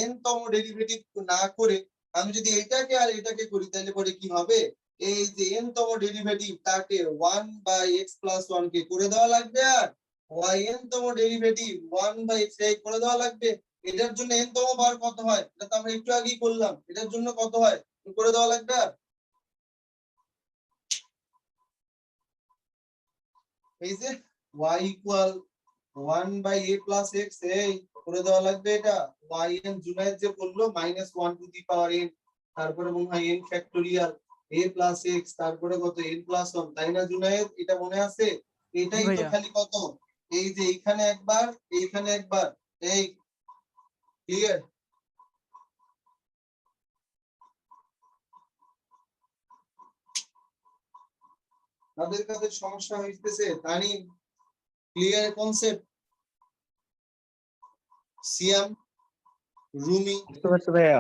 n তম ডেরিভেটিভ না করে আমি যদি এটাকে আর এটাকে করি তাহলে পরে কি হবে, এই যে n তম ডেরিভেটিভ তাকে 1/x + 1 কে করে দেওয়া লাগবে, আর yn তম ডেরিভেটিভ 1/x করে দেওয়া লাগবে। এটার জন্য n তম বার কত হয় এটা তো আমরা একটু আগেই করলাম, এটার জন্য কত হয় করে দেওয়া লাগবে, আর এই যে y = 1/a + x, এই করে দেওয়া লাগবে এটা। yn জুনায়েদ যে বললো -1^n, তারপরে মনে হয় n ফ্যাক্টোরিয়াল a + x, তারপরে কত n + 1, তাই না জুনায়েদ? এটা মনে আছে? এটাই তো ভাইয়া। খালি কত, এই যে এইখানে একবার এইখানে একবার, এই ক্লিয়ার? তাদের কাছে সমস্যা হইতেছে তানি, ক্লিয়ার কনসেপ্ট? সিয়াম রুমি। বুঝতে পারছো ভাইয়া?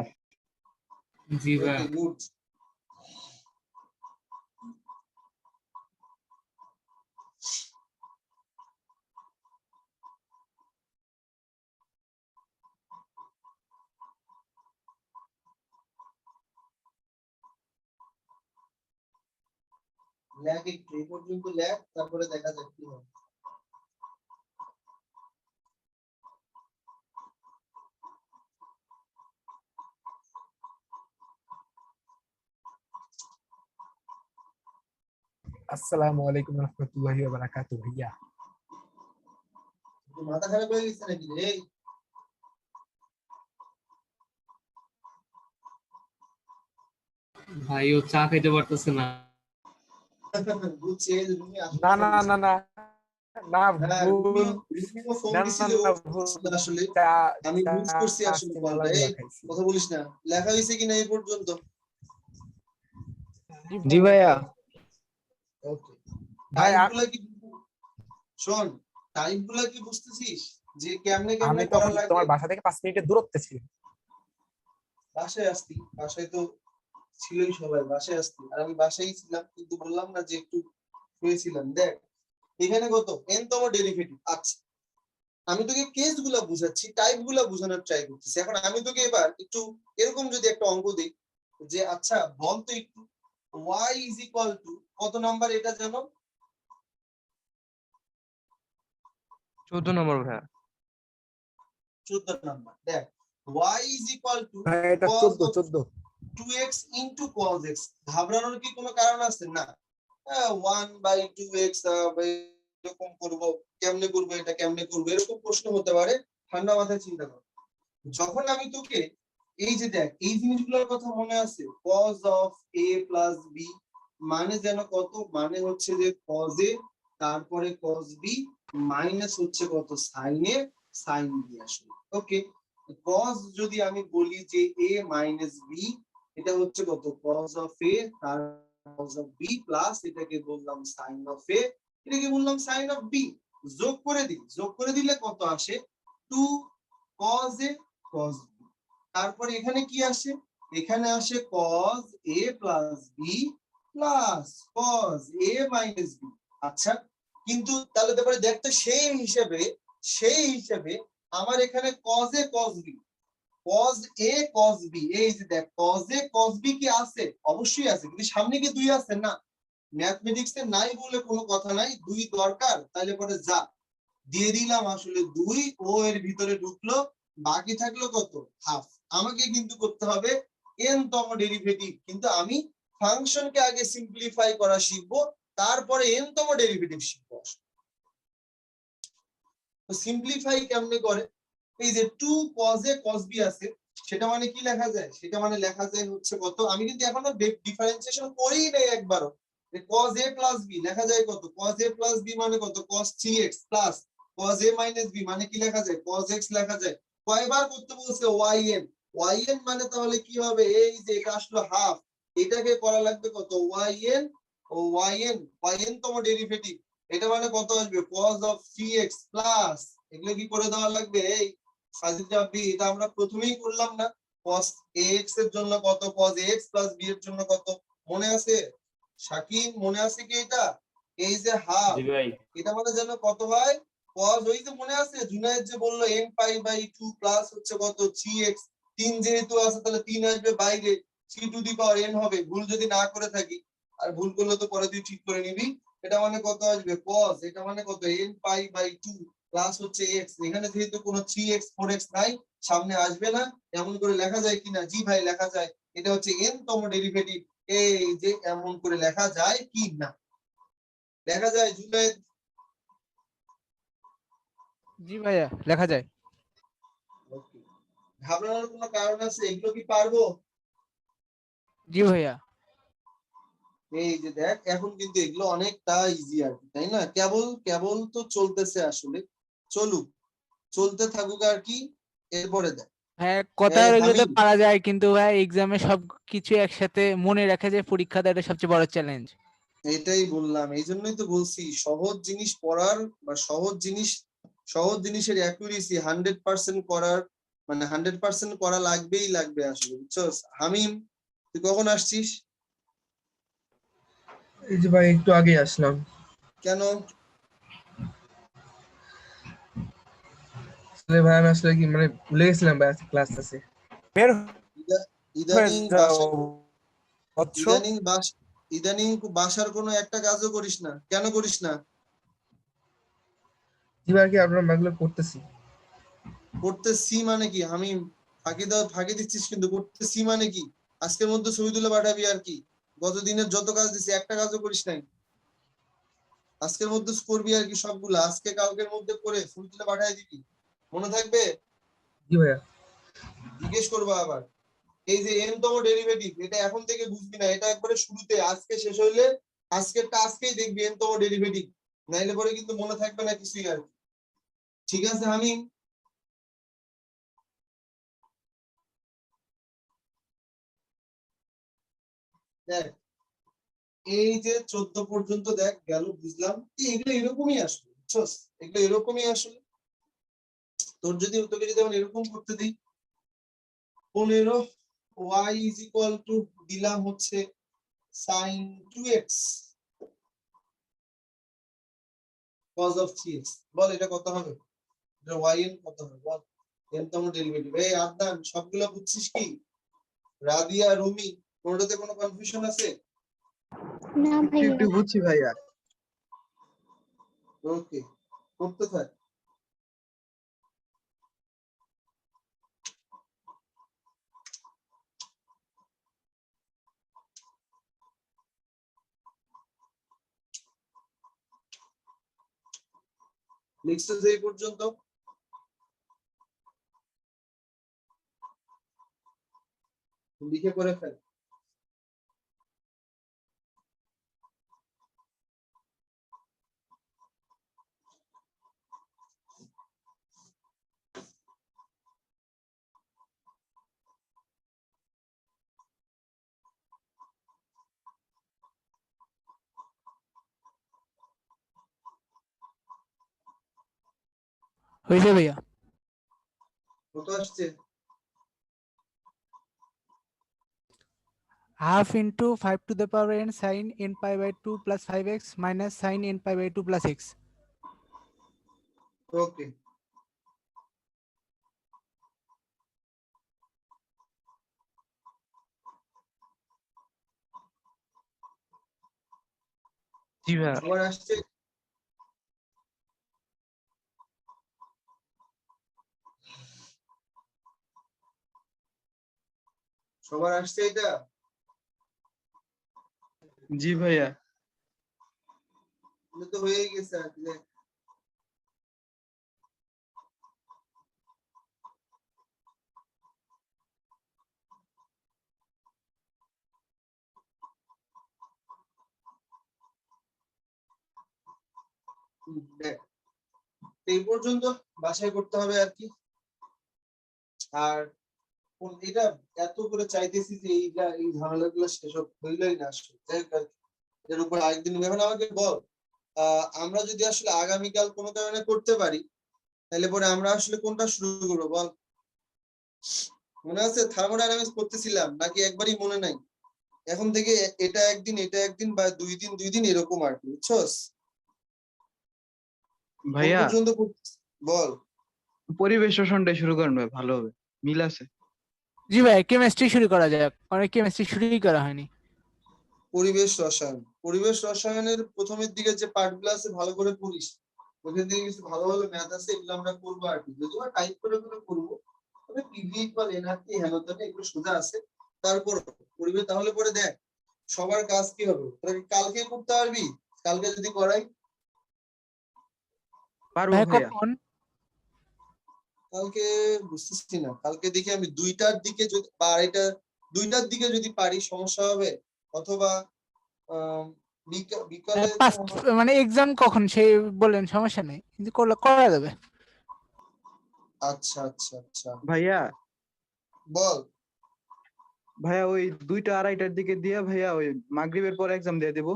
জি ভাইয়া। ওকে, গুড। লেখ একটু, এই পর্যন্ত লেখ, তারপরে দেখা যাক কি হয়। আসসালামু আলাইকুম রহমতুল্লাহি ওয়া বারাকাতুহু ভাইয়া। তোর মাথা খারাপ হয়ে গেছে নাকি রে? ভাই ও চা খাইতে পারতেছে না। বুঝছি, এই রুমি আসলে না না না না না হ্যাঁ, ভুল, রুমিও ফোন না না দিছিল, না ও ভুল, আসলে চা আমি চা মিস করছি আসলে আসছি, কলটা। মেলাগুলা এই খাইছি। কথা বলিস না, লেখা হয়েছে কিনা এই পর্যন্ত? জি ভাইয়া। ওকে, ভাই টাইপ গুলা কি, শোন, টাইপ গুলা কি বুঝতেছিস যে কেমনে আমি কেমনে করা তখন লাগে? তোমার বাসা থেকে 5 মিনিটের দূরত্বে ছিল। বাসায় আসতি, বাসায় তো ছিলই সবাই, বাসায় আসতি, আর আমি বাসায় ছিলাম, কিন্তু বললাম না যে একটু শুয়েছিলাম। দেখ এখানে কত n তম ডেরিভেটিভ। আচ্ছা, আমি তোকে কেস গুলা বুঝাচ্ছি, টাইপ গুলা বুঝানোর ট্রাই করতেছি। এখন আমি তোকে এবার একটু এরকম যদি একটা অঙ্ক দিই যে আচ্ছা বল তো একটু, y ইজ ইকুয়াল টু কত নাম্বার এটা জানো? 14 নম্বর ভাইয়া। 14 নাম্বার। দেখ y ইজ ইকুয়াল টু ভাই এটা cos 14 of 14 2x into cos x। ঘাবড়ানোর কি কোনো কারণ আছে? না। 1/2x এরকম করবো, কেমনে করবো, এটা কেমনে করবো, এরকম প্রশ্ন হতে পারে। ঠান্ডা মাথায় চিন্তা কর। যখন আমি তোকে এই যে দেখ এই জিনিসগুলোর কথা মনে আছে, cos of a plus b মানে যেন কত, মানে হচ্ছে যে cos a তারপরে cos b মাইনাস হচ্ছে কত sin a sin b আসলে। ওকে, cos যদি আমি বলি যে a minus b, এটা হচ্ছে কত cos of a তার cos of b প্লাস এটাকে বললাম sin of a, এটাকে বললাম sin of b। যোগ করে দিই, যোগ করে দিলে কত আসে 2 cos a cos b। তারপরে এখানে কি আসে, এখানে আসে cos a plus b plus cos a minus b। আচ্ছা, কিন্তু তাহলে তারপরে দেখতে সেই হিসেবে আমার এখানে cos a cos b, cos a cos b, এই যে দেখ cos a cos b কি আছে? অবশ্যই আছে, কিন্তু সামনে কি 2 আছে? না, ম্যাথমেটিক্সে নাই বলে কোনো কথা নাই, 2 দরকার, তাহলে পরে যা দিয়ে দিলাম আসলে 2, ও এর ভিতরে ঢুকলো, বাকি থাকলো কত হাফ। আমাকে কিন্তু করতে হবে n তম ডেরিভেটিভ, কিন্তু আমি ফাংশনকে আগে সিম্পলিফাই করা শিখবো, তারপরে n তম ডেরিভেটিভ শিখবো। তো সিম্পলিফাই কেমনে করে? এই যে 2 cos a cos b আছে, সেটা মানে কি লেখা যায়? সেটা মানে লেখা যায় হচ্ছে কত, আমি কিন্তু এখনো ডিফারেন্সিয়েশন করিই নাই একবারও। cos a plus b লেখা যায় কত, cos a plus b মানে কত cos 3x plus cos a minus b মানে কি লেখা যায়, cos x লেখা যায়। কয়বার করতে বলছে? yn মানে তাহলে কি হবে, এই যে এটা আসলো হাফ, এটাকে করা লাগবে কত yn, ও yn তম ডেরিভেটিভ, এটা মানে কত আসবে cos of 3x প্লাস, এগুলো কি করে দেওয়া লাগবে? এই ফাজিলটা b, এটা আমরা প্রথমেই করলাম না, cos ax এর জন্য কত, cos ax plus b এর জন্য কত, মনে আছে শাকিব? মনে আছে কি এটা? এই যে হাফ, জি ভাই। এটা মানে যেন কত হয় cos, ওই যে মনে আছে জুনায়েদ যে বললো n pi by 2 প্লাস হচ্ছে কত 3x, 3 যেহেতু আছে তাহলে 3 আসবে বাইরে, 3 to the power n হবে, ভুল যদি না করে থাকি, আর ভুল করলে তো পরে তুই ঠিক করে নিবি। এটা মানে কত আসবে cos, এটা মানে কত n pi by 2 প্লাস হচ্ছে x, এখানে যেহেতু কোনো 3x 4x নাই, সামনে আসবে না, এমন করে লেখা যায় কিনা? জি ভাই লেখা যায়, এটা হচ্ছে n তম ডেরিভেটিভ। এই যে এমন করে লেখা যায় কি না? লেখা যায় জুনায়েদ? জি ভাইয়া, লেখা যায়। ওকে, ঘাবড়ানোর কোনো কারণ আছে? এগুলো কি পারবো? জি ভাইয়া। এই যে দেখ এখন কিন্তু এগুলো অনেকটা ইজি আর কি, তাই না? কেবল কেবল তো চলতেছে আসলে, চলুক, চলতে থাকুক আর কি। এরপরে দেখ হ্যাঁ, কথা এগুলোতে হাবিব, পারা যায়, কিন্তু ভাই এক্সামে সব কিছু একসাথে মনে রাখা যায়, পরীক্ষা দেওয়াটা সবচেয়ে বড় চ্যালেঞ্জ। এটাই বললাম, এই জন্যই তো বলছি সহজ জিনিস পড়ার বা সহজ জিনিসের অ্যাকুরেসি 100% করার মানে 100% করা লাগবেই লাগবে আসলে, বুঝছস? হামিম, তুই কখন আসছিস? এই যে ভাই একটু আগে আসলাম। কেন? আসলে ভাই আমি আসলে কি মানে ভুলে গেছিলাম ভাই ক্লাস আছে। বের হয়ে ইদানিং যাও বাসা বৎস। ইদানিং বাসার কোনো একটা কাজও করিস না, কেন করিস না? জি ভাই কি আপনার ম্যাগুলো করতেছি। করতেছি মানে কি? আমি ফাঁকি দিচ্ছিস কিন্তু, করতেছি মানে কি? আজকের মধ্যে ছবি তুলে পাঠাবি আর কি। গতদিনের যত কাজ দিছি একটা কাজও করিস নাই, আজকের মধ্যে করবি আর কি সবগুলো, আজকে কালকের মধ্যে করে ছবি তুলে পাঠাই দিবি, মনে থাকবে? জি ভাইয়া। জিজ্ঞেস করবো আবার। এই যে n তম ডেরিভেটিভ, এটা এখন থেকে বুঝবি না, এটা একবারে শুরুতে, আজকে শেষ হইলে আজকেরটা আজকেই দেখবি n তম ডেরিভেটিভ, নাইলে পরে কিন্তু মনে থাকবে না কিছুই আর কি। ঠিক আছে হামিম? দেখ, এই যে 14 পর্যন্ত দেখ গেল, বুঝলাম এগুলো এরকমই আসবে, বুঝছস? এগুলো এরকমই আসলে। তোকে যদি আমি এরকম করতে দিই, 15 y ইজ ইকুয়াল টু দিলাম হচ্ছে sin 2x cos of 3x, বল এটা কত হবে? এটা y n কত হবে বল? n তম ডেরিভেটিভ। এই আদনান, সবগুলো বুঝছিস কি? রাদিয়া, রুমি, কোনটাতে কোনো কনফিউশন আছে? না একটু ভাইয়া। একটু বুঝছি ভাইয়া। ওকে, করতে থাক। লিখছিস এই পর্যন্ত? লিখে করে ফেল। হয়েছে ভাইয়া। কত আসছে? Half into 5 to the power n sin n pi by 2 plus 5x minus sin n pi by 2 plus x. ওকে, জি ভাইয়া। সবার আসছে? সবার আসছে এটা? জি ভাইয়া। এটা তো হয়েই গেছে আর কি। দেখ, দেখ, এই পর্যন্ত বাসায় করতে হবে আর কি। আর এটা এত করে চাইতেছি যে এই ঝামেলাগুলো শেষ হইলই না আসলে। যাই হোক আর কি, এর উপর আরেকদিন এখন আমাকে বল, আমরা যদি আসলে আগামীকাল কোনো কারণে করতে পারি, তাহলে পরে আমরা আসলে কোনটা শুরু করবো বল? মনে আছে থার্মোডাইনামিক্স করতেছিলাম নাকি একবারই মনে নাই? এখন থেকে এটা একদিন বা 2 দিন এরকম আর কি, বুঝছস? কোন ভাইয়া পর্যন্ত বল। পরিবেশ রসায়নটাই শুরু করেন ভাই, ভালো হবে, মিল আছে। জি ভাই, কেমিস্ট্রি শুরু করা যাক, অনেক কেমিস্ট্রি শুরুই করা হয়নি। পরিবেশ রসায়নের প্রথমের দিকে যে পার্ট গুলো আছে ভালো করে পড়িস, ওখান থেকে কিছু ভালো ভালো ম্যাথ আছে, এগুলো আমরা করবো আর কি, যদিও টাইপ করে করে করবো, তবে পিভি ইকুয়াল এনআরটি হ্যানোতে এগুলো সোজা আছে। তারপর পরিবেশ, তাহলে পরে দেখ সবার কাজ কি হবে, তোরা কি কালকে করতে পারবি? কালকে যদি করাই? পারবো ভাই ভাইয়া। কখন? কালকে বুঝতেছি না, কালকে দেখি আমি 2টার দিকে যদি বা 2টার দিকে যদি পারি সমস্যা হবে, অথবা বিকালে তো পাঁচ, মানে এক্সাম কখন সেই বলেন, সমস্যা নেই, কিন্তু করলে করা যাবে। আচ্ছা আচ্ছা আচ্ছা, ভাইয়া বল। ভাইয়া ওই 2টা 2:30টার দিকে দিয়ে ভাইয়া ওই মাগরিবের পর এক্সাম দিয়ে দেবো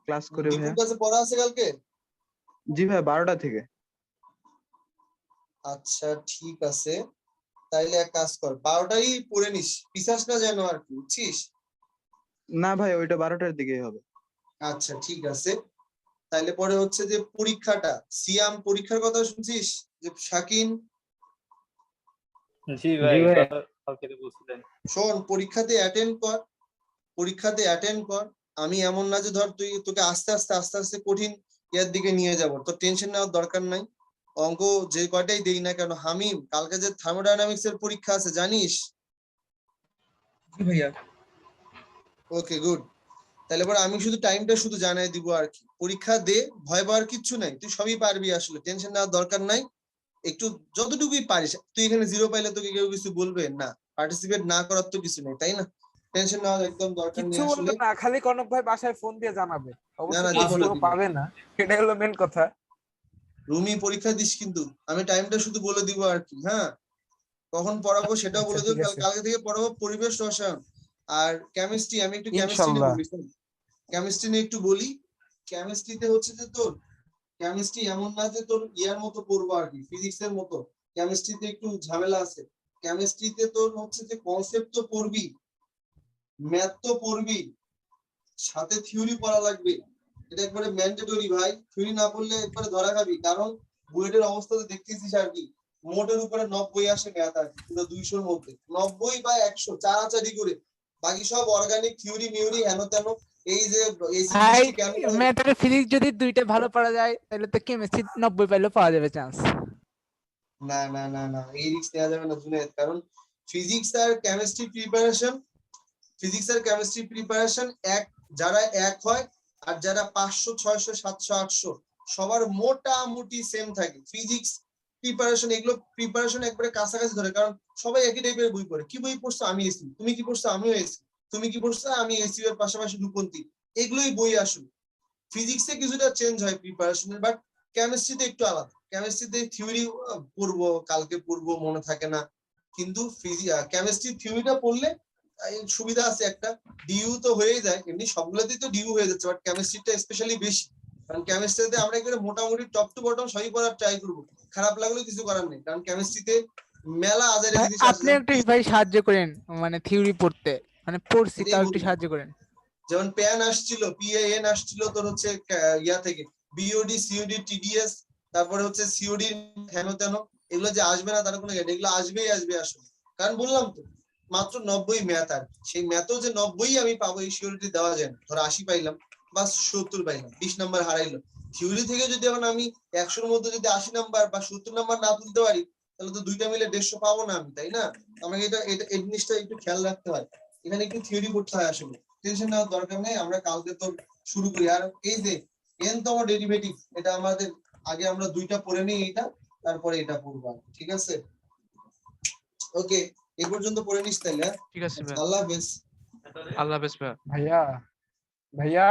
ক্লাস করে দীপুর ভাইয়া। কাছে পড়া আছে কালকে? জি ভাই 12টা থেকে। আচ্ছা ঠিক আছে, তাইলে এক কাজ কর, 12টাই পড়ে নিস, পিছাস না যেন আর কি, বুঝছিস? না ভাই, ওইটা 12টার দিকেই হবে। আচ্ছা ঠিক আছে, তাইলে পরে হচ্ছে যে পরীক্ষাটা, সিয়াম পরীক্ষার কথা শুনছিস যে শাকিন? জি ভাই, জি ভাই। কালকে তো বলছিলেন। শোন, পরীক্ষাতে অ্যাটেন্ড কর, পরীক্ষাতে অ্যাটেন্ড কর। আমি এমন না যে ধর তোকে আস্তে আস্তে আস্তে আস্তে কঠিন ইয়ার দিকে নিয়ে যাব, তো টেনশন নেওয়ার দরকার নাই। অঙ্ক যে কয়টাই দেই না কেন, হামিম কালকে যে থার্মোডাইনামিক্স এর পরীক্ষা আছে জানিস? জি ভাইয়া। ওকে গুড, তাহলে পরে আমি শুধু টাইমটা শুধু জানাই দিব আর কি। পরীক্ষা দে, ভয় পাওয়ার কিচ্ছু নাই, তুই সবই পারবি, আসলে টেনশন নেওয়ার দরকার নাই। একটু যতটুকুই পারিস, তুই এখানে 0 পাইলে তোকে কেউ কিছু বলবে না, পার্টিসিপেট না করার তো কিছু নেই, তাই না? টেনশন নেওয়ার একদম দরকার কিচ্ছু নেই আসলে। বলবে না, খালি কনক ভাই বাসায় ফোন দিয়ে জানাবে, না অবশ্য না, দিব না, পুরো দিব। পাবে না, এটা হলো মেন কথা। রুমি পরীক্ষা দিস কিন্তু, আমি টাইমটা শুধু বলে দিব আর কি। হ্যাঁ, কখন পড়াবো সেটাও আচ্ছা বলে ঠিক দেবো, আছে, কালকে থেকে পড়াবো পরিবেশ রসায়ন আর কেমিস্ট্রি। আমি একটু কেমিস্ট্রি নিয়ে ইনশাল্লাহ। বলি, কেমিস্ট্রি নিয়ে একটু বলি। কেমিস্ট্রিতে হচ্ছে যে তোর কেমিস্ট্রি এমন না যে তোর ইয়ার মতো পড়বো আর কি, ফিজিক্স এর মতো। কেমিস্ট্রিতে একটু ঝামেলা আছে। কেমিস্ট্রিতে তোর হচ্ছে যে কনসেপ্ট তো পড়বি, ম্যাথ তো পড়বি, সাথে থিওরি পড়া লাগবে। এটা একবারে ম্যান্ডেটরি ভাই, থিওরি না পড়লে একবারে ধরা খাবি। কারণ বুয়েটের অবস্থা তো দেখতেছিস আর কি, মোটের উপরে 90 আসে ম্যাথ আর কি, পুরো 200-র মধ্যে 90 বা 100 চারাচারি করে। বাকি সব অর্গানিক থিওরি মিউরি হেন তেন। এই যে এসিড ভাই বৃষ্টি কেন হয়? ম্যাথ আর ফিজিক্স যদি দুইটা ভালো পড়া যায় তাহলে তো কেমিস্ট্রি 90 পাইলেও পাওয়া যাবে চান্স। না না না না, এই রিস্ক নেওয়া যাবে না জুনেদ, কারণ ফিজিক্স আর কেমিস্ট্রি প্রিপারেশন, ফিজিক্স আর কেমিস্ট্রি প্রিপারেশন এক, যারা এক হয় আর যারা 500 600 700 800 সবার মোটামুটি সেম থাকে। ফিজিক্স প্রিপারেশন, এগুলো প্রিপারেশন একবারে কাছাকাছি ধরে, কারণ সবাই একই টাইপের বই পড়ে। কি বই পড়ছো? আমি এসি। তুমি কি পড়ছো? আমিও এসি। তুমি কি পড়ছো? আমি এসি এর পাশাপাশি রূপন্তি। এগুলোই বই আসলে। ফিজিক্সে কিছুটা চেঞ্জ হয় প্রিপারেশনের, বাট কেমিস্ট্রিতে একটু আলাদা। কেমিস্ট্রিতে থিওরি পড়বো, কালকে পড়বো, মনে থাকে না। কিন্তু কেমিস্ট্রি থিওরিটা পড়লে এই সুবিধা আছে একটা, ডিইউ তো হয়ে যায়, এমনি সবগুলোতেই তো ডিইউ হয়ে যাচ্ছে, বাট কেমিস্ট্রিটা স্পেশালি বেশি। কারণ কেমিস্ট্রিতে আমরা এখানে মোটামুটি টপ টু বটম সবই পড়ার ট্রাই করবো, খারাপ লাগলেও কিছু করার নেই, কারণ কেমিস্ট্রিতে মেলা আজারে ভাই জিনিস আছে। আপনি একটু ভাই সাহায্য করেন, মানে থিওরি পড়তে, মানে পড়ছি এটাই তাও একটু বলবো, সাহায্য করেন। যেমন প্যান আসছিল, পিএন আসছিল তোর হচ্ছে ইয়া থেকে, বিওডি সিওডি টিডিএস, তারপরে হচ্ছে সিওডি হেন তেন। এগুলো যে আসবে না তার কোনো, এগুলো আসবেই আসবে আসলে। কারণ বললাম তো মাত্র 90 ম্যাথ, আর সেই ম্যাথও যে 90 আমি পাবো এই সিওরিটি দেওয়া যায় না। ধর 80 পাইলাম বা 70 পাইলাম, 20 নাম্বার হারাইলো। থিওরি থেকে যদি এখন আমি 100-র মধ্যে যদি 80 নাম্বার বা 70 নাম্বার না তুলতে পারি, তাহলে তো দুইটা মিলে 150 পাবো না আমি, তাই না? আমাকে এটা এই জিনিসটা একটু খেয়াল রাখতে হয়, এখানে একটু থিওরি পড়তে হয় আসলে। টেনশন নেওয়ার দরকার নেই, আমরা কালকে তো শুরু করি। আর এই যে এন তম ডেরিভেটিভ, এটা আমাদের আগে আমরা দুইটা পড়ে নিই, এইটা তারপরে এটা পড়বো, ঠিক আছে? ওকে, এই পর্যন্ত পড়ে নিস তাইলে, হ্যাঁ? ঠিক আছে ভাই, আল্লাহ হাফেজ। আল্লাহ হাফেজ ভাই। ভাইয়া, ভাইয়া,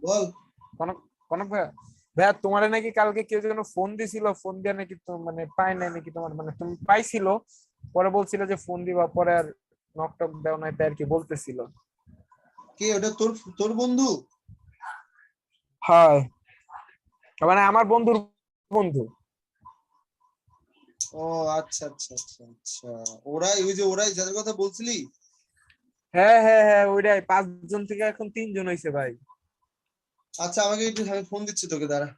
বল। কনক, কনক ভাইয়া, ভাইয়া তোমার নাকি কালকে কেউ যেন ফোন দিছিল, ফোন দিয়ে নাকি মানে পাই নাই নাকি তোমার, মানে তুমি পাইছিল, পরে বলছিল যে ফোন দিবা, পরে আর নক টক দেও নাই, তাই আর কি বলতেছিল। কে ওটা? তোর তোর বন্ধু? হয়, মানে আমার বন্ধুর বন্ধু। ও আচ্ছা আচ্ছা আচ্ছা আচ্ছা, ওরাই, ওই যে ওরাই যাদের কথা বলছিলি? হ্যাঁ হ্যাঁ হ্যাঁ, ওইটাই, 5 জন থেকে এখন 3 জন হয়েছে ভাই। আচ্ছা আমাকে একটু, আমি ফোন দিচ্ছি তোকে, দাঁড়া।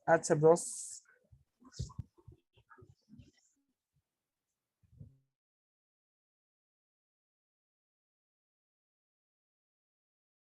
আচ্ছা বস।